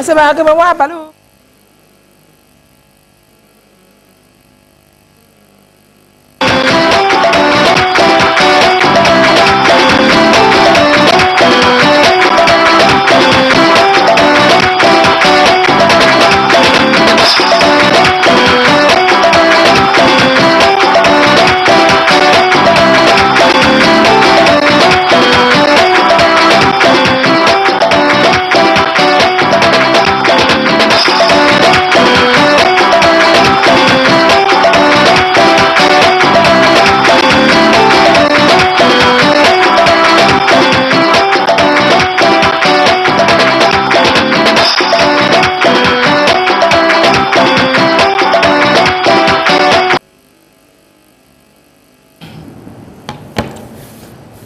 c'est pas que moi, pas nous.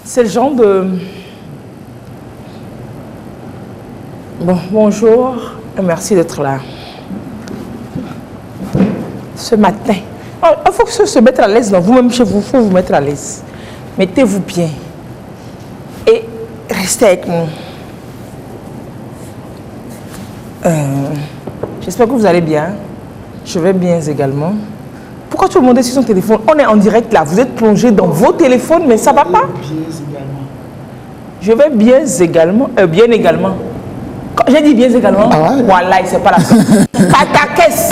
C'est le genre de... Bon, bonjour et merci d'être là. Ce matin, il faut que se mettre à l'aise, vous-même chez vous, il faut vous mettre à l'aise. Mettez-vous bien et restez avec nous. J'espère que vous allez bien. Je vais bien également. Pourquoi tout le monde est sur son téléphone? On est en direct là, vous êtes plongé dans vos téléphones, mais ça va pas? Je vais bien également. Bien également. J'ai dit bien également. Ah ouais. Voilà, c'est pas la peine. Pas ta caisse.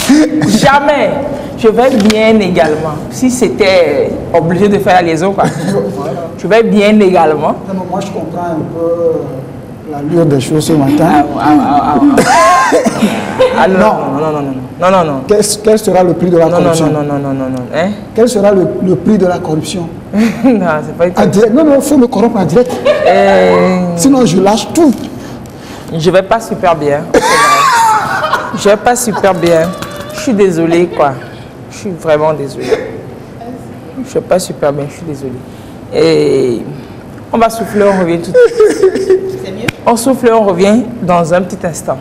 Jamais. Je vais bien également. Si c'était obligé de faire la liaison, quoi. Je vais bien également. Non, moi, je comprends un peu l'allure des choses ce matin. Non. Quel sera le prix de la corruption? Non. Hein? Quel sera le prix de la corruption? Non, c'est pas en direct. Non, il faut me corrompre en direct. Sinon, je lâche tout. Je vais pas super bien. Je vais pas super bien. Je suis désolée, quoi. Je suis vraiment désolée. Je vais pas super bien, je suis désolée. Et on va souffler, on revient tout de suite. C'est mieux? On souffle, on revient dans un petit instant.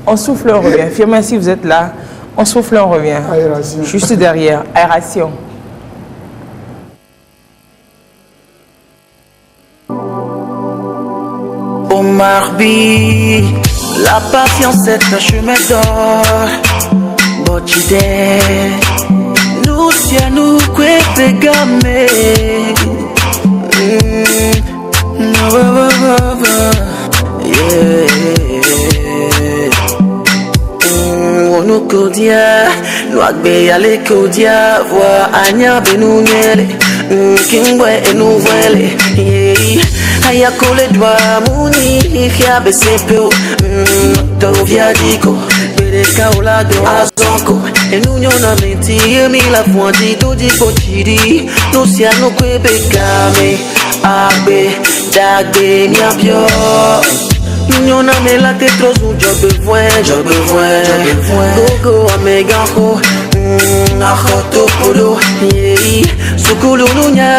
On souffle, on revient. Firmin, si vous êtes là, on souffle, on revient. Aération. Juste derrière. Aération. Omar B, la patience est un chemin d'or. Botide, nous si nous que gamé. Nous kodia, nous agbe ale kodia, voix anya benounyele, kingwe et nous voile, aya kole doa muni, kia besepeo, tovia diko, bereka olado azonko, et nous nyona menti, mi la fuanti, todi pochidi, nous si anu kwebe kame, agbe, dagbe, miabio. Nous n'avons la tête trop sous, j'ai besoin. Gogo à mes gars, Achoto polo, Sukulu nunya,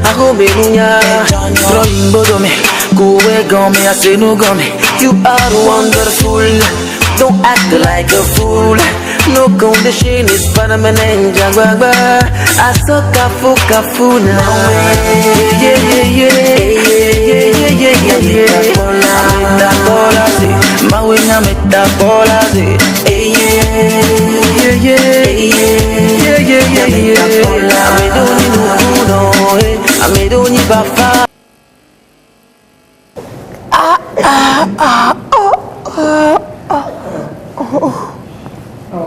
Ahome nunya, Troimbo dome, Kuwe gome, Asenu gome. You are wonderful, don't act like a fool. No condition is Panama and Jagwagba. Asoka fuka now.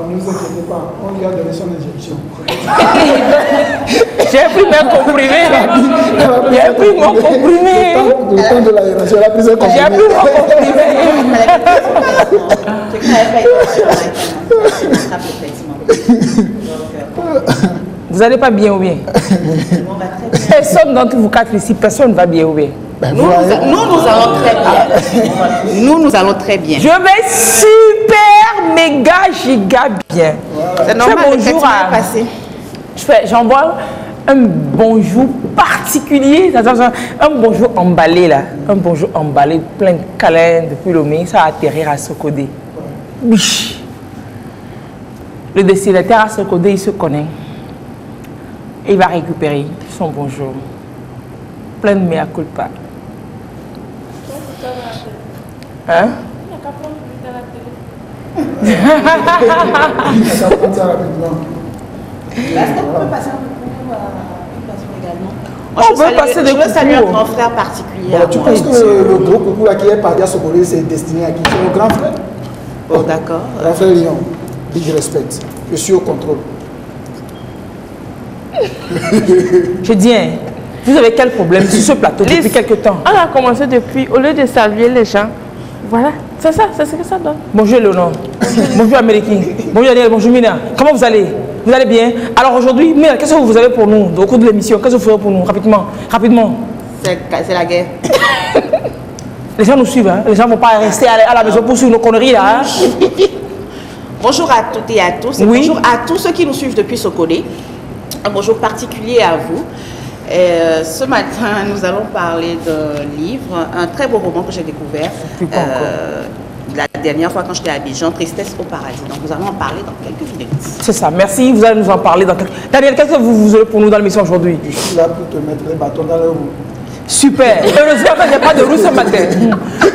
Ne vous inquiétez pas, on lui a donné son injection. J'ai pris mes comprimés. J'ai pris mon comprimé. Le temps de l'aération, elle a pris ses comprimés. J'ai pris mon comprimé. Vous n'allez pas bien ou bien? Personne d'entre vous quatre ici, personne ne va bien ou bien? Nous allons très bien. Nous allons très bien. Je vais super, méga, giga bien. C'est normal, bonjour à passer. J'envoie un bonjour particulier, un bonjour emballé là, un bonjour emballé, plein de câlins depuis Lomé, ça va atterrir à Sokodé. Oui. Le destinataire à Sokodé, il se connaît. Et il va récupérer son bonjour. Plein de mea culpa. Hein? Ça prend ça rapidement. Est-ce qu'on peut passer un coucou à une personne également? On peut passer des coucous. Je veux saluer un coucous. grand frère particulier. Bon, à tu moi. penses que le gros coucou là qui est parti à Sokolé, c'est destiné à qui? C'est au grand frère? Oh, d'accord. Grand frère Lyon, big respect. Je suis au contrôle. Je dis, hein, vous avez quel problème sur ce plateau depuis quelque temps? On a commencé depuis, au lieu de saluer les gens, voilà, c'est ça, c'est ce que ça donne. Bonjour Léonore. Bonjour Américain. Bonjour Daniel, bonjour Mina. Comment vous allez? Vous allez bien? Alors aujourd'hui, Mina, qu'est-ce que vous avez pour nous au cours de l'émission? Qu'est-ce que vous ferez pour nous? Rapidement. Rapidement. C'est la guerre. Les gens nous suivent, hein? Les gens ne vont pas rester à la maison pour suivre nos conneries là. Hein? Bonjour à toutes et à tous. Et Oui. bonjour à tous ceux qui nous suivent depuis Sokolé. Un bonjour particulier à vous. Ce matin, nous allons parler d'un livre, un très beau roman que j'ai découvert la dernière fois quand j'étais à Abidjan, Tristesse au paradis. Donc nous allons en parler dans quelques minutes. C'est ça, merci. Vous allez nous en parler dans quelques... Daniel, qu'est-ce que vous avez pour nous dans l'émission aujourd'hui? Je suis là pour te mettre les bâtons dans le roue. Super. Heureusement que je n'ai pas de roue ce matin.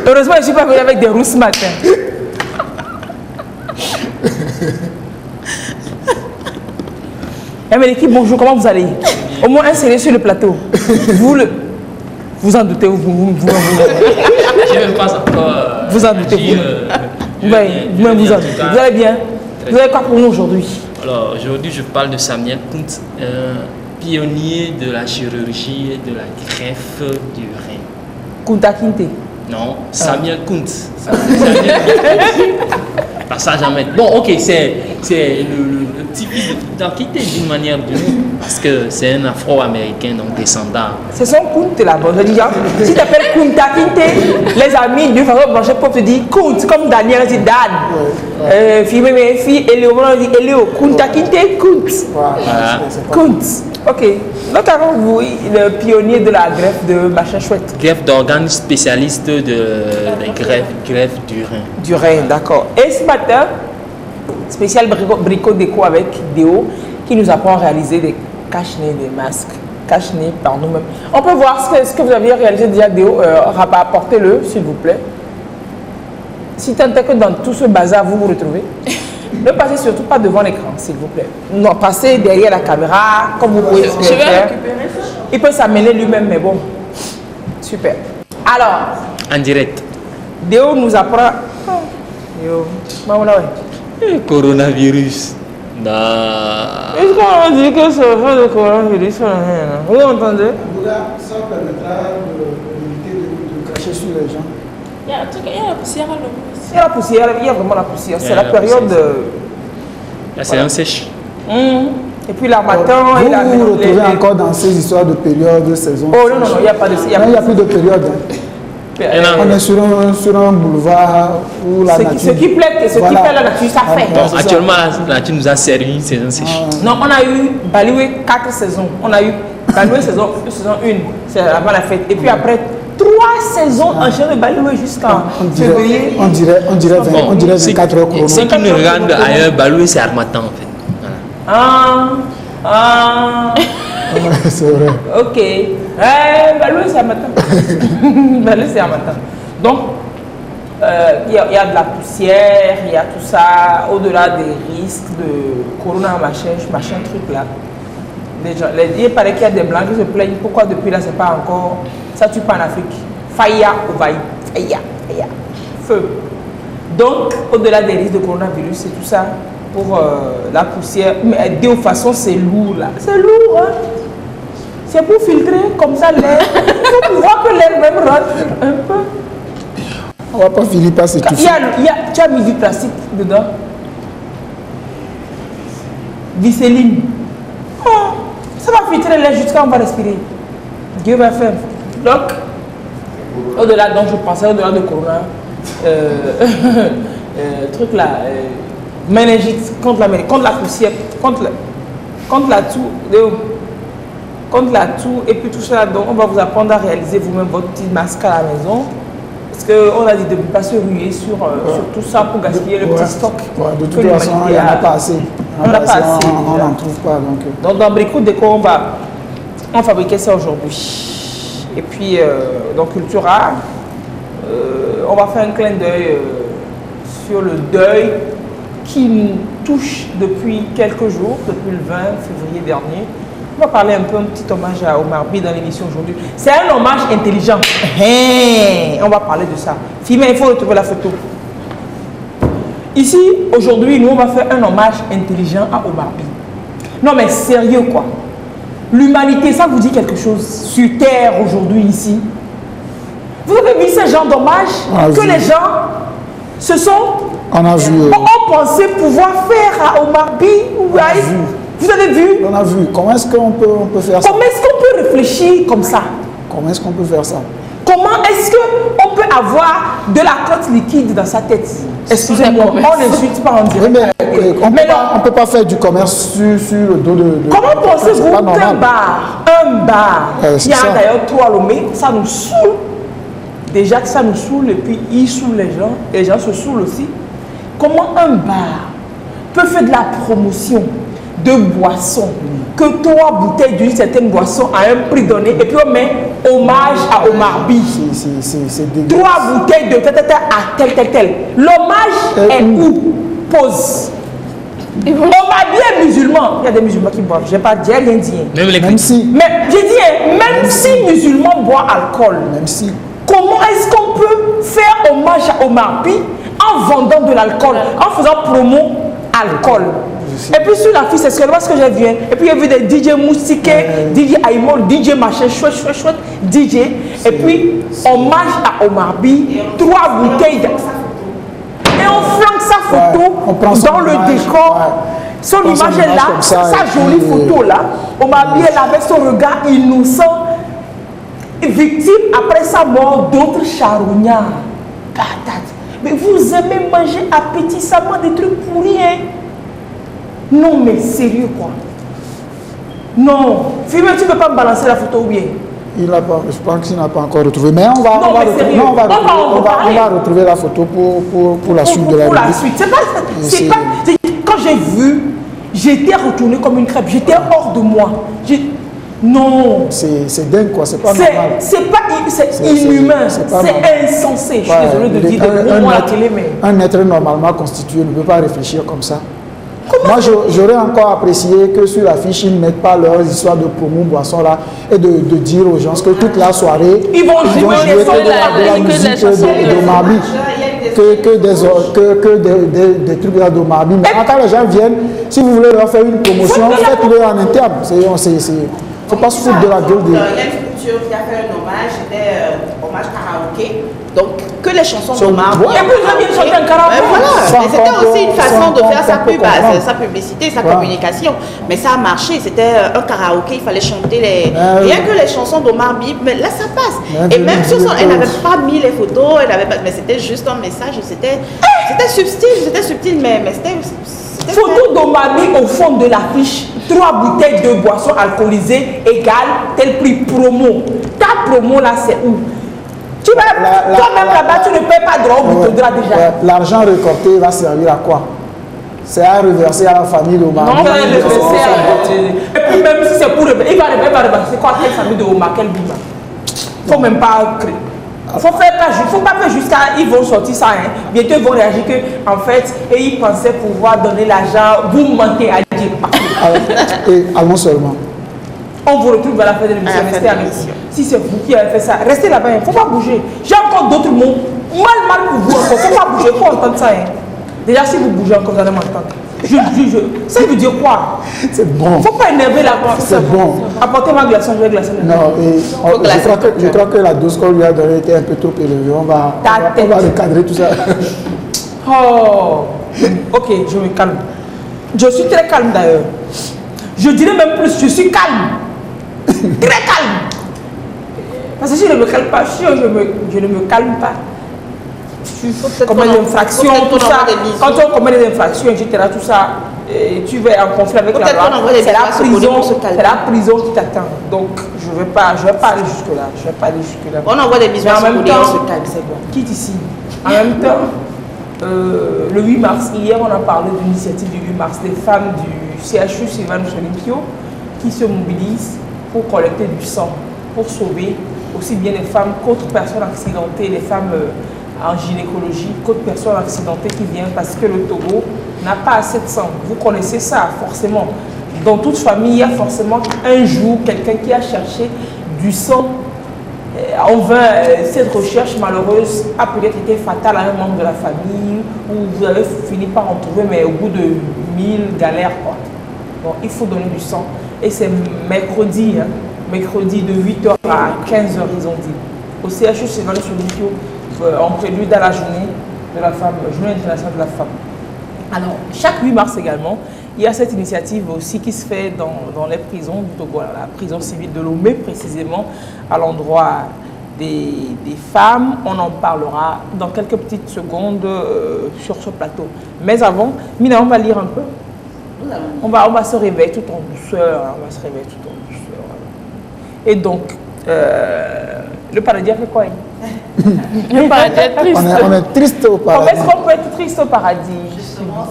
Heureusement que je ne suis pas venu avec des roues ce matin. Américain, bonjour, comment vous allez? Au moins inséré sur le plateau. Vous en doutez, vous Je ne pense encore. Vous en doutez, agir, oui, vous-même vous en doutez. Vous allez bien? Vous avez quoi pour nous aujourd'hui? Alors, aujourd'hui, je parle de Samuel Kuntz, un pionnier de la chirurgie et de la greffe du rein. Kunta Kinte. Non, Samuel Kuntz. Samuel Kuntz. Passage à mettre. Bon, ok, c'est le petit-fils de Kunta Kinte d'une manière ou d'une autre, parce que c'est un afro-américain, donc descendant. C'est son Kunte là-bas. Je dis, si tu t'appelles Kunta Kinte, les amis du façon manger pour te dire Kunt, comme Daniel dit Dan. Fille, Elio, on dit Elio, Kunta Kinte, Kunt. Voilà. Kunt. Ok. Donc, avant vous, le pionnier de la greffe de machin chouette. Greffe d'organes, spécialiste de greffe du rein. Du rein, d'accord. Et ce matin, spécial bricot déco avec Déo qui nous apprend à réaliser des cache-nez, des masques cache-nez par nous-mêmes. On peut voir ce que vous aviez réalisé déjà, Déo. Apportez-le, s'il vous plaît. Si tant est que dans tout ce bazar, vous vous retrouvez, ne passez surtout pas devant l'écran, s'il vous plaît. Non, passez derrière la caméra, comme vous pouvez le Je vais faire. récupérer ça. Il peut s'amener lui-même, mais bon. Super. Alors, En direct. Déo nous apprend. Yo, maman, ouais. Coronavirus. Non. Est-ce qu'on dit que c'est vrai de coronavirus? Vous entendez? Ça permettra d'éviter de cracher sur les gens. Il y a un truc, il y a la poussière à l'eau. Il y a la poussière, il y a vraiment la poussière. Il y C'est a la la période. poussière. Là, c'est un sèche. Et puis l'armatan et la. Vous vous retrouvez encore dans ces histoires de période, de saison. Oh non, non, non, il n'y a pas de. Non, il n'y a plus de période. Hein. On est sur un boulevard où la nature... Ce qui plaît, ce qui plaît la nature, ça fait. Bon, actuellement, la nature nous a servi une saison sèche. Non, on a eu Baloué 4 saisons. On a eu Baloué saison 1, c'est avant la fête. Et puis après, 3 saisons enchaînées de Baloué jusqu'en février. On dirait 24 heures chrono. Ceux qui nous regardent ailleurs, Baloué, c'est Harmattan, en fait. Voilà. C'est vrai. Ok. Baloué, c'est un matin. Baloué, c'est un matin. Donc, il y a de la poussière, il y a tout ça, au-delà des risques de corona, machin truc là. Il paraît qu'il y a des blancs qui se plaignent. Pourquoi depuis là, c'est pas encore. Ça tue pas en Afrique. Faya ou vaille. Faya. Feu. Donc, au-delà des risques de coronavirus, c'est tout ça pour la poussière. Mais de toute façon, c'est lourd là. C'est lourd, hein. C'est pour filtrer comme ça l'air. Il faut pouvoir que l'air même rentre un peu. On va pas finir par s'étouffer. Tu as mis du plastique dedans. Vicéline. Oh, ça va filtrer l'air jusqu'à on va respirer. Dieu va faire. Donc, au-delà, donc je pensais au-delà de corona, truc là, méningite contre la poussière, contre la toux, contre la toux, et puis tout ça. Donc, on va vous apprendre à réaliser vous-même votre petit masque à la maison. Parce qu'on a dit de ne pas se ruer sur tout ça pour gaspiller le petit stock. De toute façon, il n'y en a pas assez. On n'a pas assez. On n'en trouve pas. Donc dans Bricot Déco, on va fabriquer ça aujourd'hui. Et puis, dans Cultura, on va faire un clin d'œil sur le deuil qui nous touche depuis quelques jours, depuis le 20 février dernier. On va parler un peu, un petit hommage à Omar By dans l'émission aujourd'hui. C'est un hommage intelligent. On va parler de ça. Fimé, il faut retrouver la photo. Ici, aujourd'hui, nous, on va faire un hommage intelligent à Omar By. Non, mais sérieux, quoi. L'humanité, ça vous dit quelque chose sur Terre aujourd'hui, ici? Vous avez vu ce genre d'hommage que les gens se sont... On a vu. On pensait pouvoir faire à Omar By ou à... Vous avez vu? On a vu. Comment est-ce qu'on peut faire ça? Comment est-ce qu'on peut réfléchir comme ça? Comment est-ce qu'on peut faire ça? Comment est-ce qu'on peut avoir de la cote liquide dans sa tête? Excusez-moi, on n'insulte pas en direct. Oui, mais on ne peut pas faire du commerce sur le dos de... Comment pensez-vous qu'un bar, il y a d'ailleurs trop à Lomé, ça nous saoule? Déjà que ça nous saoule et puis il saoule les gens se saoulent aussi. Comment un bar peut faire de la promotion de boissons, que 3 bouteilles d'une certaine boisson à un prix donné, et puis on met hommage à Omar By. C'est dégueulasse. 3 bouteilles de tel, tel. L'hommage est où? Pause. Omar By est musulman. Il y a des musulmans qui boivent. Je n'ai pas dit, rien dit. Même si. Mais j'ai dit, même si musulman boit alcool, même si. Comment est-ce qu'on peut faire hommage à Omar By en vendant de l'alcool, en faisant promo alcool? Et puis sur l'affiche, c'est seulement ce que j'ai vu. Et puis il y a vu des DJ Moussike, DJ Aïmol, DJ machin, chouette, DJ. Et puis hommage à Omar By, 3 bouteilles. Et on flanque sa photo dans le décor. Son image est là, sa jolie photo là. Omar By est là avec son regard innocent. Victime après sa mort d'autres charognards. Patates. Mais vous aimez manger appétissamment des trucs pourris, hein? Non, mais sérieux, quoi. Non. Fimé, tu ne peux pas me balancer la photo ou bien? Je pense qu'il n'a pas encore retrouvé. Mais on va retrouver la photo pour la suite de la vidéo. Pour la suite. Quand j'ai vu, j'étais retournée comme une crêpe. J'étais hors de moi. Non. C'est dingue, quoi. C'est pas normal. C'est inhumain. C'est insensé. Je suis désolée de dire des gros mots à la télé, mais... Un être normalement constitué ne peut pas réfléchir comme ça. Moi, j'aurais encore apprécié que sur l'affiche, ils ne mettent pas leurs histoires de promo boisson là et de dire aux gens que toute la soirée, ils vont jouer de la musique d'Omar By, que des trucs là d'Omar By. Mais quand les gens viennent, si vous voulez leur faire une promotion, faites-le en interne. Il ne faut pas se foutre de la gueule des... Il y a une structure qui a fait un hommage, c'était hommage karaoké. Donc, que les chansons d'Omar By. Et puis, vous avez chanté un karaoké. Voilà. Mais c'était aussi une façon de faire sa pub, sa publicité, sa communication. Mais ça a marché. C'était un karaoké, il fallait chanter rien que les chansons d'Omar By. Mais là, ça passe. Et même sur son, elle n'avait pas mis les photos, mais c'était juste un message. C'était subtil, mais c'était photo d'Omar By au fond de l'affiche. 3 bouteilles de boissons alcoolisées égale tel prix promo. Ta promo là, c'est où? Toi-même là-bas, tu ne payes pas droit au bouton déjà. L'argent récolté va servir à quoi? C'est à reverser à la famille d'Omar By. Non, et puis même si c'est pour reverser, il va reverser quoi? Quelle famille de Omar? Quel bima? Il ne faut même pas créer. Il faut pas faire jusqu'à... Ils vont sortir ça. Hein. Bientôt, ils vont réagir que, en fait, et ils pensaient pouvoir donner l'argent. Vous mentez à dire. Et allons seulement. On vous retrouve à la fin de l'émission. Restez avec nous. Si c'est vous qui avez fait ça, restez là-bas. Il ne faut pas bouger. J'ai encore d'autres mots. Mal pour vous encore. Il ne faut pas bouger. Il faut entendre ça. Hein. Déjà, si vous bougez encore, vous allez m'entendre. Ça veut dire quoi? C'est bon. Il ne faut pas énerver la voix. C'est bon. Apportez ma glaçon, je vais glacer. Non, je crois que la dose qu'on lui a donnée était un peu trop élevée. On va recadrer tout ça. Oh, ok, je me calme. Je suis très calme d'ailleurs. Je dirais même plus, je suis calme. Très calme. Parce que si je ne me calme pas, je ne me calme pas. Tu commets des infractions, tout ça. Quand on commet des infractions, etc., tout ça, tu vas en conflit avec la loi. C'est la prison qui t'attend. Donc, je ne vais pas aller jusque-là. On envoie des bisous en même temps, on se calme, c'est bon. Quitte ici. En même temps, le 8 mars, hier, on a parlé d'une initiative du 8 mars, des femmes du CHU Sylvain Solimpio qui se mobilisent pour collecter du sang, pour sauver aussi bien les femmes qu'autres personnes accidentées, les femmes en gynécologie qu'autre personne accidentée qui vient parce que le Togo n'a pas assez de sang. Vous connaissez ça, forcément. Dans toute famille, il y a forcément un jour quelqu'un qui a cherché du sang. En vain, cette recherche malheureuse a peut-être été fatale à un membre de la famille où vous avez fini par en trouver, mais au bout de 1000 galères, quoi. Donc, il faut donner du sang. Et c'est mercredi, hein, mercredi de 8h à 15h, ils ont dit. Au CHU, c'est dans les solutions en prélude à la journée de la femme, journée internationale de la femme. Alors, chaque 8 mars également, il y a cette initiative aussi qui se fait dans les prisons du Togo, la prison civile de Lomé précisément, à l'endroit des femmes. On en parlera dans quelques petites secondes sur ce plateau. Mais avant, Mina, on va lire un peu. On va se réveiller tout en douceur. On va se réveiller tout en douceur. Et donc, le paradis a fait quoi? Le paradis est triste. On est triste au Comment paradis. est-ce qu'on peut être triste au paradis? Justement,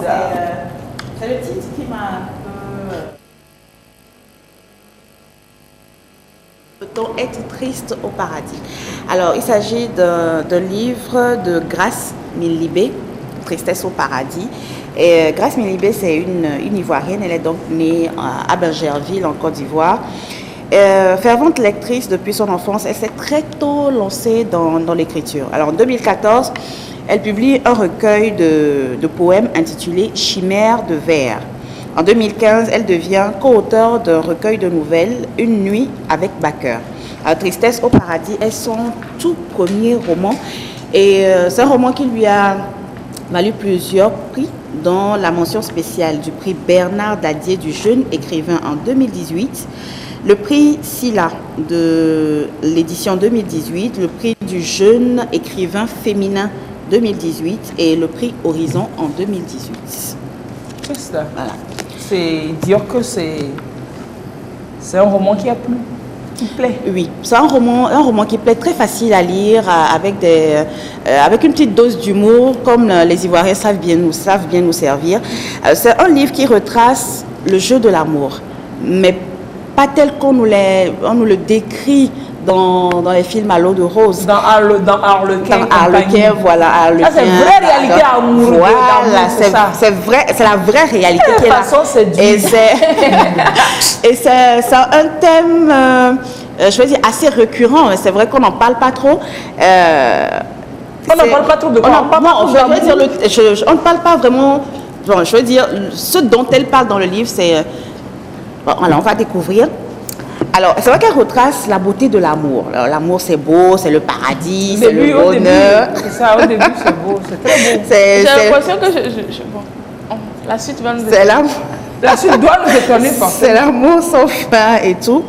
c'est le titre qui m'a un peu... Peut-on être triste au paradis? Alors, il s'agit d'un livre de Grace Milibé, Tristesse au paradis. Et Grace Milibé, c'est une Ivoirienne. Elle est donc née à Bergerville, en Côte d'Ivoire. Fervente lectrice depuis son enfance, elle s'est très tôt lancée dans l'écriture. Alors, en 2014, elle publie un recueil de poèmes intitulé Chimère de vers. En 2015, elle devient co-auteure d'un recueil de nouvelles, Une nuit avec Baker. Tristesse au paradis est son tout premier roman et c'est un roman qui lui a valu plusieurs prix, dont la mention spéciale du prix Bernard Dadier du jeune écrivain en 2018, le prix Silla de l'édition 2018, le prix du jeune écrivain féminin 2018 et le prix Horizon en 2018. C'est ça. Voilà. C'est dire que c'est un roman qui a plu, qui plaît. Oui, c'est un roman qui plaît, très facile à lire, avec une petite dose d'humour, comme les Ivoiriens savent bien nous servir. C'est un livre qui retrace le jeu de l'amour, mais pas tel qu'on nous le décrit dans les films à l'eau de rose. Dans Harlequin, voilà. Harlequin, c'est une vraie réalité amoureuse. Voilà, c'est vrai, c'est la vraie réalité qui est là. Et c'est un thème, je veux dire, assez récurrent. C'est vrai qu'on n'en parle pas trop. On n'en parle pas trop de quoi? On ne parle pas vraiment. Bon, je veux dire, ce dont elle parle dans le livre, c'est. Bon, alors, on va découvrir. Alors, c'est vrai qu'elle retrace la beauté de l'amour. L'amour, c'est beau, c'est le paradis, c'est le bonheur. C'est ça, au début, c'est beau, c'est très beau. J'ai l'impression que bon, la suite va nous étonner. La suite doit nous étonner, c'est l'amour sans fin et tout.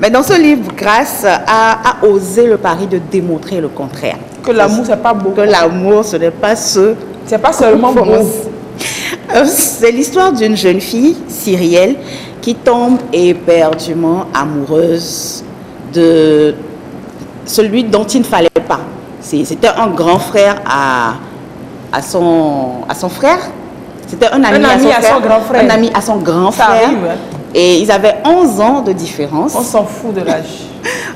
Mais dans ce livre, Grace a osé le pari de démontrer le contraire. Que l'amour, c'est pas beau. Que l'amour, ce n'est pas c'est pas seulement beau. C'est l'histoire d'une jeune fille, Cyrielle, qui tombe éperdument amoureuse de celui dont il ne fallait pas. C'était un grand frère à son frère. C'était un ami à son grand frère. Un ami à son grand frère. Arrive, hein. Et ils avaient 11 ans de différence. On s'en fout de l'âge.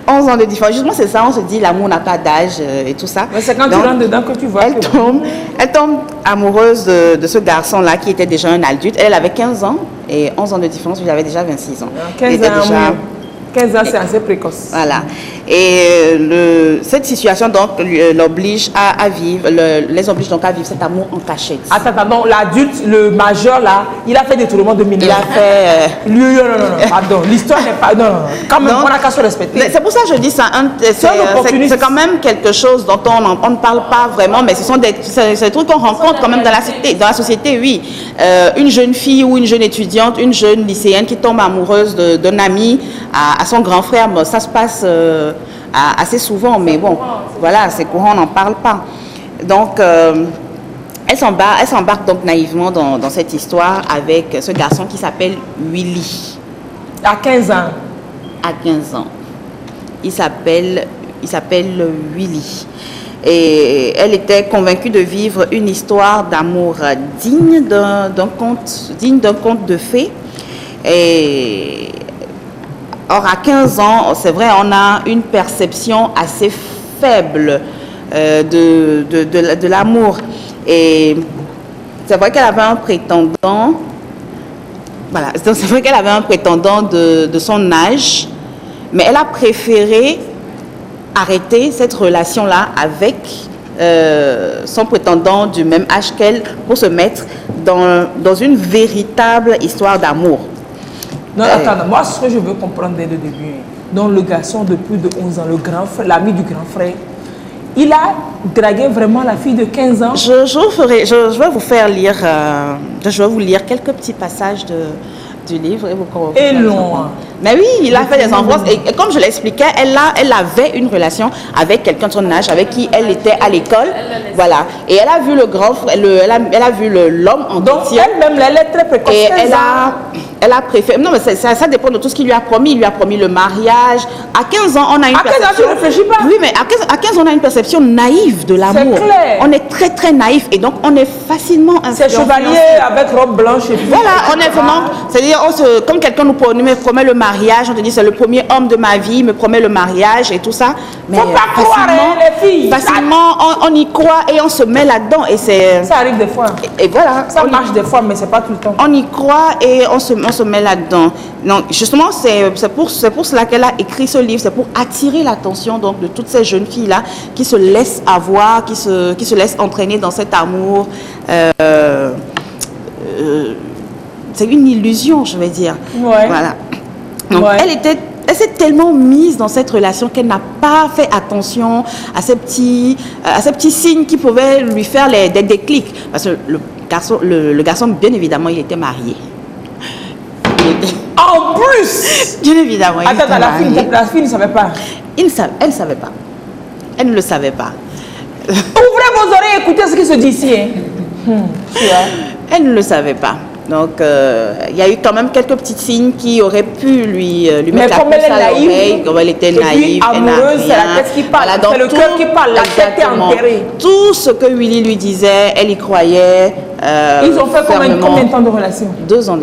11 ans de différence. Justement, c'est ça, on se dit l'amour n'a pas d'âge et tout ça. Mais c'est quand tu rentres dedans que tu vois. Elle tombe amoureuse de ce garçon-là qui était déjà un adulte. Elle avait 15 ans et 11 ans de différence, il avait déjà 26 ans. 15 ans, c'est assez précoce. Voilà. Et cette situation donc l'oblige à vivre, les oblige donc à vivre cet amour en cachette. Attends, donc l'adulte, le majeur là, il a fait des tournements de mineurs. Il a fait. Non, pardon, l'histoire n'est pas. Non, quand même, on n'a qu'à se respecter. C'est pour ça que je dis ça. C'est quand même quelque chose dont on ne parle pas vraiment, mais ce sont des trucs qu'on rencontre quand même dans la société, oui. Une jeune fille ou une jeune étudiante, une jeune lycéenne qui tombe amoureuse d'un ami à son grand frère, ça se passe assez souvent, mais bon, voilà, c'est courant, on n'en parle pas. Donc, elle s'embarque donc naïvement dans cette histoire avec ce garçon qui s'appelle Willy. À 15 ans. À 15 ans. Il s'appelle Willy. Et elle était convaincue de vivre une histoire d'amour digne d'un conte de fées. Et or, à 15 ans, c'est vrai, on a une perception assez faible de l'amour. Et c'est vrai qu'elle avait un prétendant, voilà, c'est vrai qu'elle avait un prétendant de son âge, mais elle a préféré arrêter cette relation-là avec son prétendant du même âge qu'elle pour se mettre dans une véritable histoire d'amour. Non, attends, moi ce que je veux comprendre dès le début, donc le garçon de plus de 11 ans, le grand frère, l'ami du grand frère, il a dragué vraiment la fille de 15 ans. Je vais vous faire lire, je vais vous lire quelques petits passages du livre. Et long. Mais oui, il a fait des envois. Et comme je l'expliquais, elle avait une relation avec quelqu'un de son âge, avec qui elle était à l'école. Voilà. Et elle a vu le grand frère, elle a vu l'homme en Donc elle-même, elle est très précoce. Et elle a préféré. Non, mais ça dépend de tout ce qu'il lui a promis. Il lui a promis le mariage. À 15 ans, on a une perception. À 15 ans, tu ne réfléchis pas. Oui, mais à 15 ans, on a une perception naïve de l'amour. C'est clair. On est très, très naïf. Et donc, on est facilement influencé. C'est chevalier avec robe blanche et puis. Voilà, on est vraiment. C'est-à-dire, comme quelqu'un nous promet le mariage, on te dit c'est le premier homme de ma vie, il me promet le mariage et tout ça. Mais faut pas croire, les filles. Facilement, on y croit et on se met là-dedans. Et c'est. Ça arrive des fois. Et voilà. Ça marche des fois, mais c'est pas tout le temps. On y croit et on se met là-dedans. Donc, justement, c'est pour cela qu'elle a écrit ce livre, c'est pour attirer l'attention donc de toutes ces jeunes filles-là qui se laissent avoir, qui se laissent entraîner dans cet amour. C'est une illusion, je vais dire. Ouais. Voilà. Donc, ouais. Elle s'est tellement mise dans cette relation qu'elle n'a pas fait attention à ces petits signes qui pouvaient lui faire des déclics. Parce que le garçon, bien évidemment, il était marié. En plus. Bien évidemment. Attends, la fille ne savait pas. Elle ne savait pas. Elle ne le savait pas. Ouvrez vos oreilles et écoutez ce qui se dit ici. Hein. Elle ne le savait pas. Donc, il y a eu quand même quelques petits signes qui auraient pu lui mettre la puce à l'oreille. Comme elle était naïve, puis, amoureuse, c'est la tête qui parle. Voilà, c'est le cœur qui parle, la tête est enterrée. Tout ce que Willy lui disait, elle y croyait. Ils ont fait combien de temps de relation? 2 ans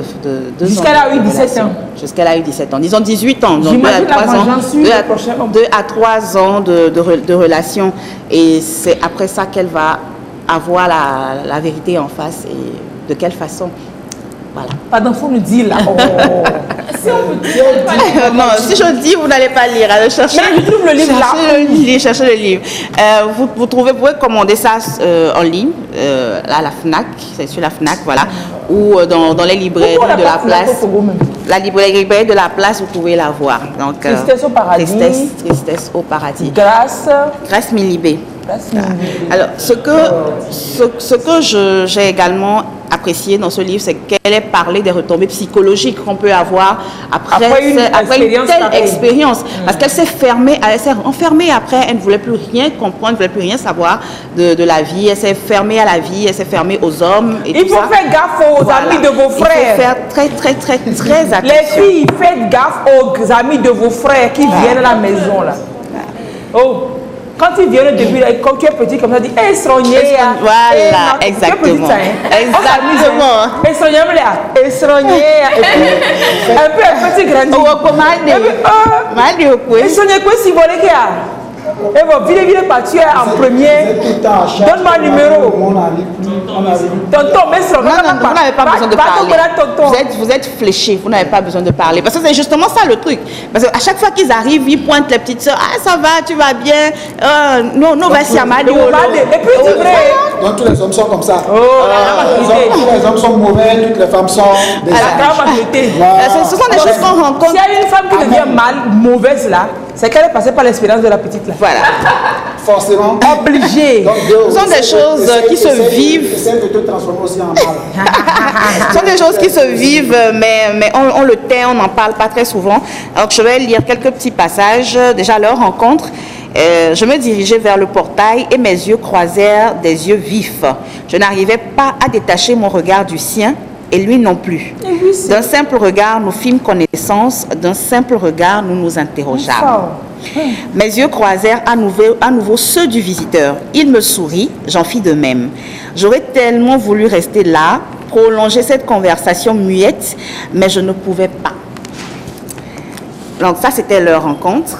Jusqu'à elle a eu 17 ans. Jusqu'à elle a eu 17 ans. Disons 18 ans. Donc 2 à 3 ans de relation. Et c'est après ça qu'elle va avoir la vérité en face. Et de quelle façon? Voilà. Pardon, il faut nous dire là. Oh. Si on veut dire. Non, si je dis, vous n'allez pas lire. Allez chercher. Mais je trouve le livre là. Cherchez le livre. Vous pouvez commander ça en ligne, à la FNAC, c'est sur la FNAC, voilà, ou dans les librairies de la place. La librairie de la place, vous pouvez la voir. Donc, Tristesse au paradis. Tristesse au paradis. Grâce Milibé. Alors, ce que j'ai également apprécié dans ce livre, c'est qu'elle ait parlé des retombées psychologiques qu'on peut avoir après une telle expérience. Parce qu'elle s'est enfermée après, elle ne voulait plus rien comprendre, elle ne voulait plus rien savoir de la vie, elle s'est fermée à la vie, elle s'est fermée aux hommes. Et il faut faire gaffe aux amis de vos frères. Il faut faire très, très, très, très attention. Les filles, faites gaffe aux amis de vos frères qui viennent à la maison là. Oh! Quand ils viennent au début, quand tu es petit, comme ça, dit, hey, Srogne. Voilà, exactement. Exactement. Et Srogne, et Srogne. Un peu, petit grandi. Et Srogne, quoi, si vous voulez qu'il y a? Et vous venez partir en premier. Donne-moi un numéro. Tonton, mais vous n'avez pas besoin de parler. Vous êtes fléchés, vous n'avez pas besoin de parler. Parce que c'est justement ça le truc. Parce qu'à chaque fois qu'ils arrivent, ils pointent les petites soeurs. Ah, ça va, tu vas bien. Non, vas-y, Amadou. Et puis, c'est vrai. Donc, tous les hommes sont comme ça. Tous les hommes sont mauvais, toutes les femmes sont des Ce sont des choses qu'on rencontre. S'il y a une femme qui devient mauvaise là, c'est qu'elle est passée par l'expérience de la petite là. Voilà. Forcément. Obligée. Ce sont des choses qui se vivent. Essaye de te transformer aussi en mal. Ce sont des choses qui se vivent, mais on le tait, on n'en parle pas très souvent. Alors je vais lire quelques petits passages. Déjà leur rencontre. Je me dirigeais vers le portail et mes yeux croisèrent des yeux vifs. Je n'arrivais pas à détacher mon regard du sien. Et lui non plus. D'un simple regard, nous fîmes connaissance. D'un simple regard, nous nous interrogeâmes. Mes yeux croisèrent à nouveau ceux du visiteur. Il me sourit, j'en fis de même. J'aurais tellement voulu rester là, prolonger cette conversation muette, mais je ne pouvais pas. Donc ça, c'était leur rencontre.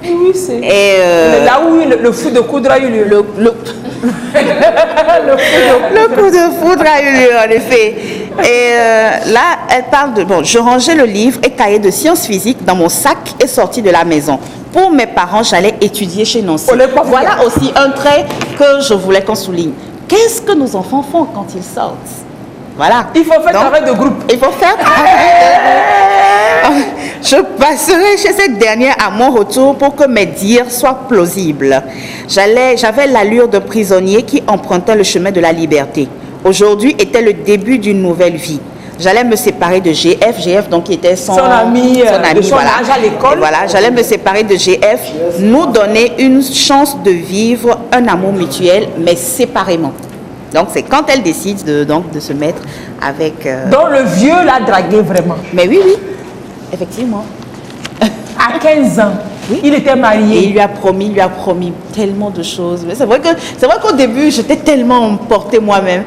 Oui, c'est. Et là où le fou de coudre a eu lieu. le coup de foudre a eu lieu, en effet. Et là, elle parle de... Bon, je rangeais le livre et cahier de sciences physiques dans mon sac et sortis de la maison. Pour mes parents, j'allais étudier chez Nancy. Voilà aussi un trait que je voulais qu'on souligne. Qu'est-ce que nos enfants font quand ils sortent? Voilà. Il faut faire travail de groupe. Il faut faire travail de groupe. Je passerai chez cette dernière à mon retour pour que mes dires soient plausibles. J'avais l'allure de prisonnier qui empruntait le chemin de la liberté. Aujourd'hui était le début d'une nouvelle vie. J'allais me séparer de GF, donc qui était son ami de son voilà. âge à l'école. Voilà, j'allais me séparer de GF, nous donner une chance de vivre un amour mutuel, mais séparément. Donc c'est quand elle décide de se mettre avec... Donc le vieux l'a dragué vraiment. Mais oui, effectivement. À 15 ans, oui. Il était marié. Et il lui a promis tellement de choses. Mais c'est vrai qu'au début, j'étais tellement emportée moi-même.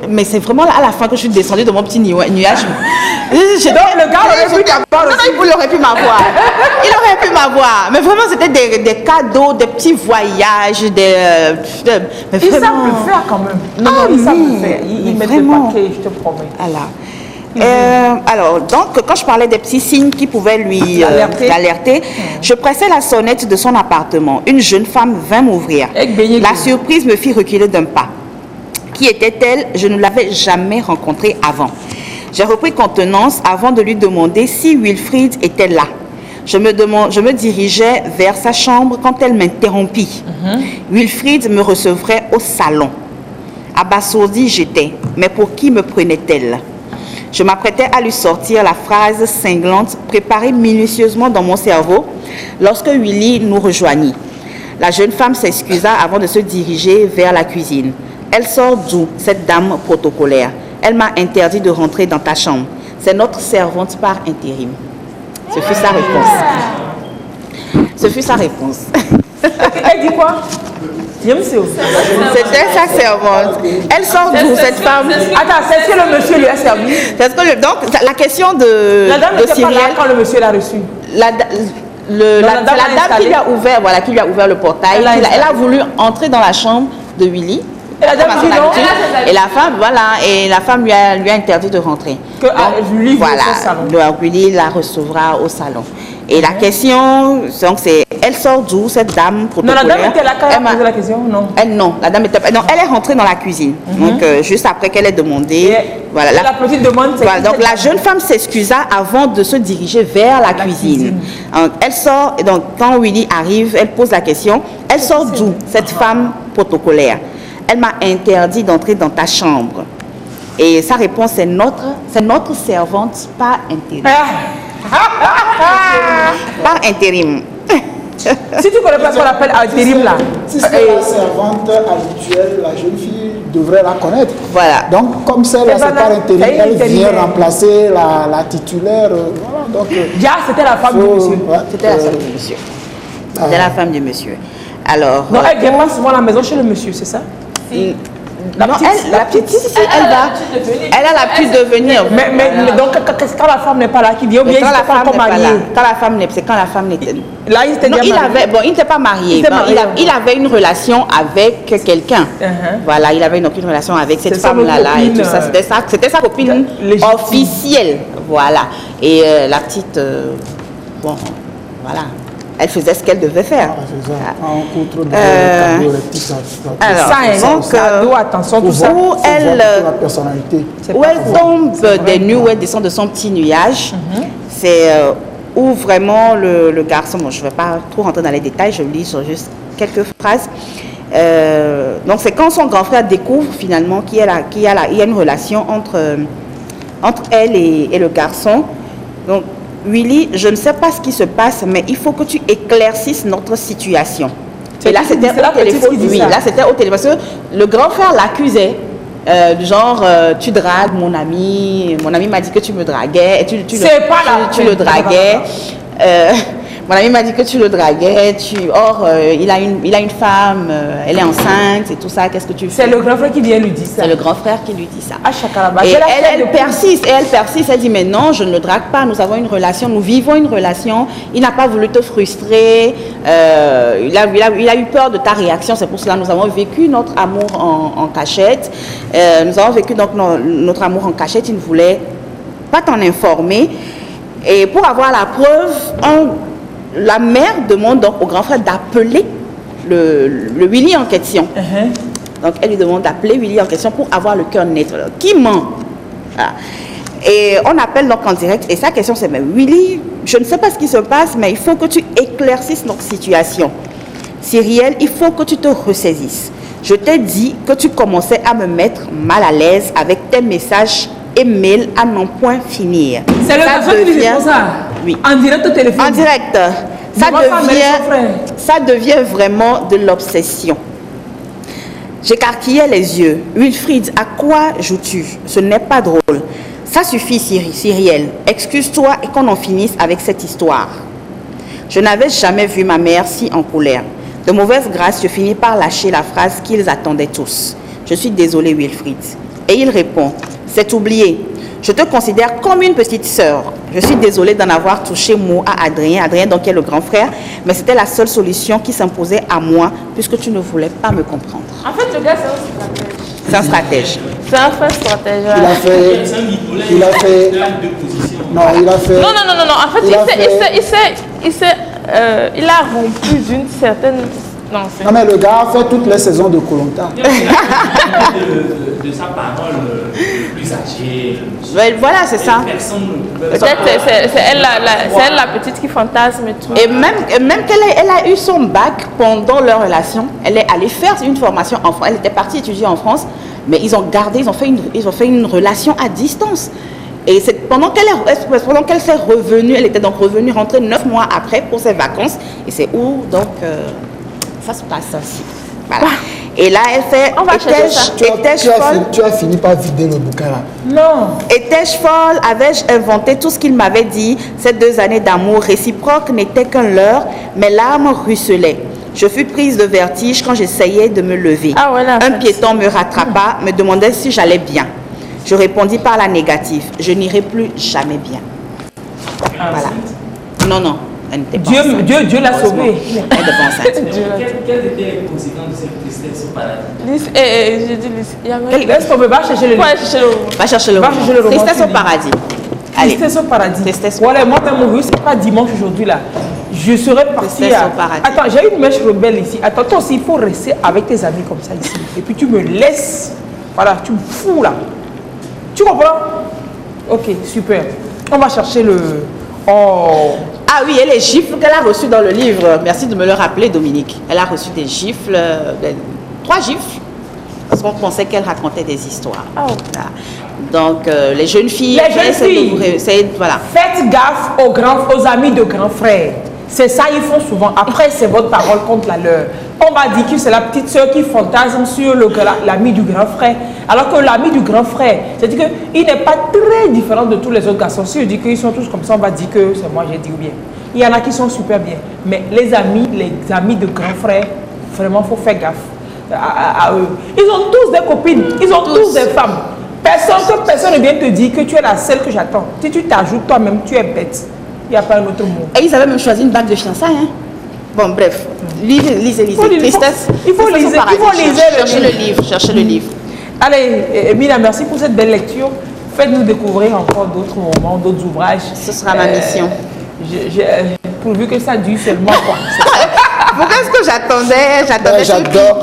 Mais c'est vraiment à la fin que je suis descendue de mon petit nuage. Donc le gars aurait pu t'avoir aussi. Il aurait pu m'avoir. Il aurait pu m'avoir. Mais vraiment, c'était des cadeaux, des petits voyages, mais ils savent le faire quand même. Non, ils savent le faire. Ils mettent le paquet, je te promets. Voilà. Alors, donc, quand je parlais des petits signes qui pouvaient lui alerter, je pressais la sonnette de son appartement. Une jeune femme vint m'ouvrir. La surprise me fit reculer d'un pas. Qui était-elle? Je ne l'avais jamais rencontrée avant. J'ai repris contenance avant de lui demander si Wilfried était là. Je me dirigeais vers sa chambre quand elle m'interrompit. Wilfried me recevrait au salon. Abasourdie j'étais, mais pour qui me prenait-elle? Je m'apprêtais à lui sortir la phrase cinglante préparée minutieusement dans mon cerveau lorsque Willy nous rejoignit. La jeune femme s'excusa avant de se diriger vers la cuisine. Elle sort d'où, cette dame protocolaire? Elle m'a interdit de rentrer dans ta chambre. C'est notre servante par intérim. Ce fut sa réponse. Elle dit quoi? C'était sa servante. Elle sort d'où, cette femme? Attends, c'est ce que le monsieur lui a servi? Donc, la question de la dame n'était pas là quand le monsieur l'a reçu. C'est la dame qui lui a ouvert, le portail. Elle a voulu entrer dans la chambre de Willy. Et la dame dit non. Et la femme lui a interdit de rentrer. Willy la recevra au salon. Et la question, donc c'est, elle sort d'où, cette dame protocolaire? Non, la dame était là quand elle a posé la question, non? La dame était pas... Non, elle est rentrée dans la cuisine. Donc, juste après qu'elle ait demandé... Voilà, la petite demande, c'est... Voilà, donc, la jeune femme s'excusa avant de se diriger vers la cuisine. Elle sort, et donc, quand Willy arrive, elle pose la question, elle sort d'où, cette femme protocolaire? Elle m'a interdit d'entrer dans ta chambre. Et sa réponse, c'est notre servante par intérim. Par intérim. Si tu connais pas ce qu'on appelle intérim là. Si c'est la servante habituelle, la jeune fille devrait la connaître. Voilà. Donc comme c'est par intérim, elle vient remplacer la titulaire. Voilà, donc, c'était la femme du monsieur. Ouais, c'était la femme du monsieur. C'était la femme du monsieur. Alors. Non, elle vient pas souvent à la maison chez le monsieur, c'est ça? La petite, elle a l'habitude de venir. Mais donc, quand la femme n'est pas là, qui vient, ou bien il n'était pas encore marié? C'est quand la femme n'était... Là, il était déjà marié. Il n'était pas marié. Il avait une relation avec quelqu'un. Voilà, il avait une relation avec cette femme-là. Et tout ça. C'était sa copine officielle. Voilà. Et la petite... bon, voilà. Elle faisait ce qu'elle devait faire. Attention, tout ça. Où elle tombe des nues, où elle descend de son petit nuage, c'est où vraiment le garçon, bon, je ne vais pas trop rentrer dans les détails, je lis sur juste quelques phrases. Donc c'est quand son grand frère découvre finalement qu'il y a une relation entre elle et le garçon. Donc, Willy, je ne sais pas ce qui se passe, mais il faut que tu éclaircisses notre situation. Et là, c'était au téléphone. Oui, là, c'était au téléphone. Parce que le grand frère l'accusait. Du genre, tu dragues mon ami m'a dit que tu me draguais. Et tu le draguais. Mon ami m'a dit que tu le draguais, or il a une femme, elle est enceinte et tout ça, qu'est-ce que tu fais? C'est le grand frère qui vient lui dire ça. C'est le grand frère qui lui dit ça. Ah, Chakalaba. Et elle persiste, elle dit mais non, je ne le drague pas, nous avons une relation, nous vivons une relation, il n'a pas voulu te frustrer, il a eu peur de ta réaction, c'est pour cela que nous avons vécu notre amour en cachette, nous avons vécu donc notre amour en cachette, il ne voulait pas t'en informer. Et pour avoir la preuve, la mère demande donc au grand frère d'appeler le Willy en question. Donc elle lui demande d'appeler Willy en question pour avoir le cœur net. Alors, qui ment? Voilà. Et on appelle donc en direct. Et sa question c'est, mais Willy, je ne sais pas ce qui se passe, mais il faut que tu éclaircisses notre situation. Cyrielle, il faut que tu te ressaisisses. Je t'ai dit que tu commençais à me mettre mal à l'aise avec tes messages et mails à n'en point finir. C'est le garçon qui lui répond ça? Oui. En direct au téléphone? En direct. Ça devient vraiment de l'obsession. J'écarquillais les yeux. Wilfried, à quoi joues-tu? Ce n'est pas drôle. Ça suffit, Cyrielle. Excuse-toi et qu'on en finisse avec cette histoire. Je n'avais jamais vu ma mère si en colère. De mauvaise grâce, je finis par lâcher la phrase qu'ils attendaient tous. Je suis désolée, Wilfried. Et il répond, c'est oublié. Je te considère comme une petite sœur. Je suis désolée d'en avoir touché mot à Adrien. Adrien, donc, est le grand frère. Mais c'était la seule solution qui s'imposait à moi, puisque tu ne voulais pas me comprendre. En fait, le gars, c'est un stratège. C'est un stratège. C'est un vrai stratège. Il a fait. Non, il a fait. Non. En fait, il a rompu d'une certaine. Non, mais le gars a fait toutes les saisons de Koh Lanta. De sa parole plus âgée. Voilà, c'est ça. Peut-être c'est elle la petite qui fantasme et tout. Et même qu'elle a eu son bac pendant leur relation, elle est allée faire une formation en France. Elle était partie étudier en France, mais ils ont fait une relation à distance. Et c'est pendant qu'elle s'est revenue, elle était donc revenue rentrer 9 mois après pour ses vacances. Et c'est où donc ça se passe ainsi. Voilà. Et là, elle fait. On va chercher ça. Tu as fini par vider le bouquin là. Non. Étais-je folle? Avais-je inventé tout ce qu'il m'avait dit? Ces 2 années d'amour réciproque n'étaient qu'un leurre. Mes larmes ruisselaient. Je fus prise de vertige quand j'essayais de me lever. Un piéton me rattrapa, me demandait si j'allais bien. Je répondis par la négative. Je n'irai plus jamais bien. Voilà. Non. Elle n'était pas enceinte. Dieu l'a sauvée. Elle était pas enceinte. Quelles étaient les conséquences de cette tristesse au paradis? J'ai dit, Lys, Laisse tomber, va chercher le livre. Va chercher le roman. Tristesse au paradis. Tristesse au paradis. Voilà, moi-même, c'est pas dimanche aujourd'hui là. Je serais partie à... Attends, j'ai une mèche rebelle ici. Attends, toi aussi, il faut rester avec tes amis comme ça ici. Et puis tu me laisses. Voilà, tu me fous là. Tu comprends? Ok, super. On va chercher le... Oh. Ah oui, et les gifles qu'elle a reçus dans le livre. Merci de me le rappeler, Dominique. Elle a reçu des gifles, 3 gifles. Parce qu'on pensait qu'elle racontait des histoires. Oh. Voilà. Donc, les jeunes filles... Voilà. Faites gaffe aux amis de grands frères. C'est ça ils font souvent. Après, c'est votre parole contre la leur. On m'a dit que c'est la petite soeur qui fantasme sur l'ami du grand frère. Alors que l'ami du grand frère, c'est-à-dire qu'il n'est pas très différent de tous les autres garçons. Si je dis qu'ils sont tous comme ça, on va dire que c'est moi, j'ai dit ou bien. Il y en a qui sont super bien. Mais les amis de grand frère, vraiment, il faut faire gaffe à eux. Ils ont tous des copines, ils ont tous des femmes. Personne ne vient te dire que tu es la seule que j'attends. Si tu t'ajoutes toi-même, tu es bête. Il n'y a pas un autre mot. Et ils avaient même choisi une bague de fiançailles. Hein? Bon, bref. Lisez. Tristesse. Il faut lire. Cherchez le livre. Allez, Emilia, merci pour cette belle lecture. Faites-nous découvrir encore d'autres romans, d'autres ouvrages. Ce sera ma mission. Pourvu que ça dure seulement quoi. Pourquoi est-ce que j'attendais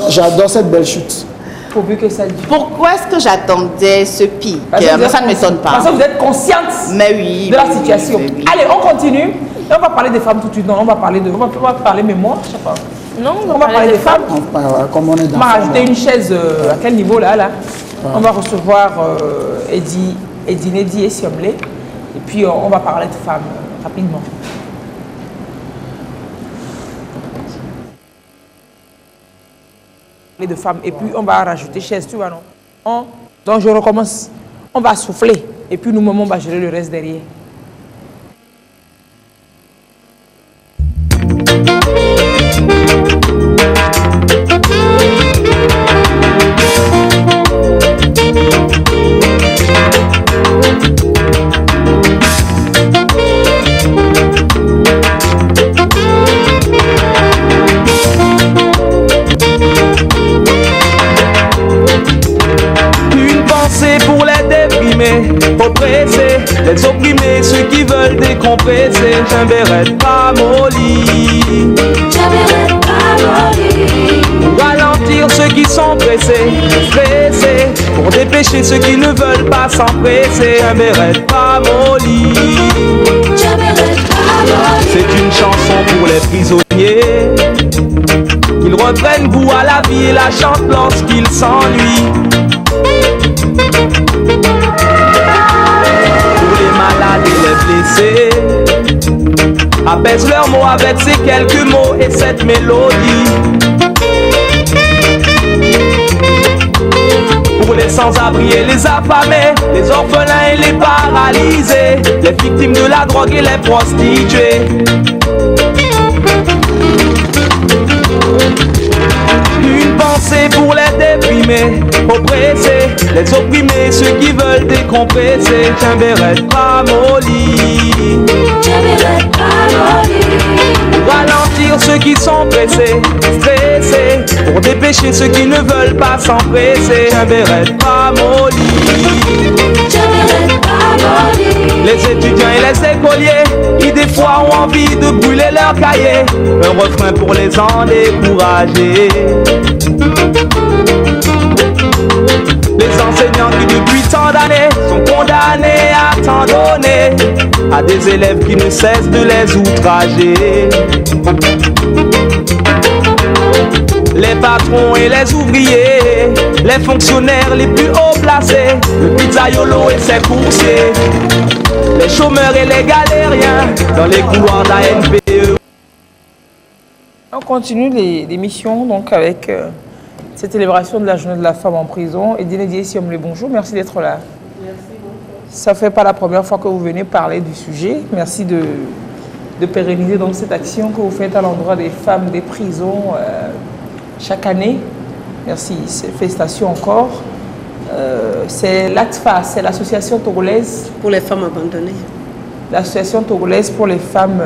J'adore cette belle chute. Pourvu que ça dure. Pourquoi est-ce que j'attendais ce pic? Ça ne m'étonne pas. Parce que vous êtes consciente de la situation. Oui. Allez, on continue. Et on va parler des femmes tout de suite. Non, on va parler mémoire, je sais pas. Non, on va parler des femmes. Comme on est dans on va rajouter une chaise. À quel niveau là? On va recevoir Edinedi et Siomlé. Et puis on va parler de femmes rapidement. De femmes et puis on va rajouter chaise, tu vois, non? Donc je recommence. On va souffler et puis nous-mêmes on va gérer le reste derrière. veulent décompresser. Un béret pas molly. Pour ralentir ceux qui sont pressés, stressés. Pour dépêcher ceux qui ne veulent pas s'empresser. Un béret pas molly. C'est une chanson pour les prisonniers. Qu'ils reprennent goût à la vie et la chantent lorsqu'ils s'ennuient. Pour les malades et les blessés, apaise leurs mots avec ces quelques mots et cette mélodie. Pour les sans-abri et les affamés, les orphelins et les paralysés, les victimes de la drogue et les prostituées. Une pensée pour les déprimés, oppressés, les opprimés, ceux qui veulent décompresser. Un béret pas molly. Pour ralentir ceux qui sont pressés, stressés. Pour dépêcher ceux qui ne veulent pas s'empresser. Un béret pas molly. Les étudiants et les écoliers qui des fois ont envie de brûler leurs cahiers. Un refrain pour les en décourager. Les enseignants qui depuis tant d'années sont condamnés à tant donner à des élèves qui ne cessent de les outrager. Les patrons et les ouvriers, les fonctionnaires les plus haut placés, le pizzaiolo et ses coursiers, les chômeurs et les galériens dans les couloirs d'ANPE. On continue l'émission donc avec cette célébration de la journée de la femme en prison. Et Didier Siomlé, bonjour, merci d'être là. Merci beaucoup. Ça ne fait pas la première fois que vous venez parler du sujet. Merci de pérenniser donc cette action que vous faites à l'endroit des femmes des prisons chaque année. Merci, félicitations encore. C'est l'ATFA, c'est l'association togolaise pour les femmes abandonnées. L'association togolaise pour les femmes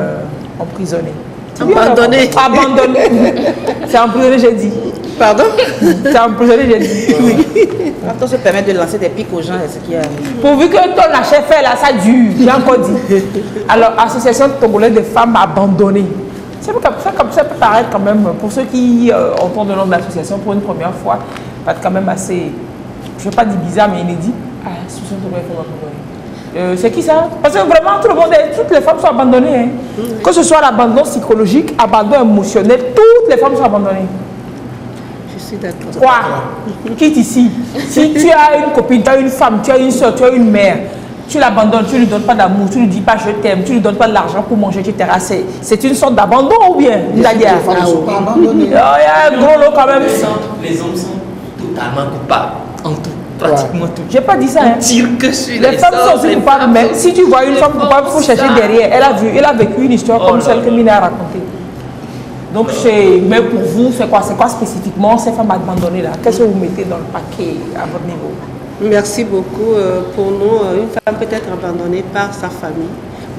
emprisonnées. Abandonnées. Abandonnées. C'est emprisonné, j'ai dit. Pardon? C'est emprisonné, j'ai dit. Oui. On se permet de lancer des pics aux gens, c'est ce qui arrive. Pourvu que ton achat fait là, ça dure. J'ai encore dit. Alors, association togolaise des femmes abandonnées. Ça peut paraître quand même, pour ceux qui entendent le nom de l'association pour une première fois, va être quand même assez, je ne vais pas dire bizarre, mais inédit. Ah, association togolaise des femmes abandonnées. C'est qui ça? Parce que vraiment, tout le monde, toutes les femmes sont abandonnées. Hein. Que ce soit l'abandon psychologique, abandon émotionnel, toutes les femmes sont abandonnées. Je suis d'accord. Quoi? Quitte ici. Si tu as une copine, tu as une femme, tu as une soeur, tu as une mère, tu l'abandonnes, tu ne lui donnes pas d'amour, tu ne lui dis pas je t'aime, tu ne lui donnes pas de l'argent pour manger, etc. C'est une sorte d'abandon ou bien? Les femmes ne sont pas abandonnées. Il y a un gros lot quand même. Les hommes sont totalement coupables en tout. Pratiquement tout. J'ai pas dit ça. Hein. Dire que sur les femmes sont aussi coupables, mais si tu vois une femme coupable, il faut chercher derrière. Elle a vécu une histoire comme celle que Mina a racontée. Donc, mais pour vous, c'est quoi spécifiquement ces femmes abandonnées là? Qu'est-ce que vous mettez dans le paquet à votre niveau? Merci beaucoup. Pour nous, une femme peut être abandonnée par sa famille,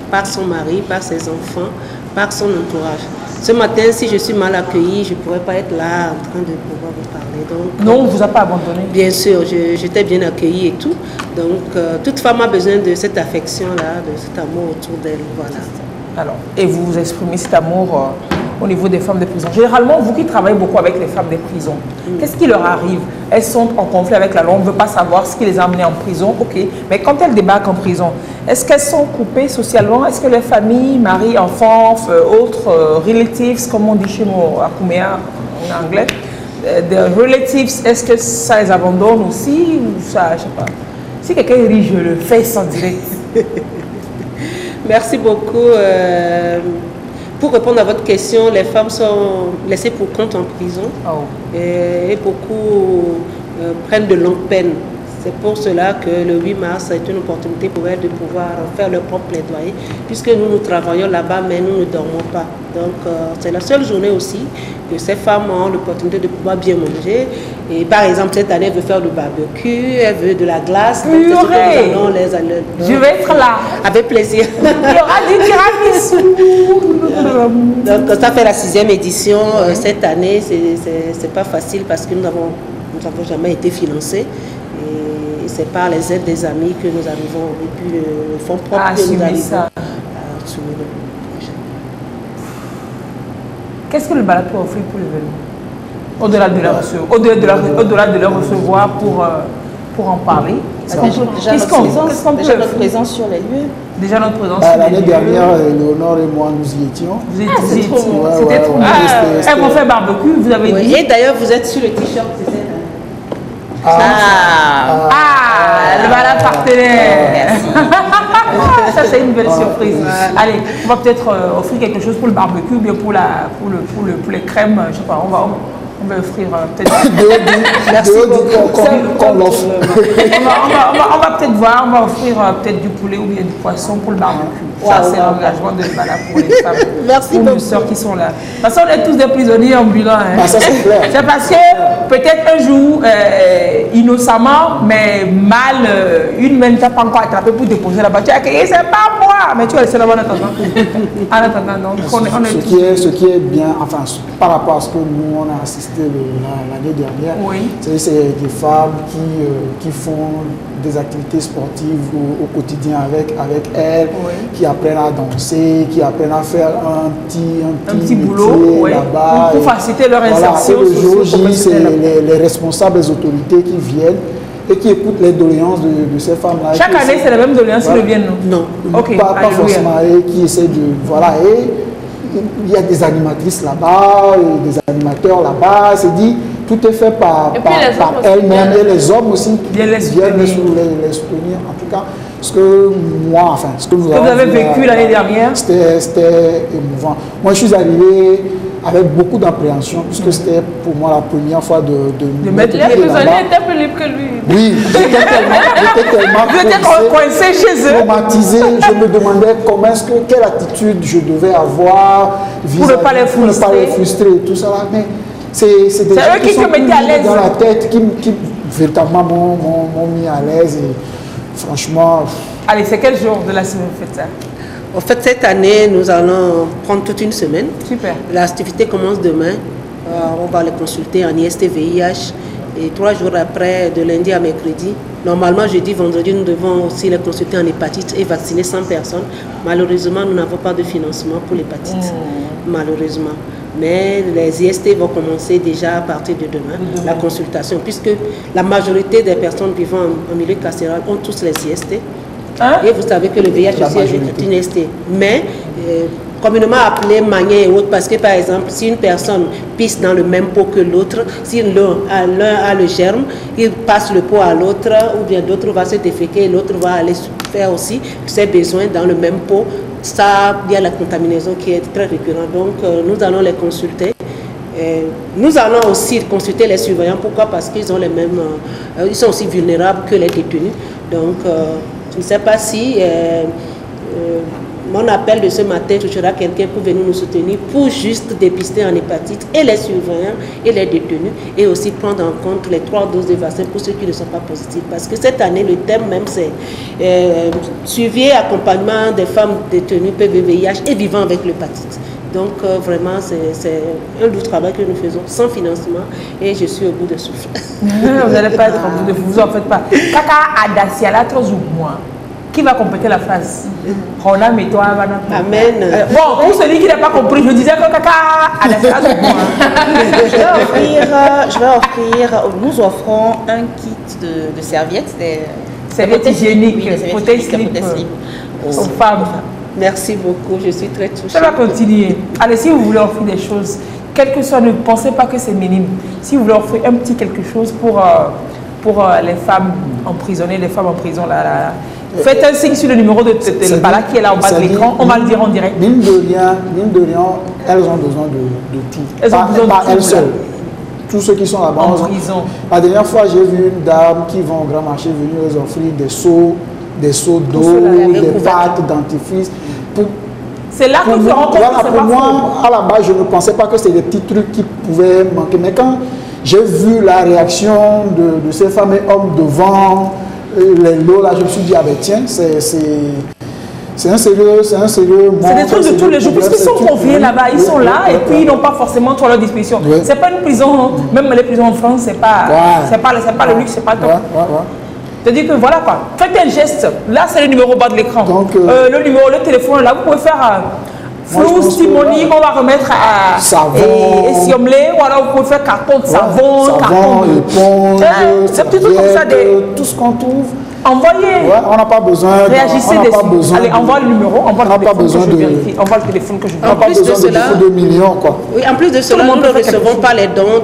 par son mari, par ses enfants, par son entourage. Ce matin, si je suis mal accueillie, je ne pourrais pas être là en train de pouvoir vous parler. Donc, non, on ne vous a pas abandonné? Bien sûr, j'étais bien accueillie et tout. Donc, toute femme a besoin de cette affection-là, de cet amour autour d'elle. Voilà. Alors, et vous exprimez cet amour au niveau des femmes de prison. Généralement, vous qui travaillez beaucoup avec les femmes des prisons, qu'est-ce qui leur arrive? Elles sont en conflit avec la loi, on ne veut pas savoir ce qui les a amenées en prison, ok. Mais quand elles débarquent en prison, est-ce qu'elles sont coupées socialement? Est-ce que les familles, mari, enfants, autres relatives, comme on dit chez nous à Kouméa en anglais, des relatives, est-ce que ça les abandonne aussi ou ça, je sais pas. Si quelqu'un est riche, je le fais sans direct. Merci beaucoup. Pour répondre à votre question, les femmes sont laissées pour compte en prison et beaucoup prennent de longues peines. C'est pour cela que le 8 mars est une opportunité pour elles de pouvoir faire leur propre plaidoyer, puisque nous travaillons là-bas, mais nous ne dormons pas. Donc, c'est la seule journée aussi que ces femmes ont l'opportunité de pouvoir bien manger. Et par exemple, cette année, elle veut faire du barbecue, elle veut de la glace. Donc, je vais être là. Avec plaisir. Il y aura du tiramisu. Donc, ça fait la 6e édition. Cette année, c'est pas facile parce que nous n'avons jamais été financés. Et c'est par les aides des amis que nous arrivons, et puis le fonds propre que nous arrivons soumis le projet. Qu'est-ce que le balade peut offrir pour l'événement? Au-delà de les recevoir pour en parler. Déjà notre présence sur les lieux. Déjà notre présence Bah, sur les l'année lieux. dernière, Léonore et moi, nous y étions. Vous étiez c'est trop bon. C'était trop bon. Elles m'ont fait barbecue, vous avez Oui. dit. Et d'ailleurs, vous êtes sur le t-shirt, c'est ça? Le balade partenaire. Ça, c'est une belle surprise. Allez, on va peut-être offrir quelque chose pour le barbecue ou bien pour les crèmes. Je sais pas, on va offrir peut-être. Qu'on l'offre. On va peut-être voir, on va offrir peut-être du poulet ou bien du poisson pour le barbecue. Ça, c'est l'engagement de balade pour les femmes. Merci pour beaucoup. nos sœurs qui sont là. De toute façon, on est tous des prisonniers ambulants. Hein. Ah, ça, c'est clair. C'est parce que peut-être un jour, innocemment, mais mal, une main ne t'a pas encore attrapé pour déposer la voiture. Et c'est pas moi, mais tu vas laisser là-bas en attendant. En attendant, donc on est Ce qui est bien, enfin, par rapport à ce que nous, on a assisté l'année dernière, Oui. c'est des femmes qui font des activités sportives au quotidien avec elles, Oui. qui apprennent à danser, qui apprennent à faire un petit boulot, métier oui. là-bas. Pour faciliter leur insertion Et le jour J, c'est socio-professionnelle. les responsables des autorités qui viennent et qui écoutent les doléances de ces femmes-là. Chaque année, c'est la même doléance qui Voilà. revient, non? Non. Ok, Pas alléluia. forcément, et qui essaient de... Voilà, et il y a des animatrices là-bas, et des animateurs là-bas, c'est dit, tout est fait par Et puis les hommes aussi elles-mêmes, viennent. et les hommes aussi Viennent les viennent les soutenir. soutenir. En tout cas, ce que moi, enfin, ce que nous Que avons vous avez vu vécu l'année dernière. c'était émouvant. Moi, je suis arrivé avec beaucoup d'appréhension, puisque c'était pour moi la première fois de mettre pied les Les là-bas. prisonniers étaient plus libres que lui. Oui, j'étais tellement Vous étiez coincé chez eux. traumatisé. Je me demandais quelle attitude je devais avoir Pour ne pas les pour ne pas les frustrer. frustrer, tout ça là. Mais c'est des C'est choses eux qui sont te mettaient à mis l'aise. dans la tête, qui véritablement m'ont mis à l'aise. Et franchement, Allez, c'est quel jour de la semaine vous faites ça? En fait, cette année, nous allons prendre toute une semaine. Super. L'activité commence demain. On va les consulter en IST-VIH. Et 3 jours après, de lundi à mercredi, normalement, jeudi, vendredi, nous devons aussi les consulter en hépatite et vacciner 100 personnes. Malheureusement, nous n'avons pas de financement pour l'hépatite. Malheureusement. Mais les IST vont commencer déjà à partir de demain, la consultation, puisque la majorité des personnes vivant en milieu carcéral ont tous les IST. Hein? Et vous savez que le VIH La aussi majorité. est une IST. Mais, communément appelé manière et autres, parce que par exemple, si une personne pisse dans le même pot que l'autre, si l'un a le germe, il passe le pot à l'autre, ou bien d'autres va se déféquer, et l'autre va aller faire aussi ses besoins dans le même pot. Ça, il y a la contaminaison qui est très récurrente. Donc, nous allons les consulter. Nous allons aussi consulter les surveillants. Pourquoi? Parce qu'ils ont les mêmes, ils sont aussi vulnérables que les détenus. Donc, je ne sais pas si mon appel de ce matin touchera quelqu'un pour venir nous soutenir pour juste dépister en hépatite et les surveillants et les détenus, et aussi prendre en compte les 3 doses de vaccin pour ceux qui ne sont pas positifs. Parce que cette année, le thème même, c'est suivi et accompagnement des femmes détenues PVVIH et vivant avec l'hépatite. Donc vraiment, c'est un lourd travail que nous faisons sans financement, et je suis au bout de souffle. Vous n'allez pas être au bout de vous en faites pas. Kaka Adasiala moi. Qui va compléter la phrase? Rona, mais toi, Amen. Bon, pour celui qui n'a pas compris, je disais que Kaka Adasiala moi. Je vais offrir, nous offrons un kit de serviettes. Serviettes hygiéniques, oui, des serviettes fauteuil hygiéniques, slip, fauteuil slip. aux femmes. Merci beaucoup, je suis très touchée. Ça va continuer. Allez, si vous voulez offrir des choses, quel que soit, ne pensez pas que c'est minime. Si vous voulez offrir un petit quelque chose pour les femmes emprisonnées, les femmes en prison, là. Faites un signe sur le numéro de Bala qui est là au bas de l'écran. On va le dire en direct. mine de rien, elles ont besoin de tout. Elles ont besoin de pas tout, elles seules. là. Tous ceux qui sont là-bas. En prison. La dernière fois, j'ai vu une dame qui va au grand marché venir les offrir des seaux d'eau, cela, des pâtes, dentifrice. C'est là qu'on se rend compte que Voilà, c'est pour pas moi, faux. à la base, je ne pensais pas que c'était des petits trucs qui pouvaient manquer. Mais quand j'ai vu la réaction de ces femmes et hommes devant les lots, là, je me suis dit, ah ben tiens, c'est un sérieux C'est des trucs de tous les jours, puisqu'ils sont confiés là-bas, ils sont là et puis ils n'ont pas forcément tout à leur disposition. C'est pas une prison, même les prisons en France, c'est pas le luxe, c'est pas le top. C'est-à-dire que voilà quoi, faites un geste. Là, c'est le numéro bas de l'écran. Le numéro, le téléphone, là, vous pouvez faire flou, Simoni, on va remettre à savon, et Siomlé, ou alors vous pouvez faire carton de savon, carton de éponge, c'est petit truc comme ça, tout ce qu'on trouve. Envoyez. Ouais, on n'a pas besoin. Réagissez dessus. Allez, envoie le numéro, envoie le téléphone que je vérifie. Envoie le téléphone que je vérifie. On n'a pas besoin de millions, quoi. Oui, en plus de cela, nous ne recevons pas les dons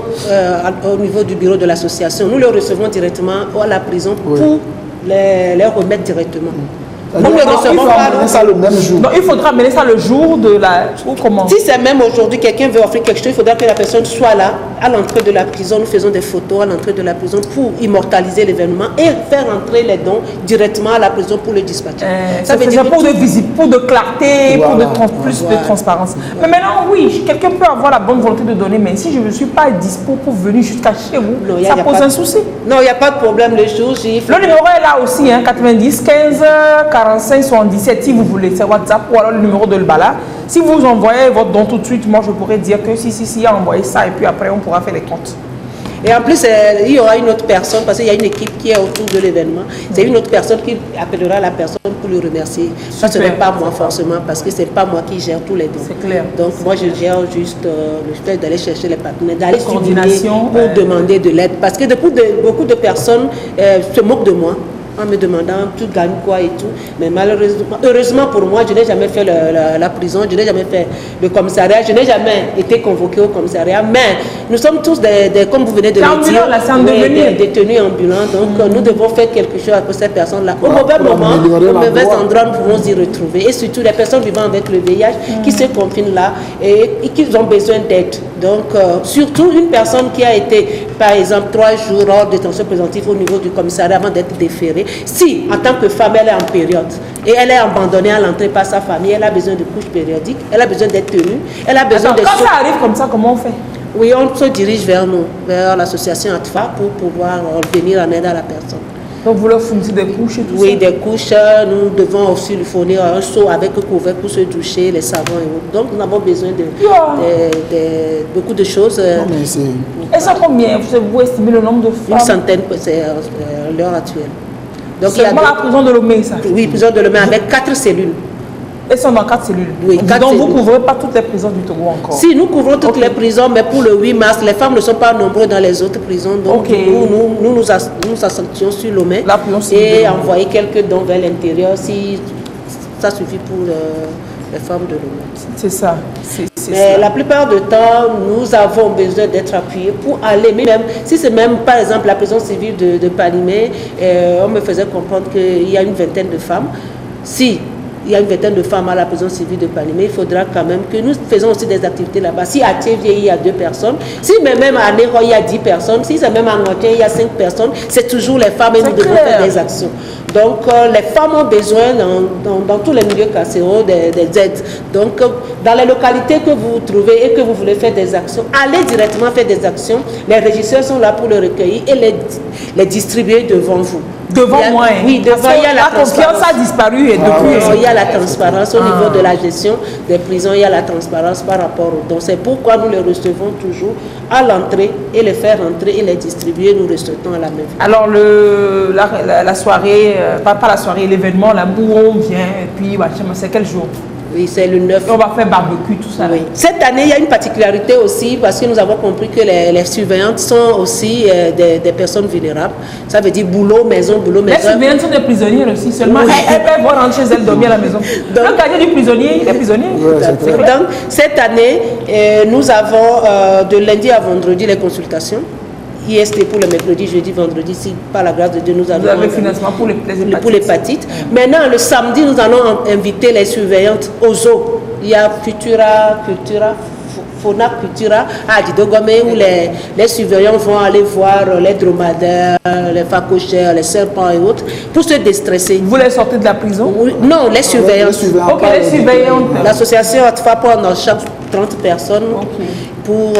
au niveau du bureau de l'association. Nous les recevons directement à la prison pour les remettre directement. Donc, il faut amener ça le même jour. Non, il faudra amener ça le jour de la... Ou comment? Si c'est même aujourd'hui, quelqu'un veut offrir quelque chose, il faudra que la personne soit là, à l'entrée de la prison. Nous faisons des photos à l'entrée de la prison pour immortaliser l'événement et faire entrer les dons directement à la prison pour le dispatcher. Ça veut dire pour de visite, pour de clarté, voilà, pour plus de transparence. Mais maintenant, oui, quelqu'un peut avoir la bonne volonté de donner, mais si je ne suis pas dispo pour venir jusqu'à chez vous, ça pose un souci. Non, il n'y a pas de problème le jour. Le numéro est là aussi, hein, 90 15 45 77 si vous voulez, c'est WhatsApp ou alors le numéro de Lbala. Si vous envoyez votre don tout de suite, moi je pourrais dire que si, envoyez ça et puis après on pourra faire les comptes. Et en plus, il y aura une autre personne, parce qu'il y a une équipe qui est autour de l'événement. C'est une autre personne qui appellera la personne pour le remercier. Ça, ce n'est pas moi forcément, parce que ce n'est pas moi qui gère tous les dons. C'est clair. Donc moi, je gère juste le fait d'aller chercher les partenaires, d'aller pour demander de l'aide. Parce que beaucoup de personnes se moquent de moi en me demandant tu gagnes quoi et tout. Mais malheureusement, heureusement pour moi, je n'ai jamais fait la prison, je n'ai jamais fait le commissariat, je n'ai jamais été convoqué au commissariat. Mais nous sommes tous comme vous venez de le dire, des détenus ambulants. Donc nous devons faire quelque chose pour ces personnes-là. Au mauvais moment, au mauvais endroit, nous pouvons s'y retrouver. Et surtout les personnes vivant avec le VIH qui se confinent là et qui ont besoin d'aide. Donc surtout une personne qui a été, par exemple, 3 jours hors détention préventive au niveau du commissariat avant d'être déférée. Si, en tant que femme, elle est en période et elle est abandonnée à l'entrée par sa famille, elle a besoin de couches périodiques, elle a besoin d'être tenue, elle a besoin de... Quand ça arrive comme ça, comment on fait? Oui, on se dirige vers nous, vers l'association ATFA pour pouvoir venir en aide à la personne. Donc vous leur fournissez des couches et tout ça? Oui, des couches. Nous devons aussi lui fournir un seau avec couvert pour se doucher, les savons et autres. Donc nous avons besoin de beaucoup de choses. Et ça combien? Vous estimez le nombre de femmes? Une centaine, c'est l'heure actuelle. Donc il y a la prison de Lomé, ça? Oui, prison de Lomé avec 4 cellules. Elles sont dans 4 cellules. Oui, donc vous ne couvrez pas toutes les prisons du Togo encore? Si, nous couvrons toutes les prisons, mais pour le 8 mars, les femmes ne sont pas nombreuses dans les autres prisons. Donc nous ascensions sur Lomé et envoyer quelques dons vers l'intérieur si ça suffit pour les femmes de Lomé. C'est ça. Mais la plupart du temps, nous avons besoin d'être appuyés pour aller, même si c'est même par exemple la prison civile de Palimé, on me faisait comprendre qu'il y a une vingtaine de femmes. Si il y a une vingtaine de femmes à la prison civile de Palimé, il faudra quand même que nous faisons aussi des activités là-bas. Si à Tchévier, il y a 2 personnes, si même à Néro, il y a 10 personnes, si c'est même à Ngotier, il y a 5 personnes, c'est toujours les femmes et nous devons faire des actions. Donc, les femmes ont besoin, dans tous les milieux carcéraux, des aides. Donc, dans les localités que vous trouvez et que vous voulez faire des actions, allez directement faire des actions. Les régisseurs sont là pour les recueillir et les distribuer devant vous. Devant moi, oui, devant, il y a la confiance a disparu et depuis. Il y a la transparence au niveau de la gestion des prisons, il y a la transparence par rapport aux dons. C'est pourquoi nous les recevons toujours à l'entrée et les faire entrer et les distribuer, nous restons à la même. Alors la soirée, pas la soirée, l'événement, là où on vient et puis c'est quel jour? Oui, c'est le 9. On va faire barbecue, tout ça. Oui. Cette année, il y a une particularité aussi parce que nous avons compris que les surveillantes sont aussi des personnes vulnérables. Ça veut dire boulot, maison. Les surveillantes sont des prisonniers aussi. Seulement, elles vont rentrer chez elles, dormir à la maison. Donc, le gardien du prisonnier, il est prisonnier. Donc, cette année, nous avons de lundi à vendredi les consultations. IST pour le mercredi, jeudi, vendredi, si par la grâce de Dieu nous avons un financement pour l'hépatite. Maintenant, le samedi, nous allons inviter les surveillantes aux zoo. Il y a Fona Cultura à Didogome où les surveillants vont aller voir les dromadaires, les phacochères, les serpents et autres pour se déstresser. Vous les sortez de la prison? Non, les surveillants. Ok, les surveillants. L'association ATFA prend en charge 30 personnes pour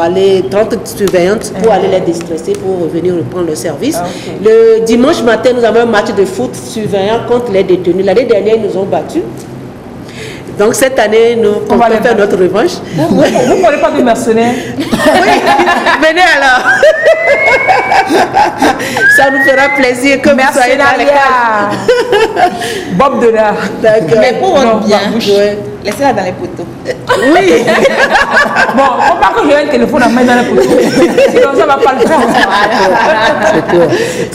aller, 30 surveillantes pour aller les déstresser, pour revenir reprendre le service. Le dimanche matin, nous avons un match de foot surveillant contre les détenus. L'année dernière, ils nous ont battus. Donc cette année, nous comptons faire notre revanche. Vous ne parlez pas de mercenaires? Oui, venez alors. Ça nous fera plaisir que vous soyez dans les cages. Bob de là. D'accord. Mais pour Non, votre bien, ma bouche. laissez-la dans les poteaux. Oui. Bon, faut pas que j'ai un téléphone à mettre dans la poteau. Sinon, ça va pas le faire.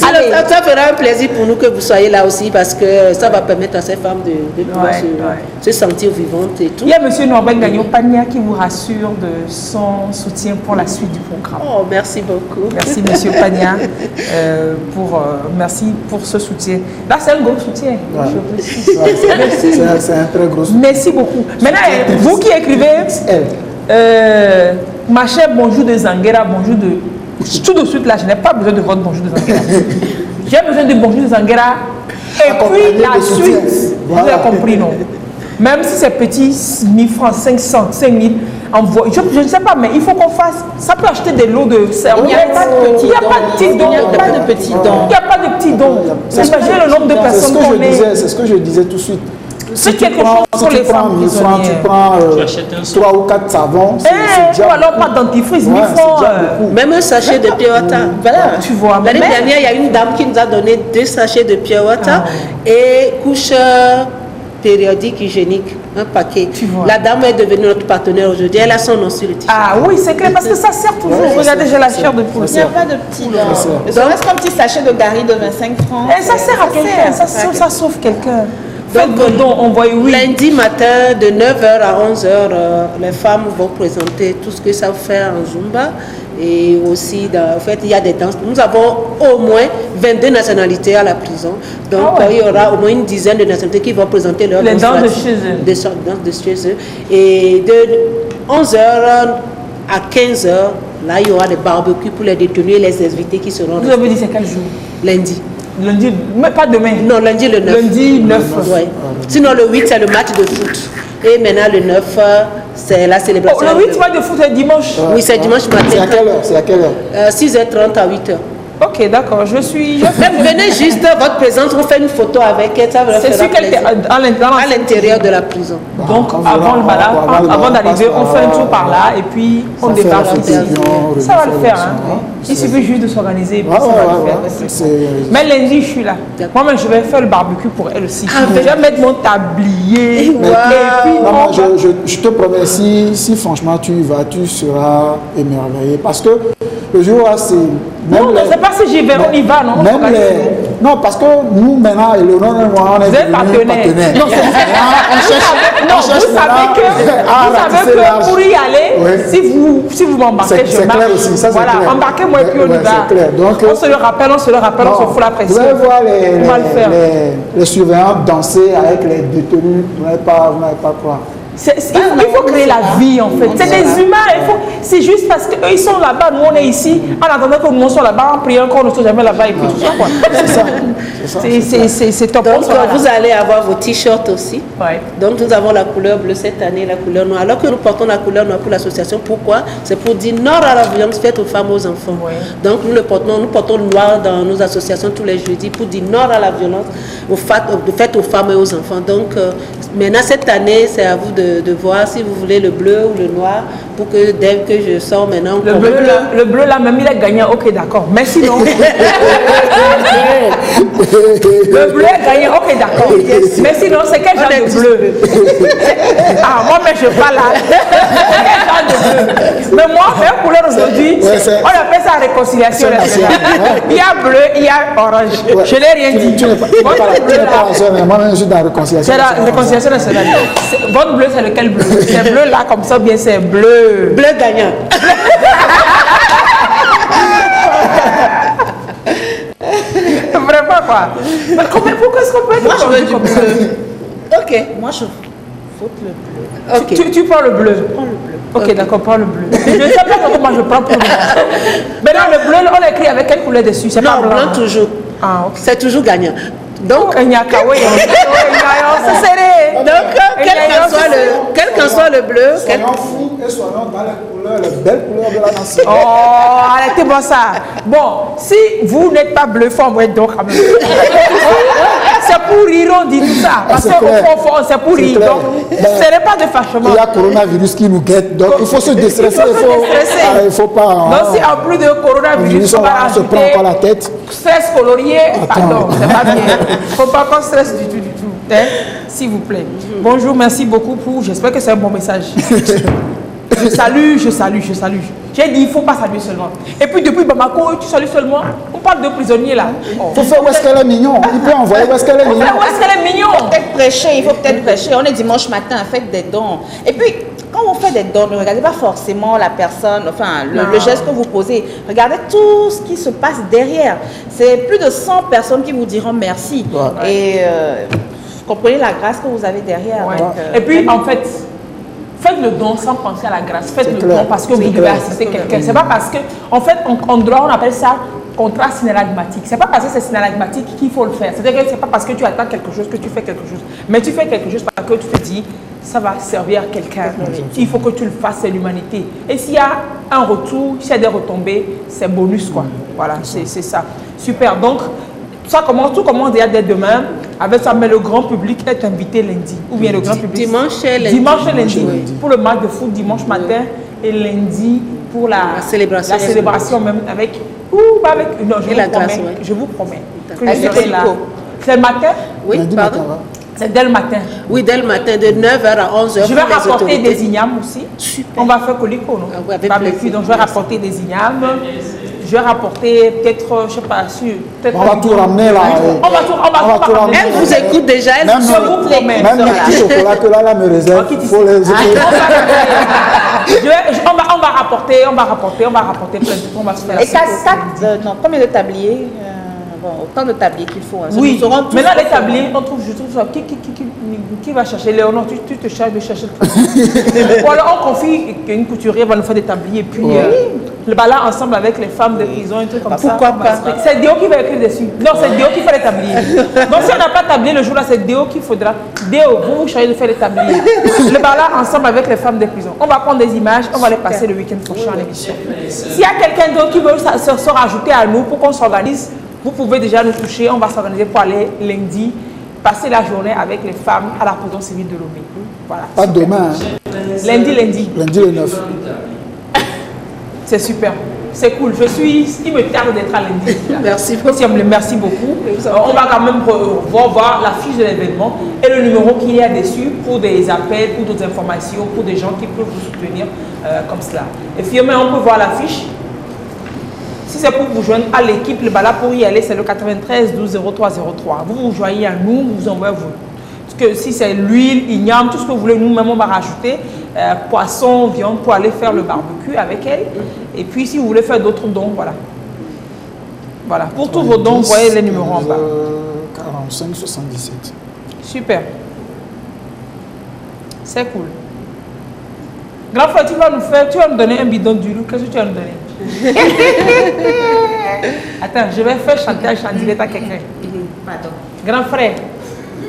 Alors, ça fera un plaisir pour nous que vous soyez là aussi parce que ça va permettre à ces femmes de pouvoir se sentir vivantes et tout. Il y a M. Norbert Gagnon-Pagna qui vous rassure de son soutien pour la suite du programme. Oh, merci beaucoup. Merci M. Pagna merci pour ce soutien. Là, c'est un gros soutien. Ouais. Merci. C'est un très gros soutien. Merci beaucoup. Maintenant, vous qui écrivez, ma chère bonjour de Zanguera, bonjour de... Tout de suite là, je n'ai pas besoin de votre bonjour de Zanguera. J'ai besoin de bonjour de Zanguera et puis la suite. Vous avez compris, non? Même si c'est petit, 1000 francs, 500, 5000, je ne sais pas, mais il faut qu'on fasse. Ça peut acheter des lots de serviettes. Il n'y a pas de petits dons. Il n'y a pas de petits dons. Il n'y a pas de petits dons. Imaginez le nombre de personnes qu'on est. C'est ce que je disais tout de suite. C'est quelque chose pour les femmes 1000 francs, tu prends 3 ou 4 savons. Ou alors pas dentifrice, 1000 francs. Même un sachet de Pure Water. Voilà. Tu vois. L'année dernière, il y a une dame qui nous a donné 2 sachets de Pure Water et couche périodique hygiénique, un paquet. La dame est devenue notre partenaire aujourd'hui. Elle a son nom sur le t-shirt. Ah oui, c'est clair, parce que ça sert toujours. Regardez, j'ai la chair de poule. Il n'y a pas de petits dons. Ça reste comme un petit sachet de Gary de 25 francs. Et ça sert à quelqu'un, ça sauve quelqu'un. Faites vos dons, envoyez oui. Lundi matin, de 9h à 11h, les femmes vont présenter tout ce que ça fait en Zumba. Et aussi, en fait, il y a des danses. Nous avons au moins 22 nationalités à la prison. Donc, il y aura au moins une dizaine de nationalités qui vont présenter leurs danses de chez eux. Des danses de chez eux. Et de 11h à 15h, là, il y aura des barbecues pour les détenus et les invités qui seront. Vous avez dit c'est quel jour? Lundi. Lundi, mais pas demain. Non, lundi le 9. Lundi 9. Ouais. Sinon, le 8, c'est le match de foot. Et maintenant, le 9, c'est la célébration. Le 8 match de foot, c'est dimanche. Oui, c'est dimanche matin. C'est à quelle heure? 6h30 à 8h. Ok, d'accord, je suis... Venez juste, votre présence, on fait une photo avec elle. C'est sûr qu'elle était à l'intérieur de la prison. Donc, avant d'arriver, on fait un tour par là et puis on débarque ici. Ça va le faire. Hein. Il suffit juste de s'organiser et puis ça va le faire. Mais lundi, je suis là. Moi-même, je vais faire le barbecue pour elle aussi. Je vais mettre mon tablier. Et puis, je te promets, si franchement tu y vas, tu seras émerveillé. Parce que le jour là, c'est... Non, mais c'est pas si j'y vais, on y va, non? Non, parce que nous, maintenant, Eleonore et moi, on est devenus partenaires. Non, vous savez que pour y aller, si vous m'embarquez, je marche. Voilà, embarquez-moi et puis on y va. On se le rappelle, on se fout la pression. Vous allez voir les surveillants danser avec les détenus, vous n'allez pas croire. Il faut créer la vie en fait. C'est des humains. C'est juste parce qu'eux ils sont là-bas, nous on est ici. En attendant que nous soyons là-bas, en priant qu'on ne soit jamais là-bas et puis tout ça quoi. C'est top. Donc vous allez avoir vos t-shirts aussi. Ouais. Donc nous avons la couleur bleue cette année, la couleur noire. Alors que nous portons la couleur noire pour l'association, pourquoi? C'est pour dire non à la violence faite aux femmes, aux enfants. Ouais. Donc nous portons le noir dans nos associations tous les jeudis pour dire non à la violence faite aux femmes et aux enfants. Donc maintenant cette année, c'est à vous de voir si vous voulez le bleu ou le noir pour que dès que je sors maintenant... Le bleu là, même il est gagnant, ok d'accord. Mais sinon... le bleu est gagnant, ok d'accord. Mais sinon, c'est quel genre de bleu? Moi, mais je parle là. Quel genre de bleu? Mais moi, ma couleur aujourd'hui, on appelle ça réconciliation nationale. Il y a bleu, il y a orange. Je n'ai rien dit. Tu n'es pas la moi je suis dans la réconciliation. C'est la réconciliation nationale. Votre bleu, c'est lequel bleu? C'est bleu là, comme ça, bien c'est bleu. Bleu gagnant. Vraiment quoi. Mais pourquoi est-ce qu'on peut être moi, je veux du comme ça? Ok, moi je faute le bleu. Okay. Tu prends le bleu. Je prends le bleu. Ok, d'accord, prends le bleu. Je ne sais pas comment je prends pour le bleu. Maintenant, le bleu, on écrit avec quelle couleur dessus? C'est pas blanc. Blanc toujours. Ah, ok. C'est toujours gagnant. Donc, c'est serré. Donc, quel qu'en soit le bleu, soyons fous et soyons dans les belles couleurs de la nation. Oh, arrêtez-moi ça. Bon, si vous n'êtes pas bleu, il faut envoyer donc quand même. c'est pour rire, on dit tout ça. Parce c'est clair. qu'au fond, c'est pour C'est rire. clair. Donc, Ben, ce n'est pas de fâchement. Il y a coronavirus qui nous guette, donc il faut se déstresser. Il faut se déstresser. Il ne faut pas. Donc, si en plus de coronavirus, on va se prend rajouter pas la tête. stress colorié, pardon, c'est pas bien. Il ne faut pas qu'on stresse du tout. Hein? S'il vous plaît. Bonjour, merci beaucoup pour. J'espère que c'est un bon message. Je salue. J'ai dit, il ne faut pas saluer seulement. Et puis depuis Bamako, tu salues seulement. On parle de prisonniers là. Il faut faire où est-ce qu'elle est mignon. Il peut envoyer où est-ce qu'elle est mignon. Où est-ce qu'elle est mignon? Il faut peut-être prêcher. On est dimanche matin, faites des dons. Et puis, quand on fait des dons, ne regardez pas forcément la personne, enfin, le geste que vous posez. Regardez tout ce qui se passe derrière. C'est plus de 100 personnes qui vous diront merci. Ouais. Et comprenez la grâce que vous avez derrière. Ouais. Donc, et puis, en fait, faites le don sans penser à la grâce. Faites le don parce que vous devez assister quelqu'un. C'est pas parce que, en fait, en droit, on appelle ça contrat synalagmatique. C'est pas parce que c'est synalagmatique qu'il faut le faire. C'est-à-dire que c'est pas parce que tu attends quelque chose que tu fais quelque chose. Mais tu fais quelque chose parce que tu te dis, ça va servir à quelqu'un. Il faut que tu le fasses, c'est l'humanité. Et s'il y a un retour, s'il y a des retombées, c'est bonus, quoi. Voilà, c'est ça. Super. Donc, tout commence déjà dès demain avec ça, mais le grand public est invité lundi. Ou bien le grand public. Dimanche et lundi. Dimanche et lundi. Pour le match de foot dimanche matin et lundi pour la célébration. La célébration même avec. Non, je vous promets. Que je serai là. C'est le matin? Oui, pardon. C'est dès le matin. Oui, dès le matin, de 9h à 11h. Je vais rapporter des ignames aussi. Super. On va faire colico, non? Oui, avec plaisir. Donc je vais rapporter des ignames. Je vais rapporter peut-être, je ne sais pas, peut-être. On va tout ramener là. On va tout ramener. Elle vous écoute déjà, elle vous promets. Même les petits chocolats que là me réserve, il faut les écouter. On va rapporter plein de trucs. On va se faire. Et combien de tabliers? Autant de tabliers qu'il faut. Oui, maintenant les tabliers, je trouve ça. Qui va chercher Léonore, tu te charges de chercher le tablier. Ou alors on confie qu'une couturière va nous faire des tabliers. Puis le bala ensemble avec les femmes de prison, un truc comme ça. Pourquoi pas? C'est Déo qui va écrire dessus. Non, c'est Déo qui fait les tabliers. Donc si on n'a pas de tablier le jour-là, c'est Déo qu'il faudra. Déo, vous chargez de faire les tabliers. Le bala ensemble avec les femmes de prison. On va prendre des images, on va les passer le week-end prochain à l'émission. S'il y a quelqu'un d'autre qui veut se rajouter à nous pour qu'on s'organise, vous pouvez déjà nous toucher. On va s'organiser pour aller lundi, passer la journée avec les femmes à la prison civile de Lomé. Voilà. Pas demain. Lundi. Lundi le 9. C'est super. C'est cool. Il me tarde d'être à lundi. Merci beaucoup. Merci beaucoup. On va quand même voir la fiche de l'événement et le numéro qu'il y a dessus pour des appels, pour d'autres informations, pour des gens qui peuvent vous soutenir comme cela. Et finalement, on peut voir la fiche. Si c'est pour vous joindre à l'équipe, le bala pour y aller, c'est le 93 12 03 03. Vous vous joignez à nous, vous envoyez si c'est l'huile, igname, tout ce que vous voulez, nous-mêmes on va rajouter poisson, viande pour aller faire le barbecue avec elle. Et puis si vous voulez faire d'autres dons, voilà. Pour tous vos dons, vous voyez les numéros en bas. 45 77. Super. C'est cool. Grand frère, tu vas nous donner un bidon d'huile. Qu'est-ce que tu vas nous donner? Attends, je vais faire chantage en direct à quelqu'un. Pardon. Grand frère,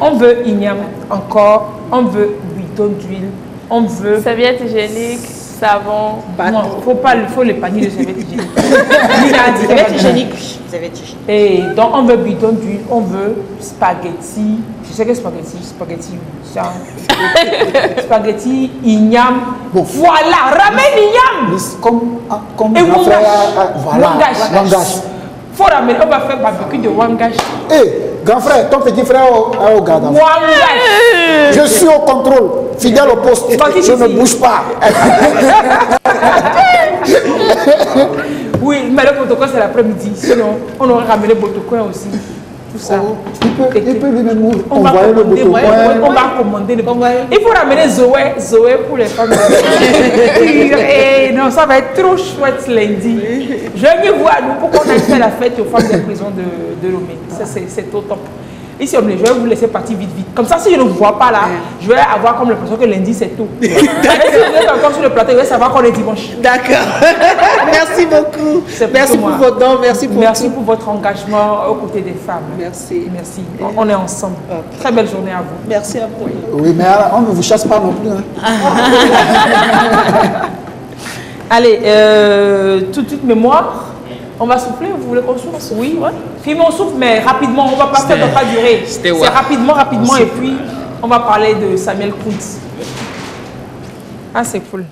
on veut igname encore, on veut bidon d'huile, on veut serviette hygiénique, savon. Non, il faut les paniers de serviette hygiénique. Serviette hygiénique. Et donc on veut bidon d'huile, on veut spaghetti. Je sais que spaghetti, spaghetti, igname. Bon. Voilà, ramène igname. Comme et grand frère, voilà, wangage. Faut ramener, on va faire barbecue de wangage. Grand frère, ton petit frère est au garde. Wangage. Je suis au contrôle, fidèle au poste. Je ne bouge pas. Oui, mais le protocole c'est l'après-midi. Sinon, on aurait ramené le protocole aussi. Tout ça. Il peut lui-même envoyer le protocole. On va commander le protocole. Il faut ramener Zoé pour les femmes. Non, ça va être trop chouette lundi. Je vais vous à nous pour qu'on aille faire la fête aux femmes de prison de Lomé. Ça, c'est au top. Ici, je vais vous laisser partir vite. Comme ça, si je ne vous vois pas là, je vais avoir comme l'impression que lundi, c'est tout. Et si vous êtes encore sur le plateau, je vais savoir qu'on est dimanche. D'accord. Merci beaucoup. Merci pour vos dons. Merci pour votre engagement aux côtés des femmes. Merci. On est ensemble. Très belle journée à vous. Merci à vous. Oui, mais on ne vous chasse pas non plus. Allez, toute mémoire. On va souffler, vous voulez qu'on souffle? Oui, ouais. Puis on souffle, mais rapidement, on va pas faire, ça ne va pas durer. C'est rapidement, et puis on va parler de Samuel Kuntz. Ah, c'est cool.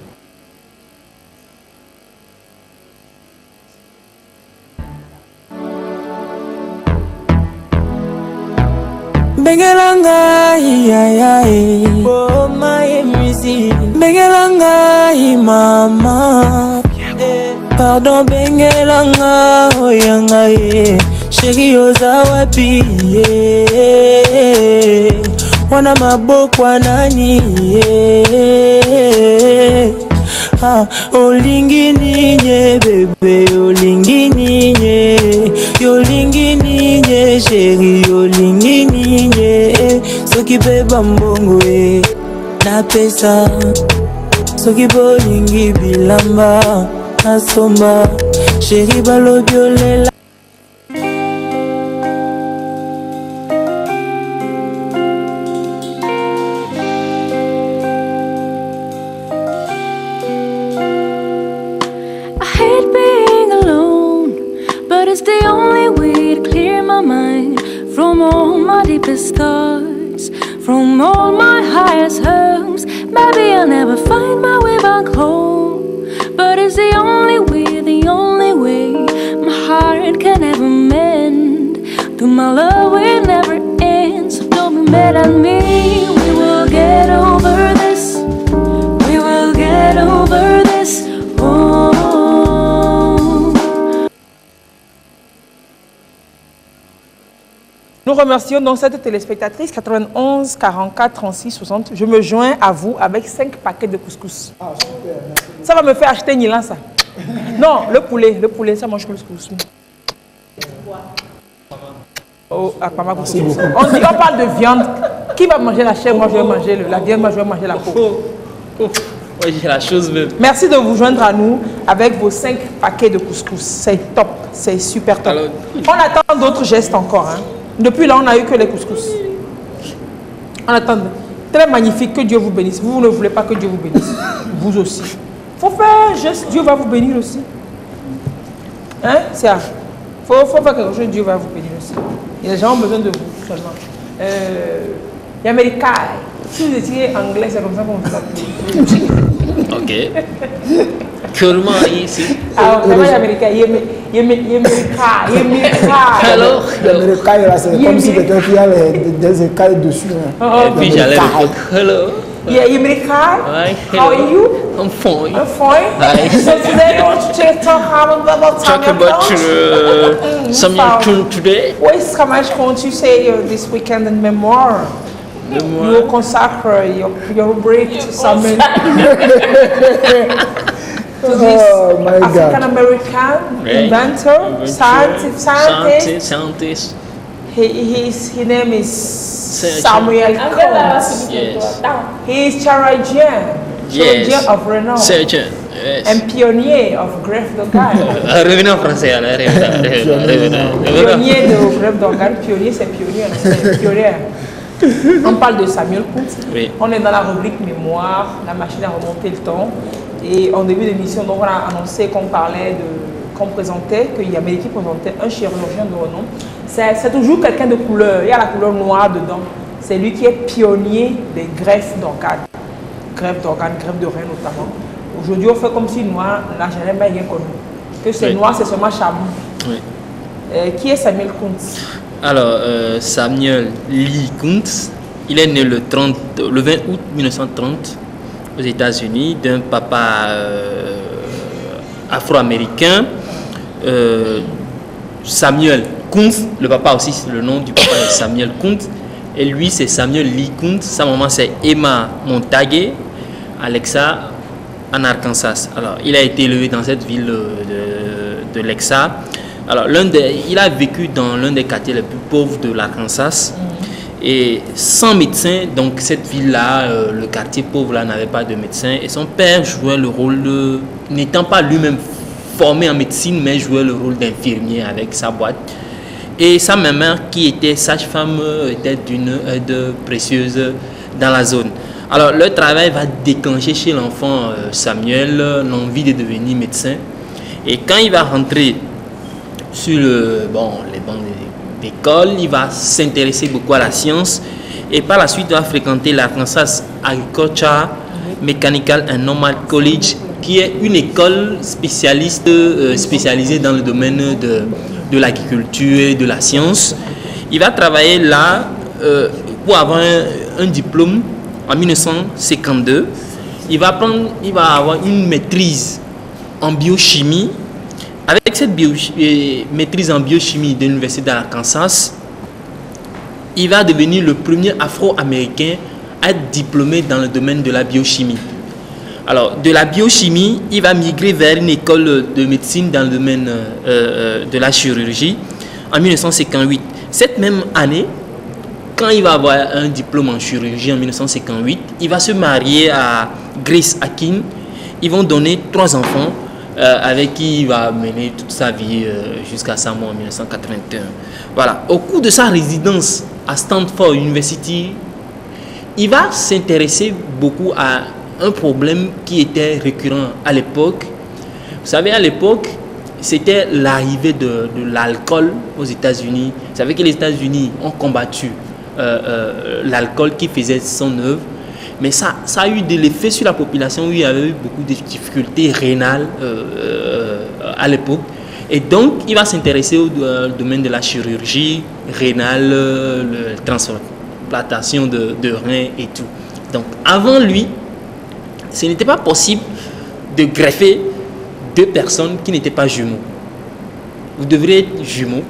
Bengelanga oh my music. Bengelanga mama. Pardon bengelanga oh yanga chérie ozawapi wana maboko nani olingi ninye bébé olingi ninye yolingi ninye chérie olingi ninye soki pe bambongo na pesa soki bolingi bilamba asomba chérie balobi olela. Thoughts from all my highest hopes. Maybe I'll never find my way back home, but it's the only way my heart can ever mend. Though my love will never end, so don't be mad at me. We will get over this. We will get over this. Oh. Nous remercions donc cette téléspectatrice 91 44 36 60. Je me joins à vous avec 5 paquets de couscous. Ah, super, merci. Ça va me faire acheter Nilan, ça. Non, le poulet, ça mange que le couscous. Oh, à Pama couscous. On parle de viande. Qui va manger la chair? Moi, je vais manger la viande, moi, je vais manger la peau. Oui, la chose même. Merci de vous joindre à nous avec vos 5 paquets de couscous. C'est top, c'est super top. Alors, on attend d'autres gestes encore. Hein. Depuis là, on n'a eu que les couscous. On attend. Très magnifique, que Dieu vous bénisse. Vous ne voulez pas que Dieu vous bénisse. Vous aussi. Il faut faire un geste, Dieu va vous bénir aussi. Hein, c'est ça. Il faut faire quelque chose, Dieu va vous bénir aussi. Et les gens ont besoin de vous seulement. Il y a Américain. Si vous étiez anglais, c'est comme ça qu'on vous appelle. Ok. Comment ici? Alors, c'est pas américain. Il est américain. Alors, l'américain, c'est comme si quelqu'un qui a des écailles dessus. Et puis j'allais répondre hello. Yeah, américain. How are you? I'm fine. I'm fine. Hi. So today, I want to talk about Samuel Kuntz today. What is Samuel Kuntz? You say this weekend in memoir. You consacre your break to Samuel. To this African-American inventor, scientist. His name is Samuel Kuntz. Yes. He is chirurgien of renown. Surgeon. Yes. And pionnier of greffe d'organes. Revenez en français, Pionnier de greffe d'organes. Pionnier, c'est pionnier. C'est pionnier. On parle de Samuel Kuntz. Oui. On est dans la rubrique mémoire, la machine à remonter le temps. Et en début d'émission, donc on a annoncé qu'on présentait, qu'il y avait l'équipe qui présentait un chirurgien de renom. C'est toujours quelqu'un de couleur. Il y a la couleur noire dedans. C'est lui qui est pionnier des greffes d'organes. Greffe d'organes, greffe de rein notamment. Aujourd'hui, on fait comme si noir n'a jamais rien connu. Que c'est noir, c'est seulement Chamou. Oui. Qui est Samuel Kuntz? Alors, Samuel Lee Kuntz, il est né le 20 août 1930 aux États-Unis d'un papa afro-américain. Samuel Kuntz, le papa aussi, le nom du papa est Samuel Kuntz. Et lui, c'est Samuel Lee Kuntz. Sa maman, c'est Emma Montague, Alexa, en Arkansas. Alors, il a été élevé dans cette ville de Lexa. Alors, il a vécu dans l'un des quartiers les plus pauvres de l'Arkansas. Et sans médecin, donc cette ville-là, le quartier pauvre-là n'avait pas de médecin. Et son père jouait le rôle de, n'étant pas lui-même formé en médecine, mais jouait le rôle d'infirmier avec sa boîte. Et sa maman, qui était sage-femme, était d'une aide précieuse dans la zone. Alors, le travail va déclencher chez l'enfant Samuel l'envie de devenir médecin. Et quand il va rentrer sur les bancs d'école, il va s'intéresser beaucoup à la science et par la suite il va fréquenter l'Arkansas Agricultural Mechanical and Normal College, qui est une école spécialisée dans le domaine de l'agriculture et de la science. Il va travailler là pour avoir un diplôme en 1952. Il va avoir une maîtrise en biochimie. Avec cette maîtrise en biochimie de l'Université d'Arkansas, il va devenir le premier Afro-Américain à être diplômé dans le domaine de la biochimie. Alors, de la biochimie, il va migrer vers une école de médecine dans le domaine de la chirurgie en 1958. Cette même année, quand il va avoir un diplôme en chirurgie en 1958, il va se marier à Grace Akin. Ils vont donner 3 enfants avec qui il va mener toute sa vie jusqu'à sa mort en 1981. Voilà. Au cours de sa résidence à Stanford University, il va s'intéresser beaucoup à un problème qui était récurrent à l'époque. Vous savez, à l'époque, c'était l'arrivée de l'alcool aux États-Unis. Vous savez que les États-Unis ont combattu l'alcool qui faisait son œuvre, mais ça a eu de l'effet sur la population où il y avait eu beaucoup de difficultés rénales à l'époque. Et donc, il va s'intéresser au domaine de la chirurgie rénale, la transplantation de reins et tout. Donc, avant lui, ce n'était pas possible de greffer 2 personnes qui n'étaient pas jumeaux. Vous devriez être jumeaux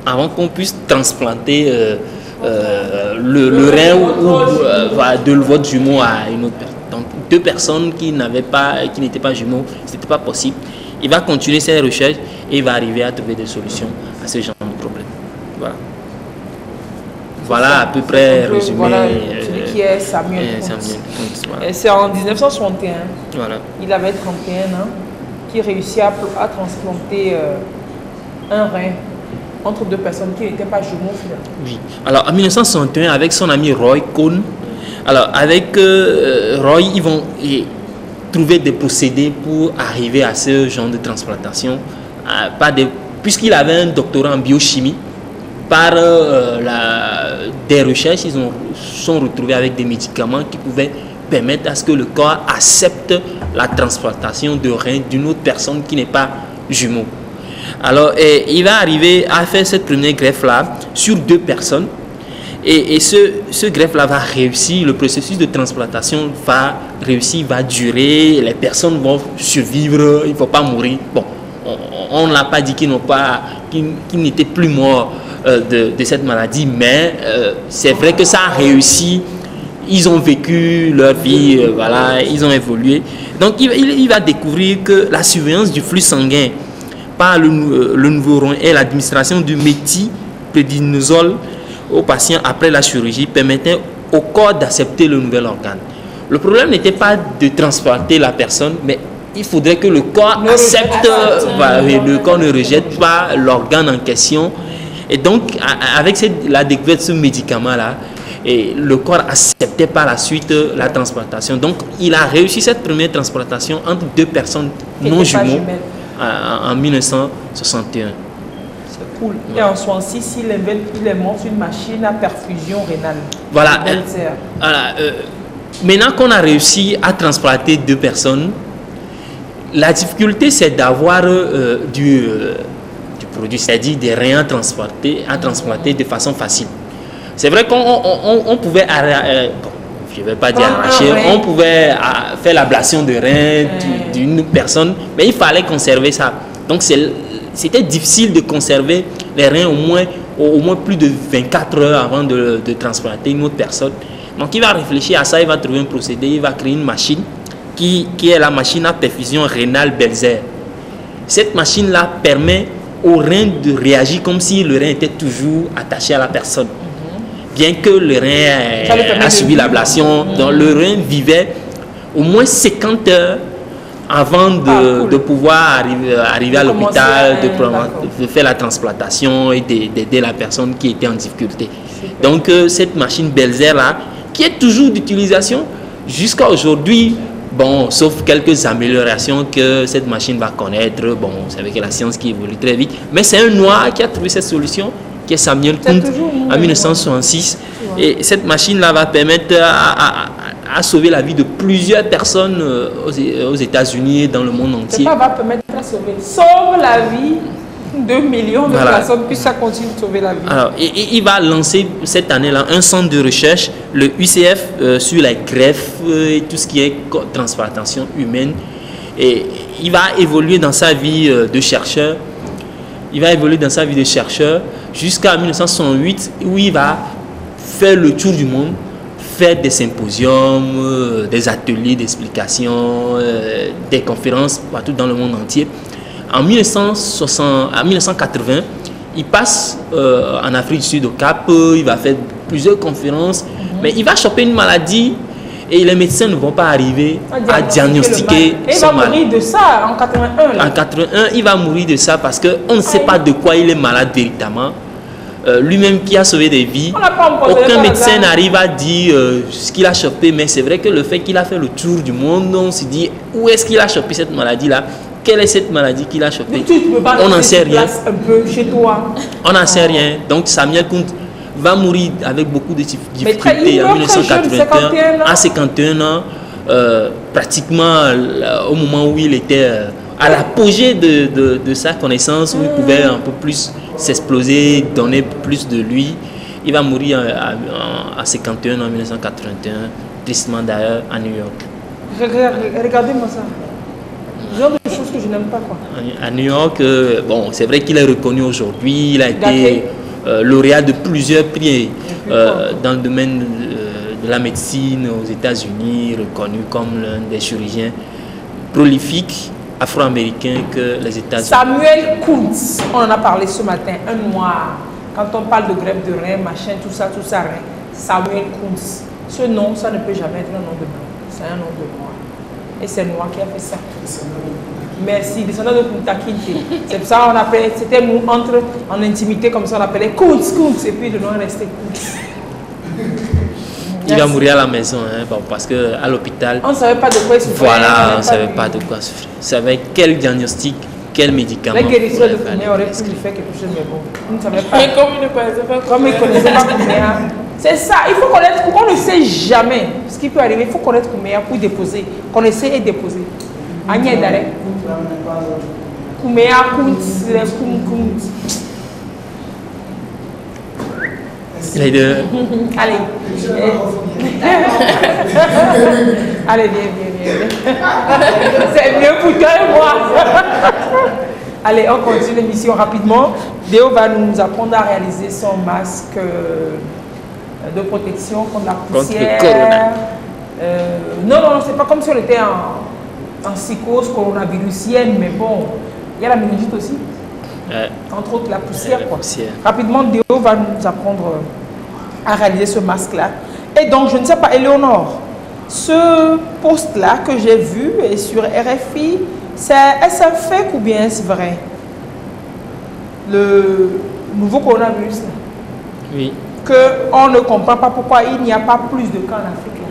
avant qu'on puisse transplanter le rein de votre jumeau à une autre personne. Donc 2 personnes qui n'étaient pas jumeaux, ce n'était pas possible. Il va continuer ses recherches et il va arriver à trouver des solutions à ce genre de problème. Voilà. Voilà à peu près résumé. Voilà, celui qui est Samuel Kuntz. Voilà. Et c'est en 1961. Voilà. Il avait 31 ans, qui réussit à transplanter un rein entre 2 personnes qui n'étaient pas jumeaux finalement. Oui. Alors en 1961, avec son ami Roy Cohn, avec Roy, ils vont trouver des procédés pour arriver à ce genre de transplantation. Puisqu'il avait un doctorat en biochimie, par des recherches, ils sont retrouvés avec des médicaments qui pouvaient permettre à ce que le corps accepte la transplantation de rein d'une autre personne qui n'est pas jumeau. Alors, il va arriver à faire cette première greffe-là sur 2 personnes. Et ce greffe-là va réussir, le processus de transplantation va réussir, va durer, les personnes vont survivre, il ne faut pas mourir. Bon, on n'a pas dit qu'ils n'étaient plus morts de cette maladie, mais c'est vrai que ça a réussi. Ils ont vécu leur vie, voilà, ils ont évolué. Donc, il va découvrir que la surveillance du flux sanguin par le nouveau rein et l'administration du méthylprédnisolone aux patients après la chirurgie permettait au corps d'accepter le nouvel organe. Le problème n'était pas de transplanter la personne, mais il faudrait que le corps accepte, le corps ne rejette pas l'organe en question. Et donc, avec la découverte de ce médicament-là, le corps acceptait par la suite la transplantation. Donc, il a réussi cette première transplantation entre 2 personnes non jumeaux en 1961. C'est cool. Et en 66, il invente une machine à perfusion rénale. Voilà. Maintenant qu'on a réussi à transplanter 2 personnes, la difficulté, c'est d'avoir du produit, c'est-à-dire des reins à transplanter de façon facile. C'est vrai qu'on pouvait, je ne vais pas dire arracher, on pouvait faire l'ablation de reins d'une personne, mais il fallait conserver ça. Donc c'était difficile de conserver les reins au moins plus de 24 heures avant de transplanter une autre personne. Donc il va réfléchir à ça, il va trouver un procédé, il va créer une machine qui est la machine à perfusion rénale Belzer. Cette machine-là permet au rein de réagir comme si le rein était toujours attaché à la personne. Bien que le rein a subi l'ablation, donc le rein vivait au moins 50 heures avant de pouvoir arriver à l'hôpital, de faire la transplantation et d'aider la personne qui était en difficulté. Donc cette machine Belzer là, qui est toujours d'utilisation jusqu'à aujourd'hui Bon, sauf quelques améliorations que cette machine va connaître. Bon, c'est avec la science qui évolue très vite. Mais c'est un Noir qui a trouvé cette solution, qui est Samuel Kunt, en 1966. Et cette machine-là va permettre à sauver la vie de plusieurs personnes aux États-Unis et dans le monde entier. Ça va permettre à sauve la vie de millions de personnes, puis ça continue de sauver la vie. Alors, il va lancer cette année-là un centre de recherche, le UCF, sur la greffe et tout ce qui est transplantation humaine. Et il va évoluer dans sa vie de chercheur. Il va évoluer dans sa vie de chercheur jusqu'à 1968, où il va faire le tour du monde, faire des symposiums, des ateliers d'explication, des conférences partout dans le monde entier. En 1980, il passe en Afrique du Sud au Cap, il va faire plusieurs conférences, mais il va choper une maladie et les médecins ne vont pas arriver à diagnostiquer son maladie. Il va mourir de ça en 81. En 81, il va mourir de ça parce qu'on ne sait pas de quoi il est malade véritablement. Lui-même qui a sauvé des vies, aucun médecin n'arrive à dire ce qu'il a chopé, mais c'est vrai que le fait qu'il a fait le tour du monde, on se dit où est-ce qu'il a chopé cette maladie-là. Quelle est cette maladie qu'il a chopée? On n'en sait rien. Un peu chez toi. On n'en sait rien. Donc Samuel Kunt va mourir avec beaucoup de difficultés en 1981, à 51 ans, pratiquement au moment où il était à l'apogée de sa connaissance, où il pouvait un peu plus s'exploser, donner plus de lui. Il va mourir à 51 ans en 1981, tristement d'ailleurs, à New York. Regardez-moi ça. Genre de choses que je n'aime pas, quoi. À New York, bon, c'est vrai qu'il est reconnu aujourd'hui. Il a été lauréat de plusieurs prix dans le domaine de la médecine aux États-Unis, reconnu comme l'un des chirurgiens prolifiques afro-américains que les États-Unis. Samuel Kunt, on en a parlé ce matin, un noir. Quand on parle de greffe de rein, machin, tout ça, rein. Samuel Kunt. Ce nom, ça ne peut jamais être un nom de blanc. C'est un nom de noir. Et c'est Noir qui a fait ça. Merci, descendant de Kunta Kinte. C'est pour ça qu'on appelait, c'était nous entre en intimité comme ça, on appelait Kunt, et puis le nom est resté Kunt. Il va mourir à la maison, hein, parce qu'à l'hôpital, on ne savait pas de quoi il souffrait. Voilà, on ne savait pas de quoi il souffrait. On savait quel diagnostic, quel médicament. Les guérisseurs de Kouméa auraient pu lui faire quelque chose, mais bon, on ne savait pas. Mais comme il ne connaissait pas, Kouméa. C'est ça, il faut connaître, on ne sait jamais ce qui peut arriver, il faut connaître Kouméa pour déposer, connaître et déposer. Agnès Daré. Kouméa, Kunt. Les deux. Allez. Allez, viens. C'est mieux pour toi et moi. Allez, on continue l'émission rapidement. Déo va nous apprendre à réaliser son masque de protection contre la poussière. Contre le corona. Non, c'est pas comme si on était en psychose coronavirusienne, mais bon, il y a la méningite aussi. Entre autres la poussière, quoi. Rapidement, Déo va nous apprendre à réaliser ce masque-là. Et donc, je ne sais pas, Éléonore, ce post-là que j'ai vu est sur RFI, est-ce un fake ou bien est-ce vrai? Le nouveau coronavirus, là. Oui. Qu'on ne comprend pas pourquoi il n'y a pas plus de cas en Afrique, là.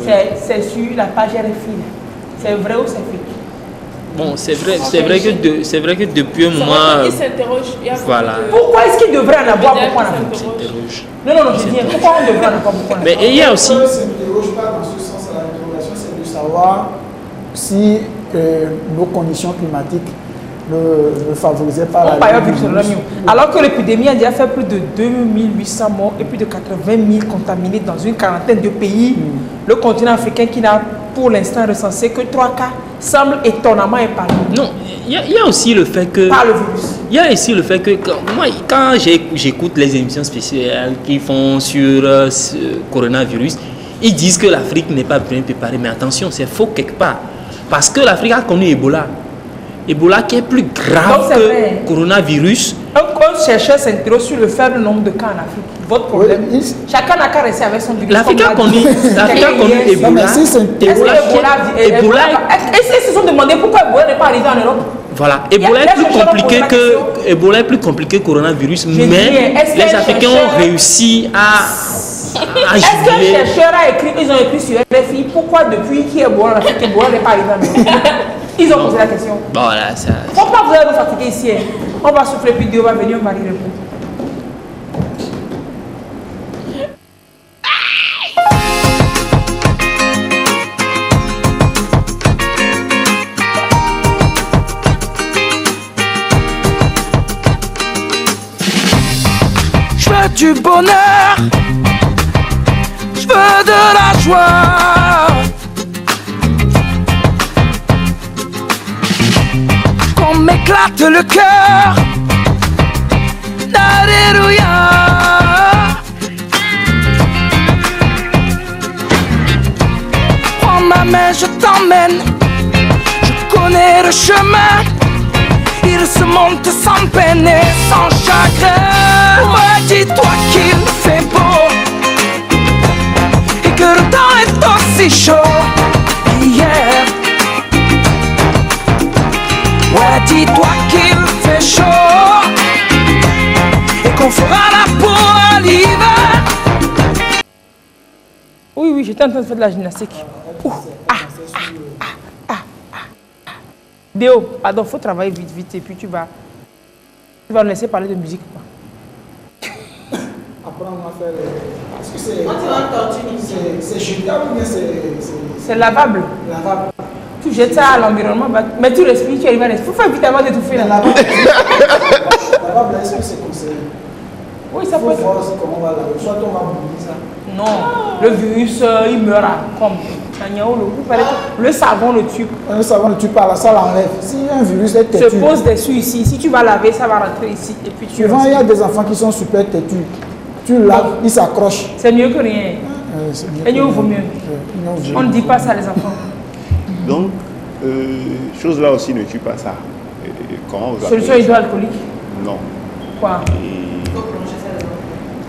Oui. C'est sur la page RFI, là. C'est vrai ou c'est fake? Bon, c'est vrai que depuis un mois. Il s'interroge. Voilà. Pourquoi est-ce qu'il devrait en avoir beaucoup en Afrique? Non, je dis, pourquoi on devrait en avoir beaucoup en Afrique? Mais il y a aussi. On ne s'interroge pas dans ce sens à l'interrogation, c'est de savoir si nos conditions climatiques ne favorisaient pas la vie. Alors que l'épidémie a déjà fait plus de 2800 morts et plus de 80 000 contaminés dans une quarantaine de pays. Le continent africain qui n'a pour l'instant recensé que 3 cas semble étonnamment épargné. Non, il y a aussi le fait que... Par le virus. Il y a aussi le fait que quand j'écoute les émissions spéciales qu'ils font sur ce coronavirus, ils disent que l'Afrique n'est pas bien préparée. Mais attention, c'est faux quelque part. Parce que l'Afrique a connu Ebola. Ebola qui est plus grave que coronavirus. Un chercheur s'interroge sur le faible nombre de cas en Afrique. Votre problème, chacun n'a qu'à rester avec son virus. L'Afrique a connu Ebola. Est-ce qu'ils se sont demandé pourquoi Ebola n'est pas arrivé en Europe? Voilà, Ebola est plus compliqué que coronavirus, mais les Africains ont réussi à Est-ce qu'un chercheur a écrit, ils ont écrit sur RFI pourquoi depuis qui est bon, l'Afrique est bon, n'est pas arrivé à nous? Ils ont posé la question. Bon, voilà, ça. Faut pas vous allez nous fatiguer ici. Hein. On va souffler, puis Dieu va venir, on va y répondre. Je veux du bonheur, je veux de la joie, qu'on m'éclate le cœur. Alléluia. Prends ma main, je t'emmène, je connais le chemin. Il se monte sans peine et sans chagrin. Ouais, dis-toi qu'il fait beau et que le temps est aussi chaud qu'hier. Ouais, dis-toi qu'il fait chaud et qu'on fera la peau à l'hiver. Oui, oui, j'étais en train de faire de la gymnastique. Déo, pardon, il faut travailler vite, vite, et puis tu vas nous laisser parler de musique. Quoi. Après, on va faire. Est-ce que c'est jetable ou bien c'est lavable? Lavable. Tu jettes ça à l'environnement, mais tu respires, tu arrives à respirer. Il faut faire vite avant d'étouffer. Lavable, est-ce que c'est conseillé? Oui, ça peut être. Voir comment on va laver. Soit on va bouillir ça. Non, le virus, il meurt comme. Le savon le tue. Le savon ne tue pas, ça l'enlève. Si un virus est têtu. Se pose dessus ici. Si tu vas laver, ça va rentrer ici. Et puis tu. Souvent, il y a des enfants qui sont super têtus. Tu laves, ils s'accrochent. C'est mieux que rien. Et mieux vaut mieux. On ne dit pas ça, les enfants. Donc, chose là aussi ne tue pas ça. Comment vous Solution hydroalcoolique? Non. Quoi?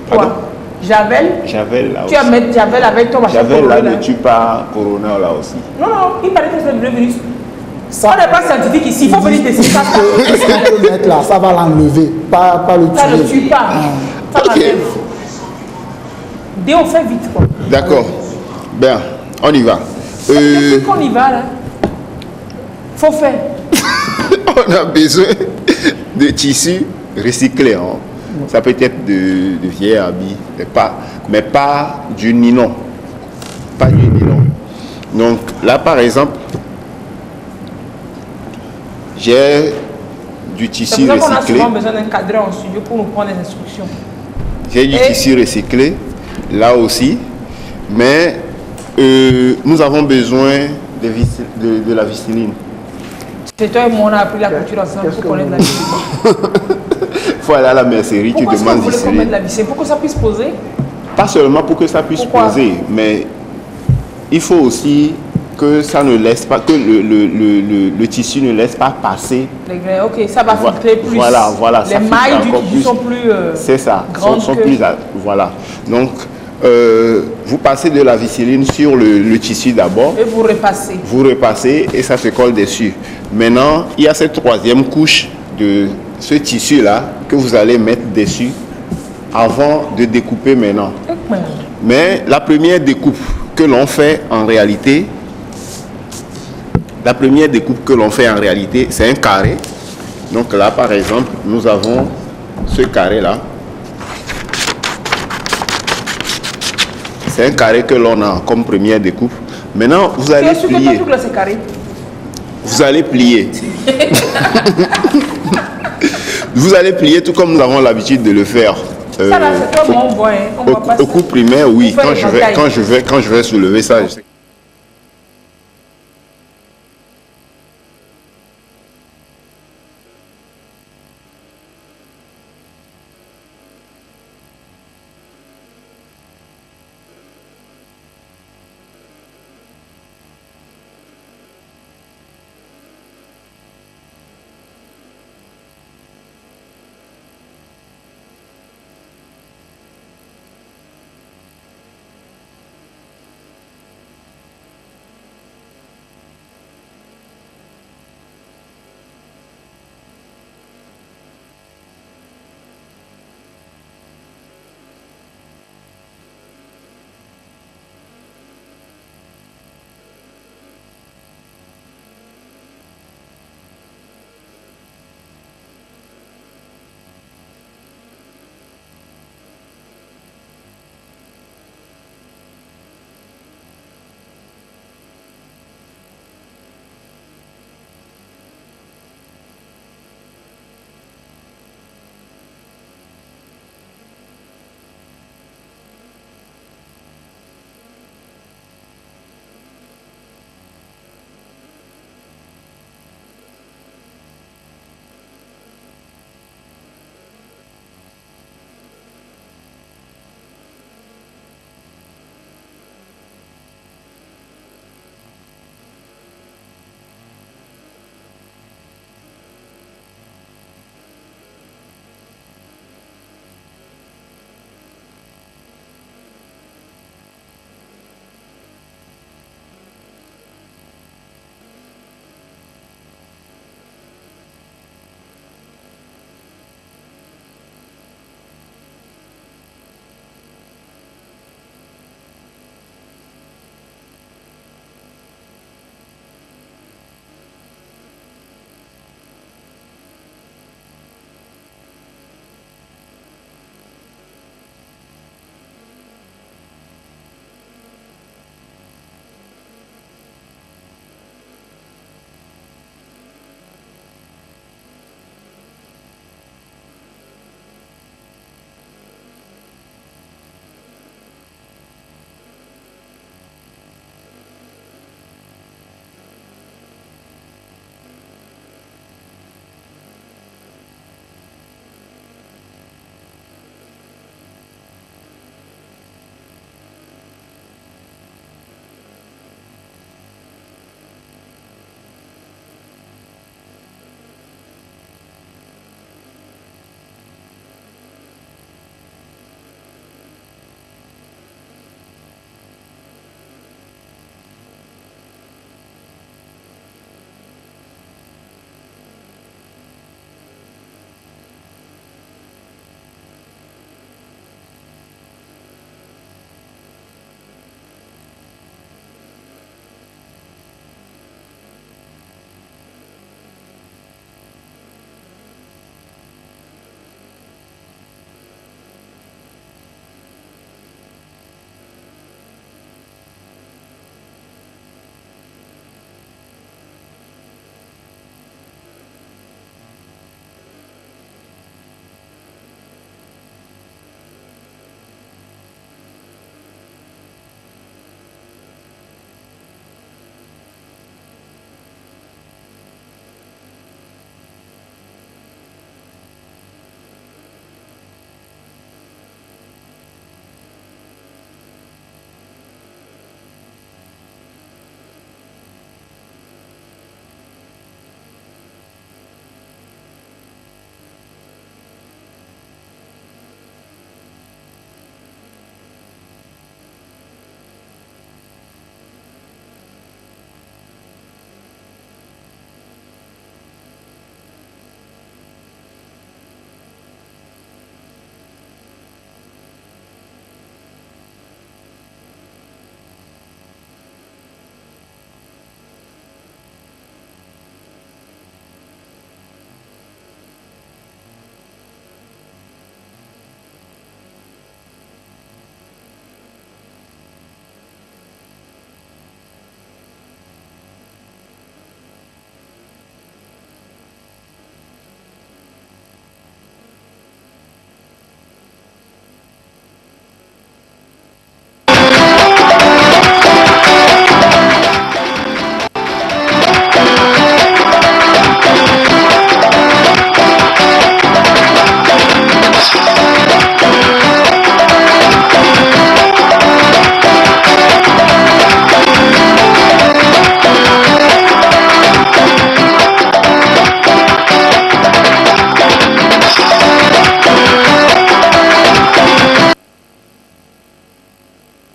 Pardon? Quoi? Javel? Javel là tu vas mettre Javel avec ton machin. Javel là ne tue pas Corona là aussi. Non, non, il paraît que c'est le virus. Ça, on n'est pas scientifique ici, il faut venir tester ça. Qu'est-ce qu'on peut mettre là? Ça va l'enlever, pas le tuer. Ça ne tue pas. Ça l'enlève. Dès on fait vite quoi. D'accord. Bien, on y va. Depuis qu'on y va là, faut faire. On a besoin de tissus recyclés. Hein. Ça peut être de vieilles habits, mais pas du nylon. Pas du nylon. Donc là, par exemple, j'ai du tissu recyclé. C'est pour ça qu'on a souvent besoin d'un cadre en studio pour nous prendre les instructions. J'ai du tissu recyclé, là aussi, mais nous avons besoin de la visseline. C'est toi et moi, on a appris la couture ensemble pour connaître la visseline. Il faut aller à la mercerie, tu demandes visseline. Pour que ça puisse poser? Pas seulement pour que ça puisse poser, mais il faut aussi que ça ne laisse pas, que le tissu ne laisse pas passer. Les grains, ok, ça va filtrer plus. Voilà, les mailles du tissu sont plus c'est ça, sont plus, voilà. Donc, vous passez de la visseline sur le tissu d'abord. Et vous repassez. Vous repassez et ça se colle dessus. Maintenant, il y a cette troisième couche de ce tissu-là que vous allez mettre dessus avant de découper maintenant. Mais la première découpe que l'on fait en réalité, c'est un carré. Donc là, par exemple, nous avons ce carré-là. C'est un carré que l'on a comme première découpe. Maintenant, vous allez plier. Vous allez plier. Vous allez plier tout comme nous avons l'habitude de le faire. Ça là, c'est comme on voit. Au coup primaire, oui. Quand je vais soulever ça, je sais.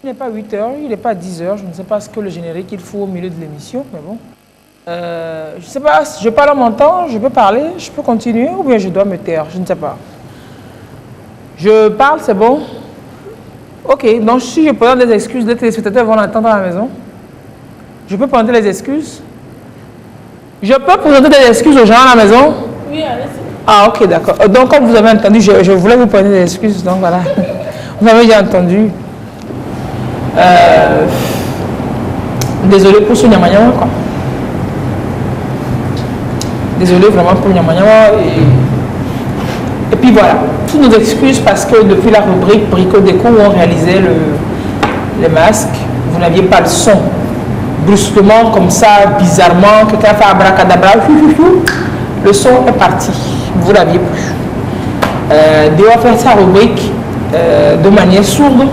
Il n'est pas 8 heures, il n'est pas 10 heures. Je ne sais pas ce que le générique il faut au milieu de l'émission, mais bon. Je ne sais pas, je parle en mon temps, je peux parler, je peux continuer ou bien je dois me taire, je ne sais pas. Je parle, c'est bon? Ok, donc si je présente des excuses, les téléspectateurs vont l'entendre à la maison. Je peux présenter les excuses? Je peux présenter des excuses aux gens à la maison? Oui, allez-y. Ah, ok, d'accord. Donc, comme vous avez entendu, je voulais vous présenter des excuses, donc voilà. Vous avez déjà entendu. Désolé pour ce Nyamanyawa, quoi. Désolé vraiment pour Nyamanyawa. Et puis voilà, toutes nos excuses parce que depuis la rubrique Brico Déco où on réalisait les masques, vous n'aviez pas le son. Brusquement, comme ça, bizarrement, quelqu'un fait abracadabra, le son est parti. Vous l'aviez plus. Déo a fait sa rubrique de manière sourde.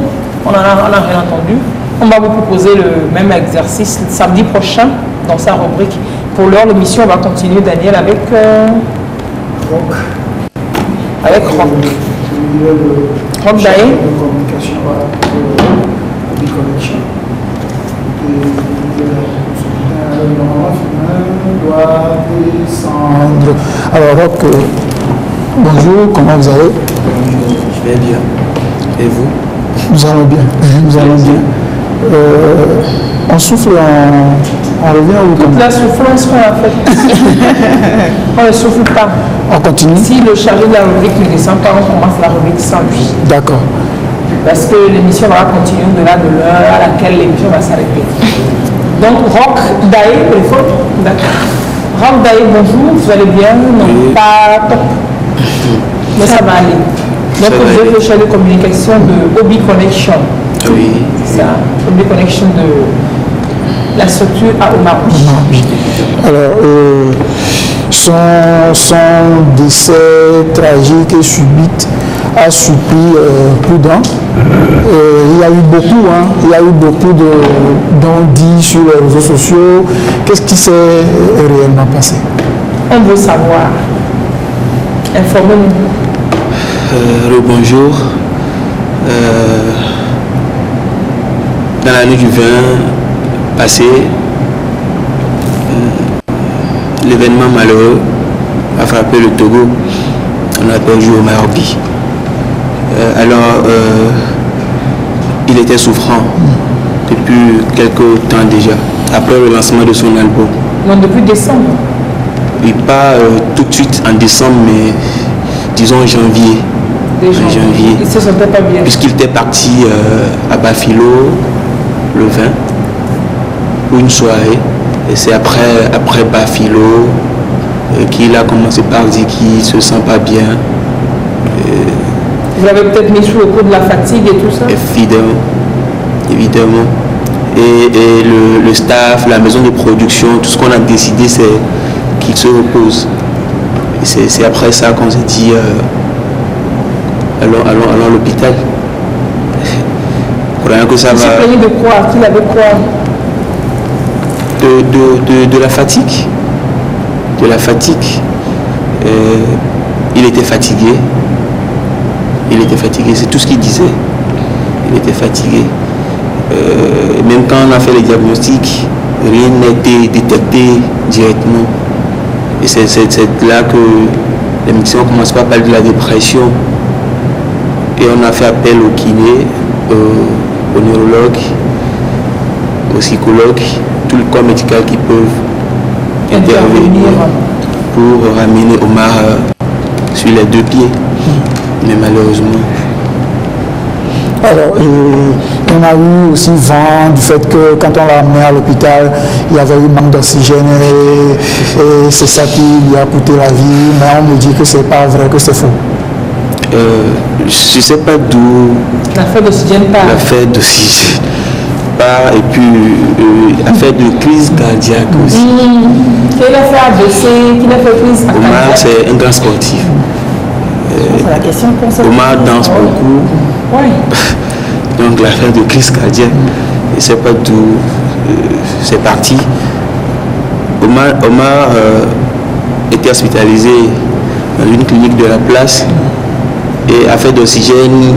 On n'a rien entendu. On va vous proposer le même exercice le samedi prochain dans sa rubrique. Pour l'heure, l'émission va continuer, Daniel, avec Rock. Avec Rock. Rock Daé. Communication, connexion. Doit descendre. Alors Rock, bonjour, comment vous allez? Je vais bien. Et vous? Nous allons bien. Nous allons bien. On souffle, on revient ou toute la soufflance qu'on a faite. On ne souffle pas. On continue. Si le chargé de la rubrique ne descend pas, on commence la rubrique sans lui. D'accord. Parce que l'émission va continuer au-delà de l'heure à laquelle l'émission va s'arrêter. Donc, Rock Daé, téléphone. D'accord. Rock Daé, bonjour, vous allez bien? Non, oui. Pas top. Mais ça va aller. Donc, vous êtes le chef de communication de Obi Connection. Oui. C'est ça, Obi Connection de la structure à Omarou. Alors, son décès tragique et subite a surpris plus d'un. Il y a eu beaucoup, d'en dit sur les réseaux sociaux. Qu'est-ce qui s'est réellement passé? On veut savoir. Informez-nous. Bonjour. Dans l'année du 20 passé, l'événement malheureux a frappé le Togo. On a perdu Omar Obi. Alors, il était souffrant depuis quelques temps déjà, après le lancement de son album. Non, depuis décembre? Oui, pas tout de suite en décembre, mais disons en janvier. En janvier. Il se sentait pas bien. Puisqu'il était parti à Bafilo le 20 pour une soirée. Et c'est après Bafilo qu'il a commencé par dire qu'il ne se sent pas bien. Vous l'avez peut-être mis sous le coup de la fatigue et tout ça? Évidemment. Et le staff, la maison de production, tout ce qu'on a décidé, c'est qu'il se repose. Et c'est après ça qu'on s'est dit, allons à l'hôpital. Croyant que ça va... Il s'est plaigné de quoi? Qu'il avait quoi? De la fatigue. De la fatigue. Il était fatigué. C'est tout ce qu'il disait. Il était fatigué. Même quand on a fait les diagnostics, rien n'a été détecté directement. Et c'est là que les médecins ont commencé par parler de la dépression. Et on a fait appel au kiné, au neurologue, au psychologue, tout le corps médical qui peuvent intervenir pour ramener Omar sur les deux pieds. Mais malheureusement. Alors, on a eu aussi vent du fait que quand on l'a amené à l'hôpital, il y avait eu manque d'oxygène et c'est ça qui lui a coûté la vie. Mais on me dit que c'est pas vrai, que c'est faux. Je ne sais pas d'où l'affaire d'oxygène part. L'affaire d'oxygène part et puis l'affaire de crise cardiaque aussi. Qu'il a fait AVC, qu'il a fait crise cardiaque. Omar, c'est un grand sportif. La question Omar danse beaucoup. Oui. Donc l'affaire de crise cardiaque, je ne sais pas d'où c'est parti. Omar était hospitalisé dans une clinique de la place et affaire d'oxygène,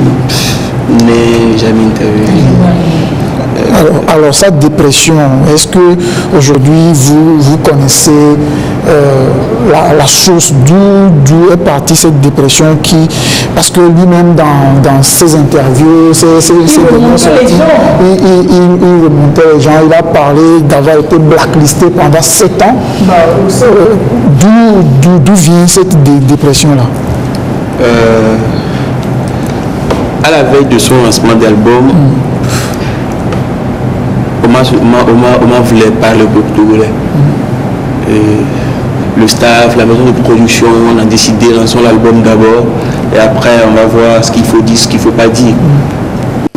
n'ai jamais intervenu. Alors cette dépression, est-ce que aujourd'hui vous connaissez la source d'où est partie cette dépression parce que lui-même dans ses interviews, il remontait les gens, il a parlé d'avoir été blacklisté pendant 7 ans. D'où vient cette dépression-là? À la veille de son lancement d'album, Omar voulait parler au peuple togolais. Le staff, la maison de production, on a décidé de lancer l'album d'abord et après on va voir ce qu'il faut dire, ce qu'il ne faut pas dire.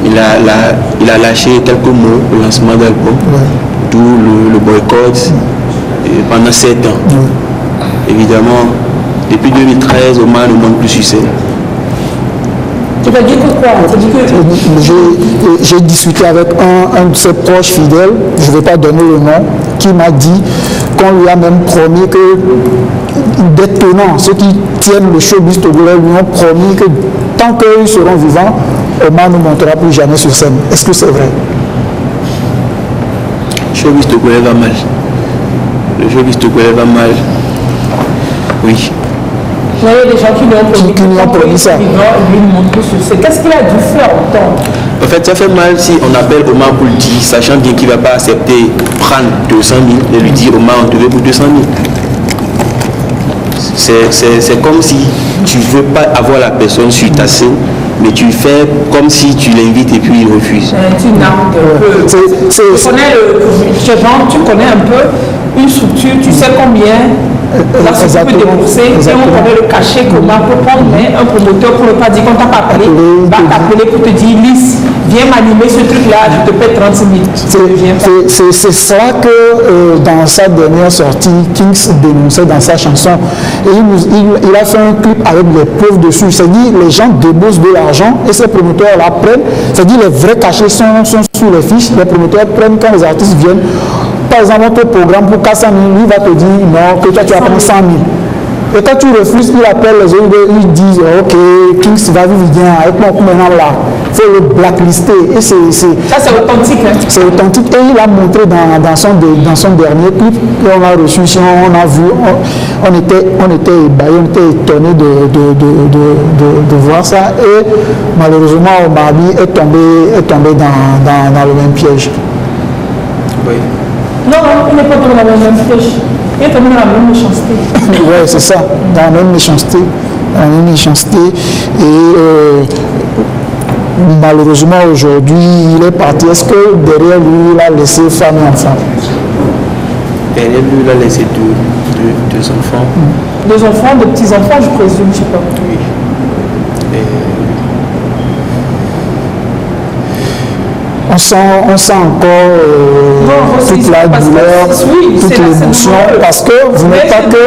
Il a lâché quelques mots au lancement d'album, d'où le boycott pendant 7 ans. Évidemment, depuis 2013, Omar ne monte plus sur scène. Tu vas dire que quoi? J'ai discuté avec un de ses proches fidèles, je ne vais pas donner le nom, qui m'a dit qu'on lui a même promis que des tenants, ceux qui tiennent le showbiz togolais, lui ont promis que tant qu'ils seront vivants, Omar ne montera plus jamais sur scène. Est-ce que c'est vrai? Le showbiz togolais va mal. Le showbiz togolais va mal. Oui. Il y a des gens qui lui ont promis ça. Qu'est-ce qu'il a dû faire autant? En fait, ça fait mal si on appelle Omar pour le dire, sachant bien qu'il ne va pas accepter prendre 200 000 et lui dire Omar, on te veut pour 200 000. C'est comme si tu ne veux pas avoir la personne sur ta scène, mais tu fais comme si tu l'invites et puis il refuse. Tu nargues un peu. Tu connais un peu une structure, tu sais combien la structure peut débourser et on connaît le cachet comment peut prendre, mais un promoteur pour ne pas dire qu'on t'a pas appelé, va t'appeler pour te dire Lys, viens m'animer ce truc-là, je te paie 30 000. C'est ça que dans sa dernière sortie, Kings dénonçait dans sa chanson. Et il a fait un clip avec des preuves dessus. C'est-à-dire les gens déboursent de l'argent et ces promoteurs la prennent. C'est-à-dire les vrais cachets sont sur les fiches. Les promoteurs prennent quand les artistes viennent. Par exemple, notre programme pour 400 000, il va te dire non, que toi tu vas prendre 100 000. Et quand tu refuses, il appelle les autres, ils disent ok, Kings va vivre bien, avec moi maintenant là. Il faut le blacklister. Et ça c'est authentique. Hein? C'est authentique. Et il a montré dans son dernier clip qu'on a reçu, on a vu, on était ébahis, on était étonnés de voir ça. Et malheureusement, Omarbi est tombé dans le même piège. Oui. Non, il n'est pas tombé dans le même piège. Il est tombé dans la même méchanceté. Oui, c'est ça, dans la même méchanceté. Et malheureusement, aujourd'hui, il est parti. Est-ce que derrière lui, il a laissé femme et enfant? Derrière lui, il a laissé deux enfants. Deux enfants, de petits-enfants, je présume, je ne sais pas. Oui. On sent encore toute la douleur, toute l'émotion, parce que vous n'êtes pas que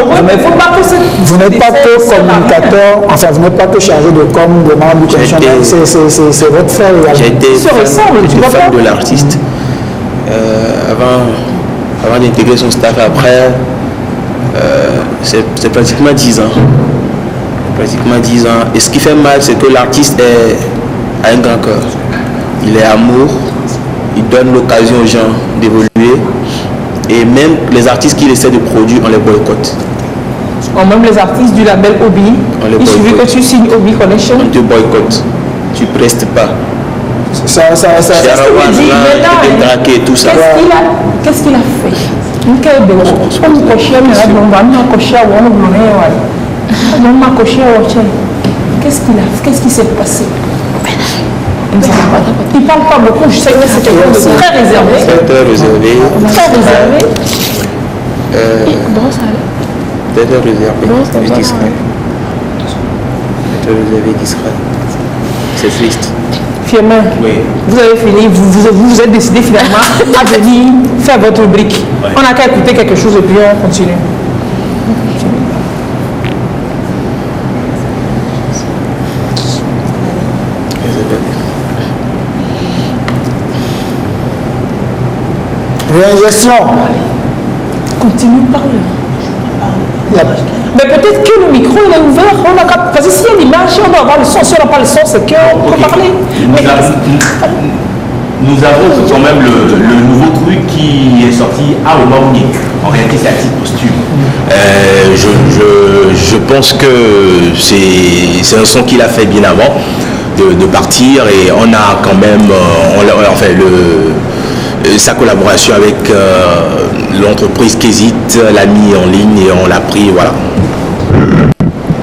communicateur, enfin vous n'êtes pas que chargé de com, de membre du commission, c'est votre frère. J'ai été fan de l'artiste avant d'intégrer son staff après, c'est pratiquement 10 ans. Pratiquement 10 ans. Et ce qui fait mal, c'est que l'artiste a un grand cœur. Il est amour, il donne l'occasion aux gens d'évoluer et même les artistes qu'il essaie de produire, on les boycotte. Même les artistes du label Obi, il suffit que tu signes Obi Connection. On te boycotte, tu ne prestes pas. Ça tout ça. Qu'est-ce qu'il a fait? Qu'est-ce qui s'est passé? Il ne parle pas beaucoup, je sais que c'est quelqu'un de très réservé. Très réservé. Très réservé. Très réservé, discret. Très réservé, discret. C'est triste. Firmin, oui. Vous avez fini, vous êtes décidé finalement à venir faire votre rubrique. Ouais. On n'a qu'à écouter quelque chose et puis on continue. Réinjection. Continue, parle. Mais peut-être que le micro il est ouvert, parce que s'il y a l'image, on doit avoir le son. Si on n'a pas le son, c'est qu'on peut parler. Nous avons quand même le nouveau truc qui est sorti à Omaouni. En réalité, c'est à titre posthume. Je pense que c'est un son qu'il a fait bien avant de partir, et on a quand même sa collaboration avec l'entreprise Kézit l'a mis en ligne et on l'a pris, voilà.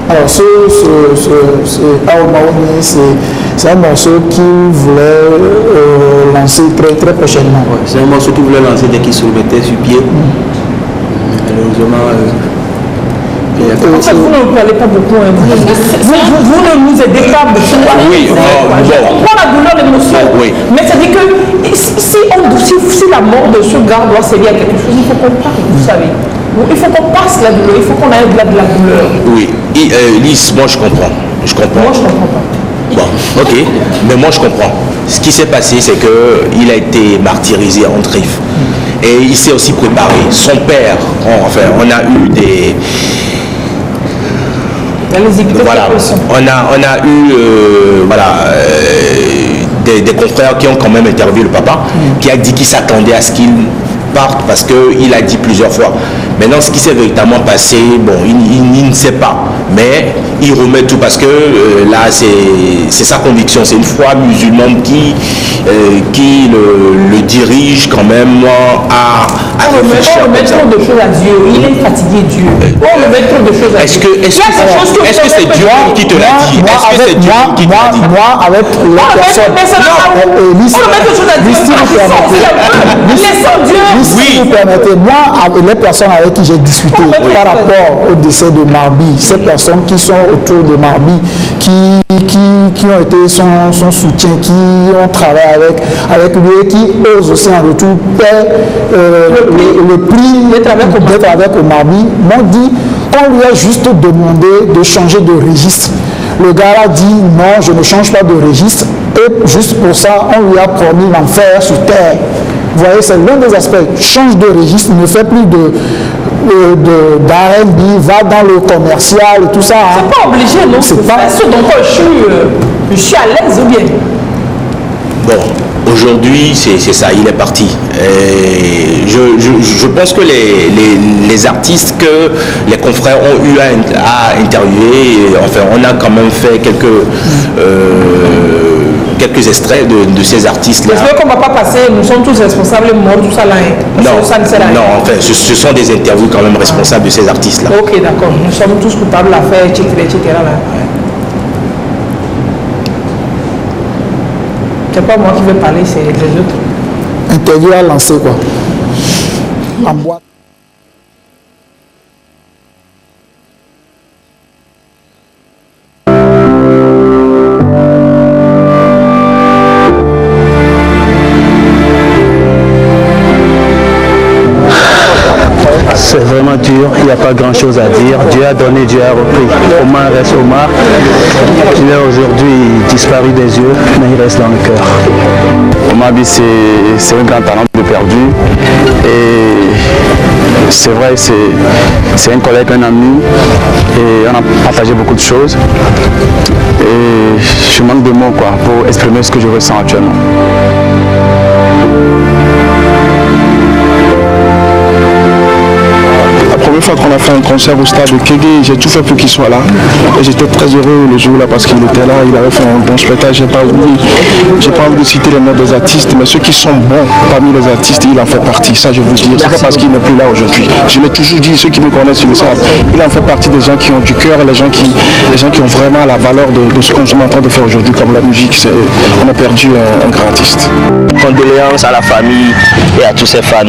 Alors Aomaouni, c'est un morceau qu'il voulait lancer très très prochainement. Ouais, c'est un morceau qu'il voulait lancer dès qu'il se remettait sur pied. Malheureusement, en fait, vous ne parlez pas beaucoup. Hein. Vous ne nous aidez pas beaucoup. Oui, je comprends la douleur, l'émotion. Oui. Mais ça dit que si la mort de ce gars doit servir à quelque chose, il faut qu'on parle, vous savez. Il faut qu'on passe la douleur, il faut qu'on aille de la douleur. Oui, Lise, moi je comprends. Moi je comprends pas. Bon, ok, mais moi je comprends. Ce qui s'est passé, c'est qu'il a été martyrisé en triffe. Et il s'est aussi préparé. Son père, on a eu des... Voilà, on a eu des confrères qui ont quand même interviewé le papa, qui a dit qu'il s'attendait à ce qu'il parte parce qu'il a dit plusieurs fois. Maintenant, ce qui s'est véritablement passé, bon, il ne sait pas, mais il remet tout parce que là, c'est sa conviction, c'est une foi musulmane qui le dirige quand même à réfléchir. On remet trop de choses à Dieu, il est fatigué Dieu. On remet trop de choses à Dieu. Est-ce que c'est Dieu qui te l'a dit? Est-ce que c'est Dieu qui te l'a dit? Moi, avec les personnes... Si vous permettez, moi, avec les personnes avec qui j'ai discuté par rapport au décès de Marbi, ces personnes qui sont autour de Marbi, qui ont été son soutien, qui ont travaillé avec lui et qui osent aussi en retour payer le prix d'être avec Marbi, m'ont dit qu'on lui a juste demandé de changer de registre. Le gars a dit non, je ne change pas de registre, et juste pour ça, on lui a promis l'enfer sur terre. Vous voyez, c'est l'un des aspects. Change de registre, ne fait plus d'R&B, va dans le commercial et tout ça. C'est pas obligé, non? C'est pas ce dont je suis à l'aise ou bien? Bon, aujourd'hui, c'est ça, il est parti. Et je pense que les artistes que les confrères ont eu à interviewer, enfin, on a quand même fait quelques extraits de ces artistes-là. J'espère qu'on ne va pas passer, nous sommes tous responsables, morts, tout ça là. Non, enfin, ce sont des interviews quand même responsables de ces artistes-là. Ok, d'accord. Nous sommes tous coupables à faire, etc. Là. C'est pas moi qui vais parler, c'est les autres. Interview à lancer quoi. En boîte. C'est vraiment dur, il n'y a pas grand chose à dire. Dieu a donné, Dieu a repris. Omar reste Omar. Il est aujourd'hui disparu des yeux, mais il reste dans le cœur. Omar, c'est un grand talent de perdu. Et c'est vrai, c'est un collègue, un ami. Et on a partagé beaucoup de choses. Et je manque de mots pour exprimer ce que je ressens actuellement. La première fois qu'on a fait un concert au stade de Kégué, j'ai tout fait pour qu'il soit là. Et j'étais très heureux le jour-là parce qu'il était là, il avait fait un bon spectacle. J'ai pas envie de citer les noms des artistes, mais ceux qui sont bons parmi les artistes, il en fait partie. Ça, je vous dis. C'est pas parce qu'il n'est plus là aujourd'hui. Je l'ai toujours dit, ceux qui me connaissent, ils le savent. Il en fait partie des gens qui ont du cœur, les gens qui ont vraiment la valeur de ce qu'on est en train de faire aujourd'hui, comme la musique. On a perdu un grand artiste. Condoléances à la famille et à tous ses fans.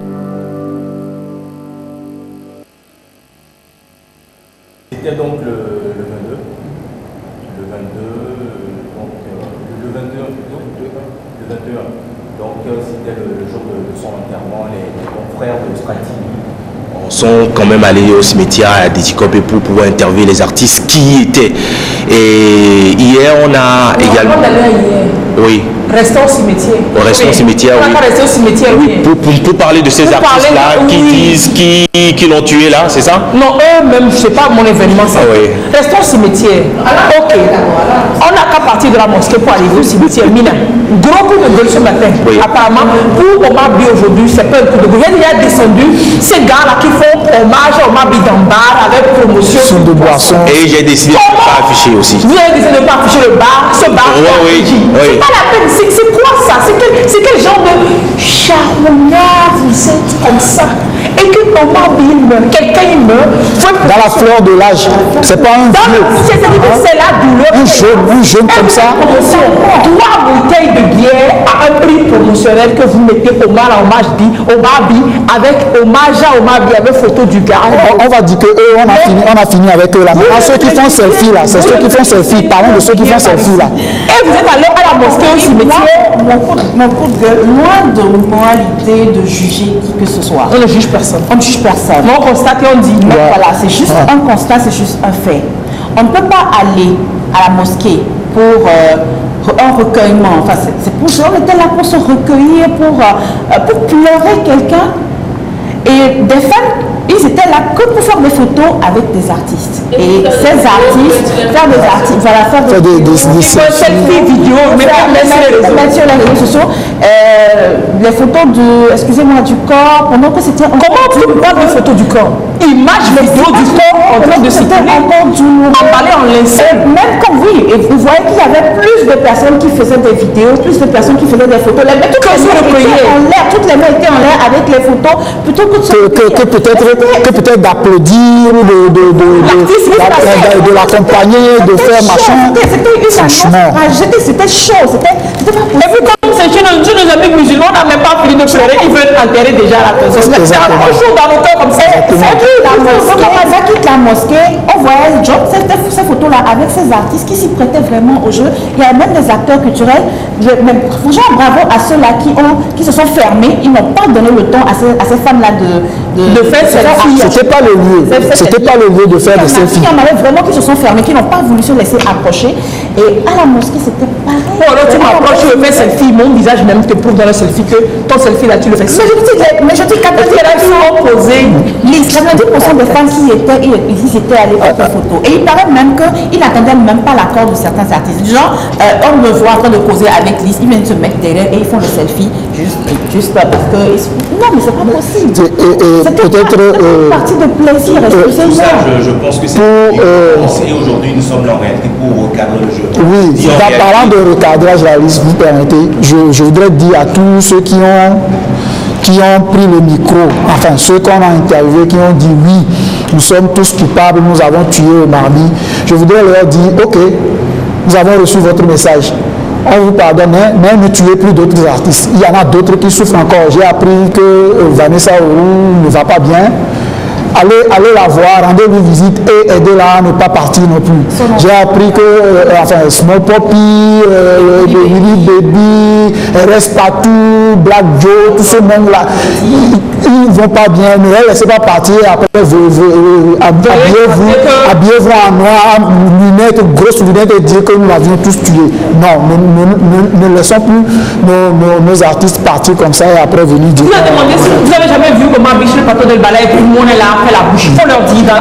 C'était donc le 22. Donc c'était le jour de son enterrement. Les confrères de Strati sont quand même allés au cimetière à Déticopé pour pouvoir interviewer les artistes qui y étaient. Et hier on a également... Oui, Restons au cimetière. Restons au cimetière, on oui. On va rester au cimetière, oui. Pour parler de ces artistes-là qui disent qui l'ont tué là, c'est ça? Non, eux-mêmes, je sais pas mon événement. Ça. Oui. Restons au cimetière. Ok. On n'a qu'à partir de la mosquée pour arriver au cimetière. Mina, gros coup de gueule ce matin. Oui. Apparemment, pour Omar Bi aujourd'hui, c'est pas un coup de gueule. Il y a déjà descendu ces gars-là qui font hommage à Omar Bi dans bar avec promotion de boissons. Et j'ai décidé de ne pas afficher aussi. Vous avez décidé de ne pas afficher le bar, ce bar. Oui. C'est pas la peine. C'est quoi ça? C'est quel genre de charognard vous êtes comme ça? Et que Omar Bi meurt, quelqu'un meurt. Dans la fleur de l'âge. C'est pas un vieux. C'est la douleur. Un jeune comme ça. 3 bouteilles de bière à un prix promotionnel que vous mettez Omar Bi avec hommage à Omar Bi avec photo du gars. On va dire que eux, on a fini avec eux là. Maintenant, ceux qui font selfie là, c'est ceux qui font selfie. Parlons de ceux qui font selfie là. Et vous êtes allé à la mosquée au cimetière. Mon coup de gueule, loin de moi l'idée de juger qui que ce soit. On ne juge personne. On ne juge personne. Mais on constate et on dit. Mais voilà, c'est juste un constat, c'est juste un fait. On ne peut pas aller à la mosquée pour un recueillement. Enfin, on était là pour se recueillir, pour pleurer quelqu'un. Et des femmes, ils étaient là que pour faire des photos avec des artistes. Et ces artistes, faire des selfies vidéo, mettre sur les réseaux sociaux, les photos du corps, pendant que c'était... Comment tu peux prendre des photos du corps? Image vidéo du corps en train de circuler, emballé en linceul. Même comme et vous voyez qu'il y avait plus de personnes qui faisaient des vidéos, plus de personnes qui faisaient des photos. Toutes les mains étaient en l'air avec les photos, plutôt que peut-être d'applaudir, de l'accompagner, de faire machin. C'était chaud, c'était pas possible. Et puis comme c'est chez nos amis musulmans, on n'a même pas fini de pleurer, ils veulent enterrer déjà la personne. C'est un peu chaud dans le cœur comme ça. Ça quitte la mosquée, on voyait ces photos-là avec ces artistes qui s'y prêtaient vraiment au jeu. Il y a même des acteurs culturels. Franchement, bravo à ceux-là qui se sont fermés. Ils n'ont pas donné le temps à ces femmes-là de faire selfies. C'était pas le lieu. C'était pas le lieu de faire des selfies. Il y en avait vraiment qui se sont fermés, qui n'ont pas voulu se laisser approcher. Et à la mosquée, c'était pareil. Bon, alors tu m'approches, je fais selfie. Mon visage même te prouve dans le selfie que ton selfie là, tu le fais. Mais je dis qu'à partir de là, ils sont opposés. Les 90% des femmes qui étaient ici, étaient allées faire des photos. Et il paraît même qu'ils n'attendaient même pas l'accord de certains artistes. Genre, on me voit en train de causer avec Lise, ils viennent se mettre derrière et ils font le selfie juste parce que... Non, mais c'est pas possible. C'était une partie de plaisir, excusez-moi. Je pense que c'est et aujourd'hui, nous sommes là en réalité pour recadrer le jeu. Oui, en parlant de recadrage, la liste, vous permettez, je voudrais dire à tous ceux qui ont pris le micro, enfin ceux qu'on a interviewés, qui ont dit oui, nous sommes tous coupables, nous avons tué Omar Bi, je voudrais leur dire, ok, nous avons reçu votre message. On vous pardonne, mais ne tuez plus d'autres artistes. Il y en a d'autres qui souffrent encore. J'ai appris que Vanessa Ourou ne va pas bien. Allez la voir, rendez-lui visite et aidez-la à ne pas partir non plus. J'ai appris que Small Poppy, Willy Baby, Reste Partout, Black Joe, tout ce monde-là, ils ne vont pas bien. Ne laissez pas partir. Après, habillez-vous en noir, lunettes, grosses lunettes et dire que nous l'avions tous tué. Non, ne laissons plus nos artistes partir comme ça et après venir dire. Vous n'avez jamais vu comment Biche le plateau de balai et tout le monde est là. La bouche, il faut leur dire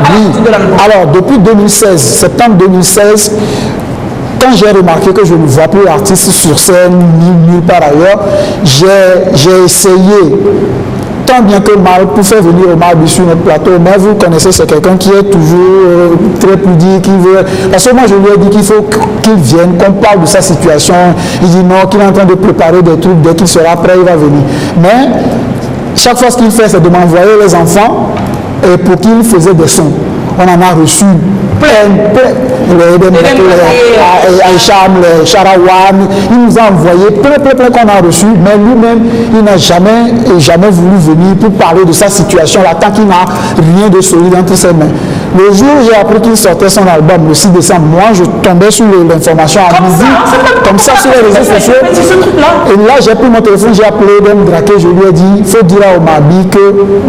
Alors, depuis 2016, septembre 2016, quand j'ai remarqué que je ne vois plus l'artiste sur scène, nulle part ailleurs, j'ai essayé tant bien que mal pour faire venir Omar Bi sur notre plateau. Mais vous connaissez, c'est quelqu'un qui est toujours très pudique, qui veut... Parce que moi, je lui ai dit qu'il faut qu'il vienne, qu'on parle de sa situation. Il dit non, qu'il est en train de préparer des trucs, dès qu'il sera prêt, il va venir. Mais chaque fois, ce qu'il fait, c'est de m'envoyer les enfants et pour qu'ils faisaient des sons. On en a reçu plein, les Aïcham, les Charawan, il nous a envoyé plein qu'on a reçu, mais lui-même, il n'a jamais voulu venir pour parler de sa situation là, tant qu'il n'a rien de solide entre ses mains. Le jour où j'ai appris qu'il sortait son album, le 6 décembre, moi, je tombais sur l'information à midi, comme ça sur les réseaux sociaux. Et là, j'ai pris mon téléphone, j'ai appelé Dem Draké, je lui ai dit, il faut dire à Omar Bi que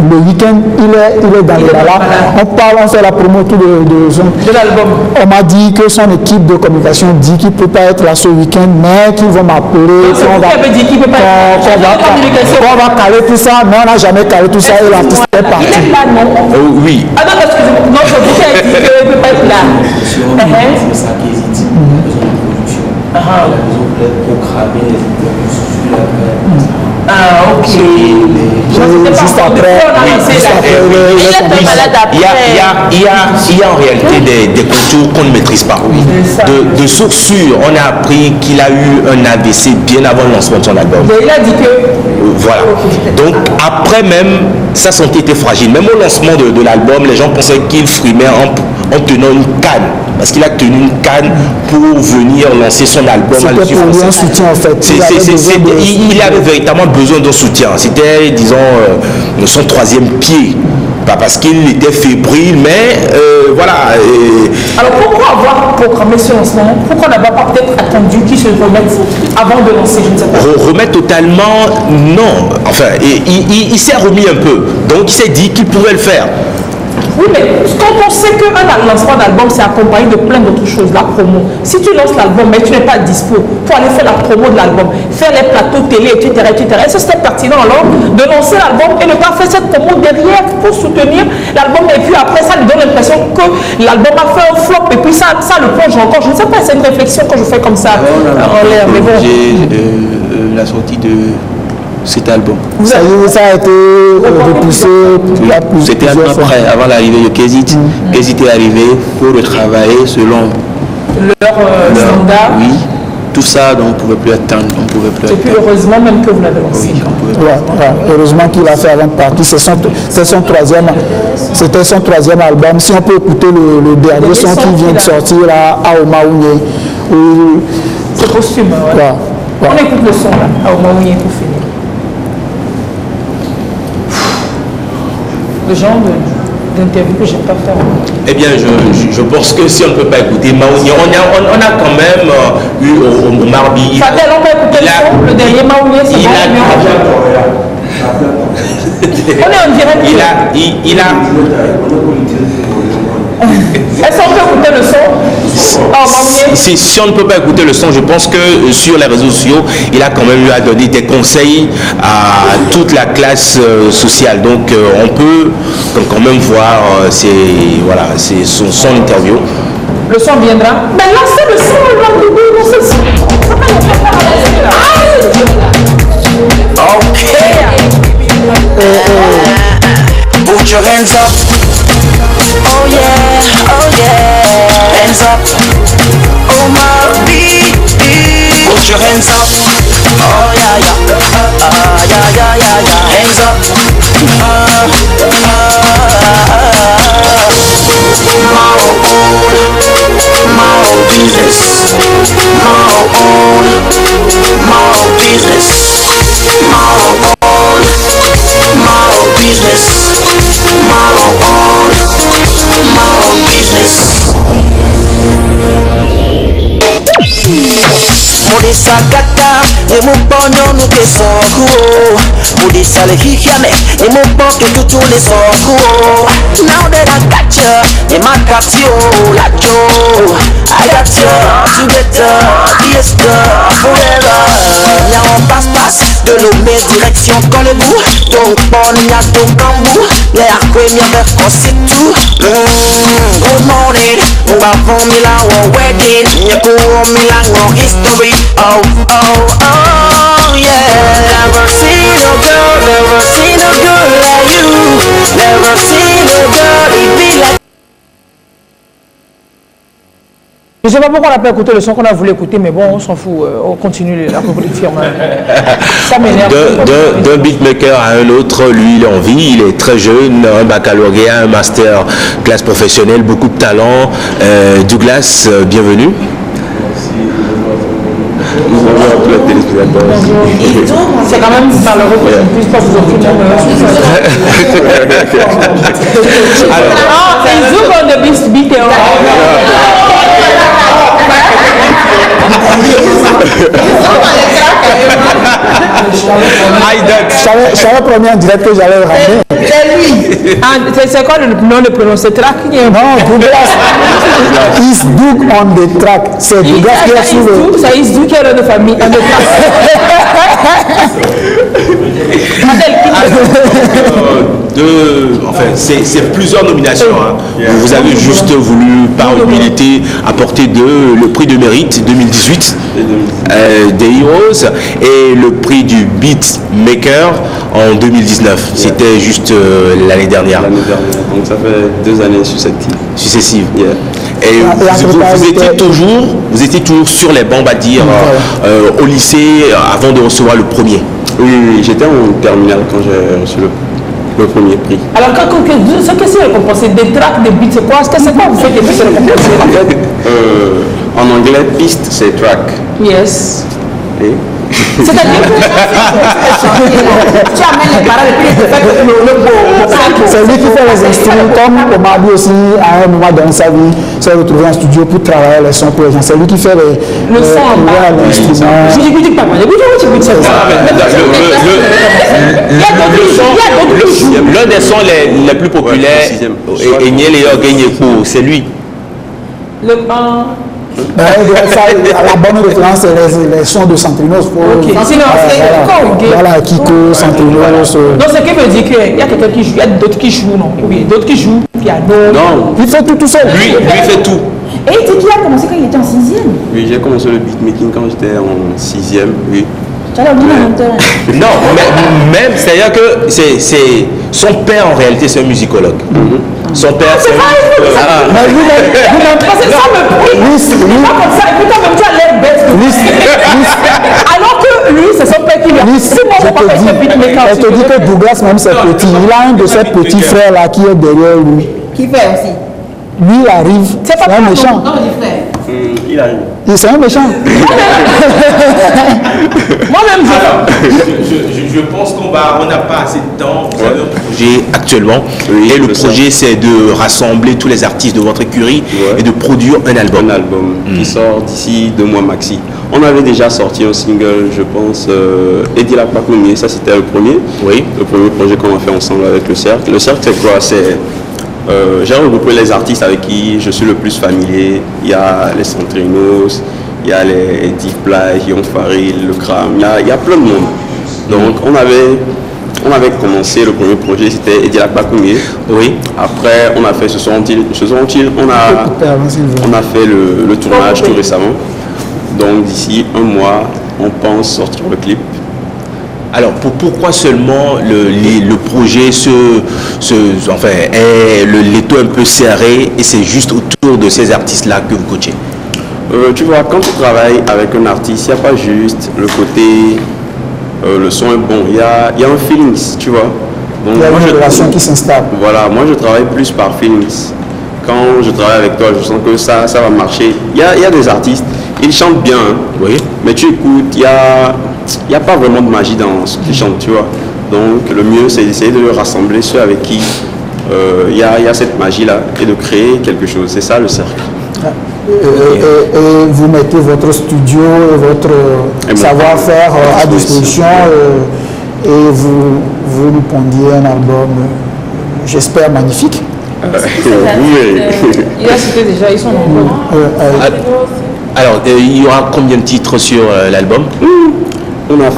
le week-end, il est dans les là. On parle, on fait la promo tout de l'album. On m'a dit que son équipe de communication dit qu'il ne peut pas être là ce week-end, mais qu'ils vont m'appeler, qu'on va caler tout ça, mais on n'a jamais calé tout ça et l'artiste est parti. Il est là, non? Oui. Ah non, excusez-moi, non, je vous ai dit qu'il ne peut pas être là. C'est ça qui hésite. Besoin de production. La maison voulait programmer les interviews sur la Ah, ok. Juste après, il y a en réalité des contours qu'on ne maîtrise pas. De sources sûres, on a appris qu'il a eu un AVC bien avant le lancement de son album. Il a dit que... Voilà. Donc après même, sa santé était fragile. Même au lancement de l'album, les gens pensaient qu'il frimait en tenant une canne. Parce qu'il a tenu une canne pour venir lancer son album. C'était pour lui un soutien en fait. Il avait véritablement besoin d'un soutien. C'était, disons, son troisième pied. Pas parce qu'il était fébrile, mais voilà. Alors pourquoi avoir programmé ce lancement? Pourquoi n'avoir pas peut-être attendu qu'il se remette avant de lancer? Je ne sais pas. Remettre totalement, non. Enfin, il s'est remis un peu. Donc il s'est dit qu'il pouvait le faire. Oui, mais quand on sait qu'un lancement d'album, c'est accompagné de plein d'autres choses, la promo. Si tu lances l'album, mais tu n'es pas dispo pour aller faire la promo de l'album, faire les plateaux télé, etc., est-ce que c'était pertinent alors de lancer l'album et ne pas faire cette promo derrière pour soutenir l'album et puis après ça lui donne l'impression que l'album a fait un flop et puis ça le plonge encore. Je ne sais pas, c'est une réflexion que je fais comme ça en l'air, mais bon. La sortie de cet album. Ça a été repoussé. C'était un an après, avant l'arrivée de Kézit. Kézit est arrivé pour retravailler selon leur standard. Oui, tout ça, donc on ne pouvait plus attendre. Et puis heureusement même que vous l'avez lancé. Oui, heureusement qu'il a fait avant de partir. C'était son troisième album. Si on peut écouter le dernier son qui vient de sortir là, Aomaounye. C'est posthume, ouais. On écoute le son là, Aomaounye pour finir. Le genre d'interview que je n'ai pas fait. Eh bien, je pense que si on ne peut pas écouter Maouni, on a quand même eu au Marbi. Fatel, on peut écouter le dernier Maouni, c'est bon. On est en direct. Est-ce qu'on peut écouter le son? Si on ne peut pas écouter le son, je pense que sur les réseaux sociaux, il a quand même eu à donner des conseils à toute la classe sociale. Donc on peut quand même voir c'est son interview. Le son viendra. Mais lancez le son, lancez le son. Ok. Put your hands up. Oh yeah, hands up. Oh my baby, put your hands up. Oh yeah, hands up. My own business. My own business. My own business. My own business. Modesa kaka, ye muponyo nuke soku. Modesa le hihiane, ye muponyo tutu le soku. Now that I got you, ye ma got you, like you. I got you together, yes forever. Y'a on passe de l'eau mais direction quand le bout. Donc bon y'a ton bambou, y'a quoi y'a vers qu'on c'est tout. Good morning, on va pour Milan on wedding, y'a pour Milan on history. Oh yeah. Never seen a girl like you. Never seen a girl be like. Je ne sais pas pourquoi on n'a pas écouté le son qu'on a voulu écouter, mais bon, on s'en fout, on continue la reproduction. Ça m'énerve. D'un beatmaker à un autre, lui, il est en vie, il est très jeune, un baccalauréat, un master, classe professionnelle, beaucoup de talent. Douglas, bienvenue. C'est quand même malheureux que je ne puisse pas vous offrir c'est Zouk on the beat. Je savais promis en direct que j'allais le ramener. C'est lui. C'est quoi le nom de prénom? C'est Track? Non, Douglas. Is Doug on the track. C'est Douglas qui est sur le... C'est Isdou qui est le nom de famille. Enfin, c'est plusieurs nominations. Hein. Vous avez juste voulu, par humilité, apporter le prix de mérite 2018 des Heroes et le prix du Beatmaker en 2019. C'était juste l'année dernière. Donc ça fait 2 années successives. Yeah. Et vous étiez toujours sur les bancs, on va dire, au lycée avant de recevoir le premier. Oui, j'étais en terminale quand j'ai reçu le premier prix. Alors, qu'est-ce que c'est récompensé? Des tracks, des beats, c'est quoi? C'est quoi vous faites des beats récompensés? En anglais, piste, c'est track. Yes. Et c'est-à-dire que tu amènes les paroles et puis tu fais le c'est lui qui fait les instruments, comme on m'a dit aussi à un moment dans sa vie, s'est retrouvé en studio pour travailler les sons pour les gens. C'est lui qui fait le son en bas, l'instrument. L'un des sons les plus populaires, Enyel et Orgueil, c'est lui. La bonne référence, c'est les sons de Centrinos. Sinon, voilà, Kiko, Centrinos. Donc, ce qui veut dire qu'il y a quelqu'un qui joue, il y a d'autres qui jouent, non? Oui, d'autres qui jouent, piano. Non, il fait tout seul. Lui fait tout. Et il dit qu'il a commencé quand il était en 6e. Oui, j'ai commencé le beatmaking quand j'étais en 6e, oui. Tu as l'air Non, mais même, c'est-à-dire que c'est son père en réalité, c'est un musicologue. Son père, c'est mais vous-même, c'est ça le prix. C'est pas comme ça. Et puis toi même tu as l'air bête. Alors que lui, c'est son père qui lui a dit. Elle te dit que Douglas, même c'est petit. Il a un de ses petits frères là qui est derrière lui. Qui fait aussi. Lui, il arrive. C'est un méchant. Non, il fait. Il arrive. C'est un méchant. Moi-même, je pense qu'on n'a pas assez de temps. Vous avez un projet actuellement. Et le projet, c'est de rassembler tous les artistes de votre écurie et de produire un album. Un album qui sort d'ici 2 mois maxi. On avait déjà sorti un single, je pense, Eddie Lakpakoumé, ça c'était le premier. Oui. Le premier projet qu'on a fait ensemble avec le Cercle. Le Cercle, c'est quoi? J'ai regroupé les artistes avec qui je suis le plus familier. Il y a les Centrinos, il y a les Eddie Plage, Yon Faril, le Kram, il y a plein de monde. Donc on avait commencé le premier projet, c'était Eddie Lakpakoumé. Oui. Après on a fait Ce Seront-ils, on a fait le tournage tout récemment. Donc d'ici 1 mois, on pense sortir le clip. Alors pourquoi seulement le projet est l'étau un peu serré et c'est juste autour de ces artistes-là que vous coachez? Tu vois, quand tu travailles avec un artiste, il n'y a pas juste le côté le son est bon, il y a un feeling, tu vois. Donc, il y a une relation qui s'installe. Voilà, moi je travaille plus par feelings. Quand je travaille avec toi, je sens que ça va marcher. Il y a des artistes, ils chantent bien, hein, oui. Mais tu écoutes, il n'y a pas vraiment de magie dans ce qu'ils chantent, tu vois. Donc le mieux, c'est d'essayer de rassembler ceux avec qui il y a cette magie-là et de créer quelque chose. C'est ça le cercle. Et vous mettez votre studio, votre savoir-faire à disposition et vous nous pondiez un album, j'espère, magnifique. Il a cité déjà, ils sont nombreux. Alors, il y aura combien de titres sur l'album? On a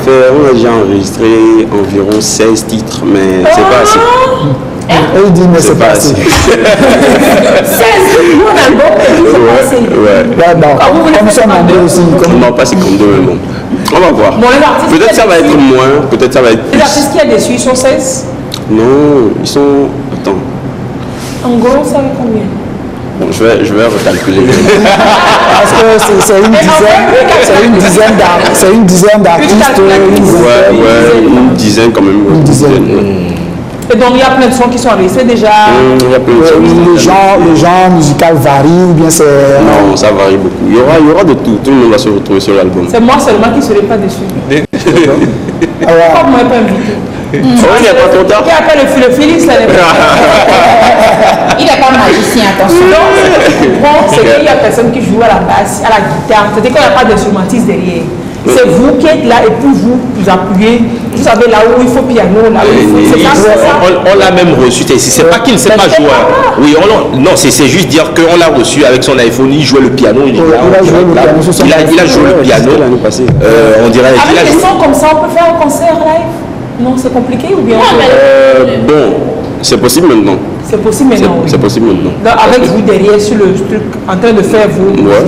déjà enregistré environ 16 titres, mais c'est pas assez. Il dit, mais c'est pas assez. 16 mon album, c'est pas assez. Comme ça, on aussi. Non, pas 52, non. On va voir. Peut-être ça va être moins, peut-être ça va être plus. Les artistes qui a déçu, ils sont 16? Non, ils sont... Attends. En gros, ça va combien? Bon, je vais recalculer. Parce que c'est une dizaine d'artistes. Une dizaine quand même. Une dizaine. Et donc il y a plein de sons qui sont enregistrés déjà. Il y a plein de sons. Le genre musical varie ou bien c'est... Non, ça varie beaucoup. Il y aura de tout. Tout le monde va se retrouver sur l'album. C'est moi seulement qui ne serai pas dessus. Pourquoi moi pas invité? Il n'y a pas trop tard. Qui appelle le Félix là? Il n'est pas magicien, attention. Non, c'est qu'il y a personne qui joue à la basse, à la guitare. C'est-à-dire qu'il n'y a pas d'instrumentiste derrière. C'est vous qui êtes là et puis vous appuyez. Vous savez là où il faut piano, là où il faut. C'est ça. On l'a même reçu. C'est pas qu'il ne sait pas jouer. Oui, non, c'est juste dire qu'on l'a reçu avec son iPhone. Il jouait le piano. Il a joué le piano l'année passée. On dirait. Avec des sons comme ça, on peut faire un concert live? Non, c'est compliqué ou bien? Bon, c'est possible maintenant. C'est possible maintenant. C'est possible maintenant. Donc, avec vous derrière sur le truc, en train de faire vos. Ouais,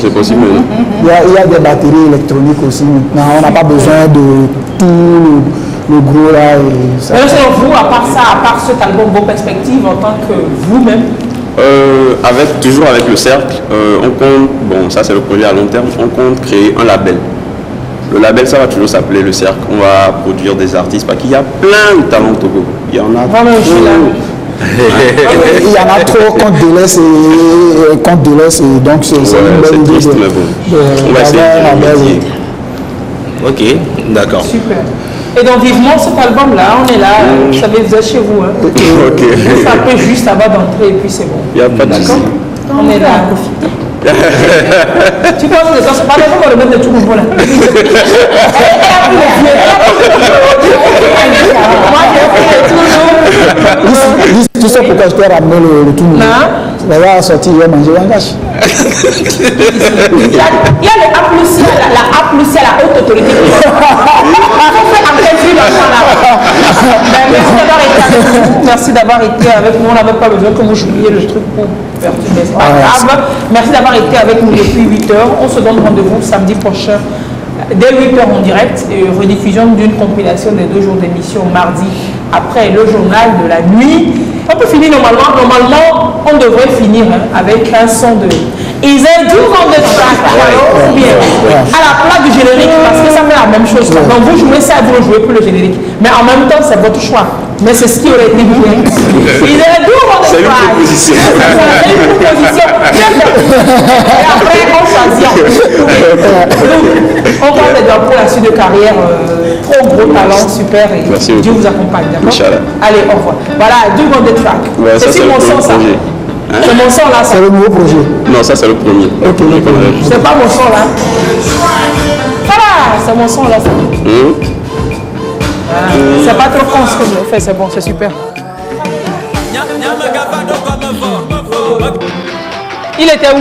c'est possible maintenant. Il y a des batteries électroniques aussi maintenant. On n'a pas besoin de tout le gros là. Mais selon vous, à part ça, à part cet album, vos perspectives en tant que vous-même? Toujours avec le cercle, on compte, bon ça c'est le projet à long terme, on compte créer un label. Le label, ça va toujours s'appeler le cercle. On va produire des artistes parce qu'il y a plein de talents au Togo. Il y en a trop. Il y en a trop qu'on délaisse et donc c'est une bonne idée. Triste, mais bon. On va essayer de Ok, d'accord. Super. Et donc vivement cet album-là, on est là, vous savez, vous êtes chez vous. Hein. Ok. Vous frappez juste avant d'entrer et puis c'est bon. Il n'y a pas de souci. On est là à profiter. Tu penses que ça se passe comme le même de tout le monde là. Tu sais pourquoi je t'ai ramené le tout nouveau? La va sortir, il va manger un gâche. Il y a le A+, la A+, la haute autorité. Merci d'avoir été avec nous. On n'avait pas besoin que vous jouiez le truc pour perturber. C'est pas grave. Merci d'avoir été avec nous depuis 8 heures. On se donne rendez-vous samedi prochain dès 8 heures en direct et rediffusion d'une compilation des 2 jours d'émission mardi après le journal de la nuit. On peut finir normalement. Normalement, on devrait finir avec un son de Is a do on the track ou bien à la place du générique parce que ça fait la même chose. Donc vous jouez ça, vous ne jouez plus le générique. Mais en même temps, c'est votre choix. Mais c'est ce qui aurait été bien. Is a do on the track. C'est une proposition. C'est une proposition. Et après, on choisit. On va les dire pour la suite de carrière. Trop gros talent, super. Et merci Dieu vous accompagne. D'accord. Allez, au revoir. Voilà, do on the track. Ouais, c'est mon son, ça. C'est mon son là. C'est le nouveau projet. Non, ça c'est le premier. C'est pas mon son là. Voilà, c'est mon son là. C'est pas trop con ce que je fais, c'est bon, c'est super. Il était où?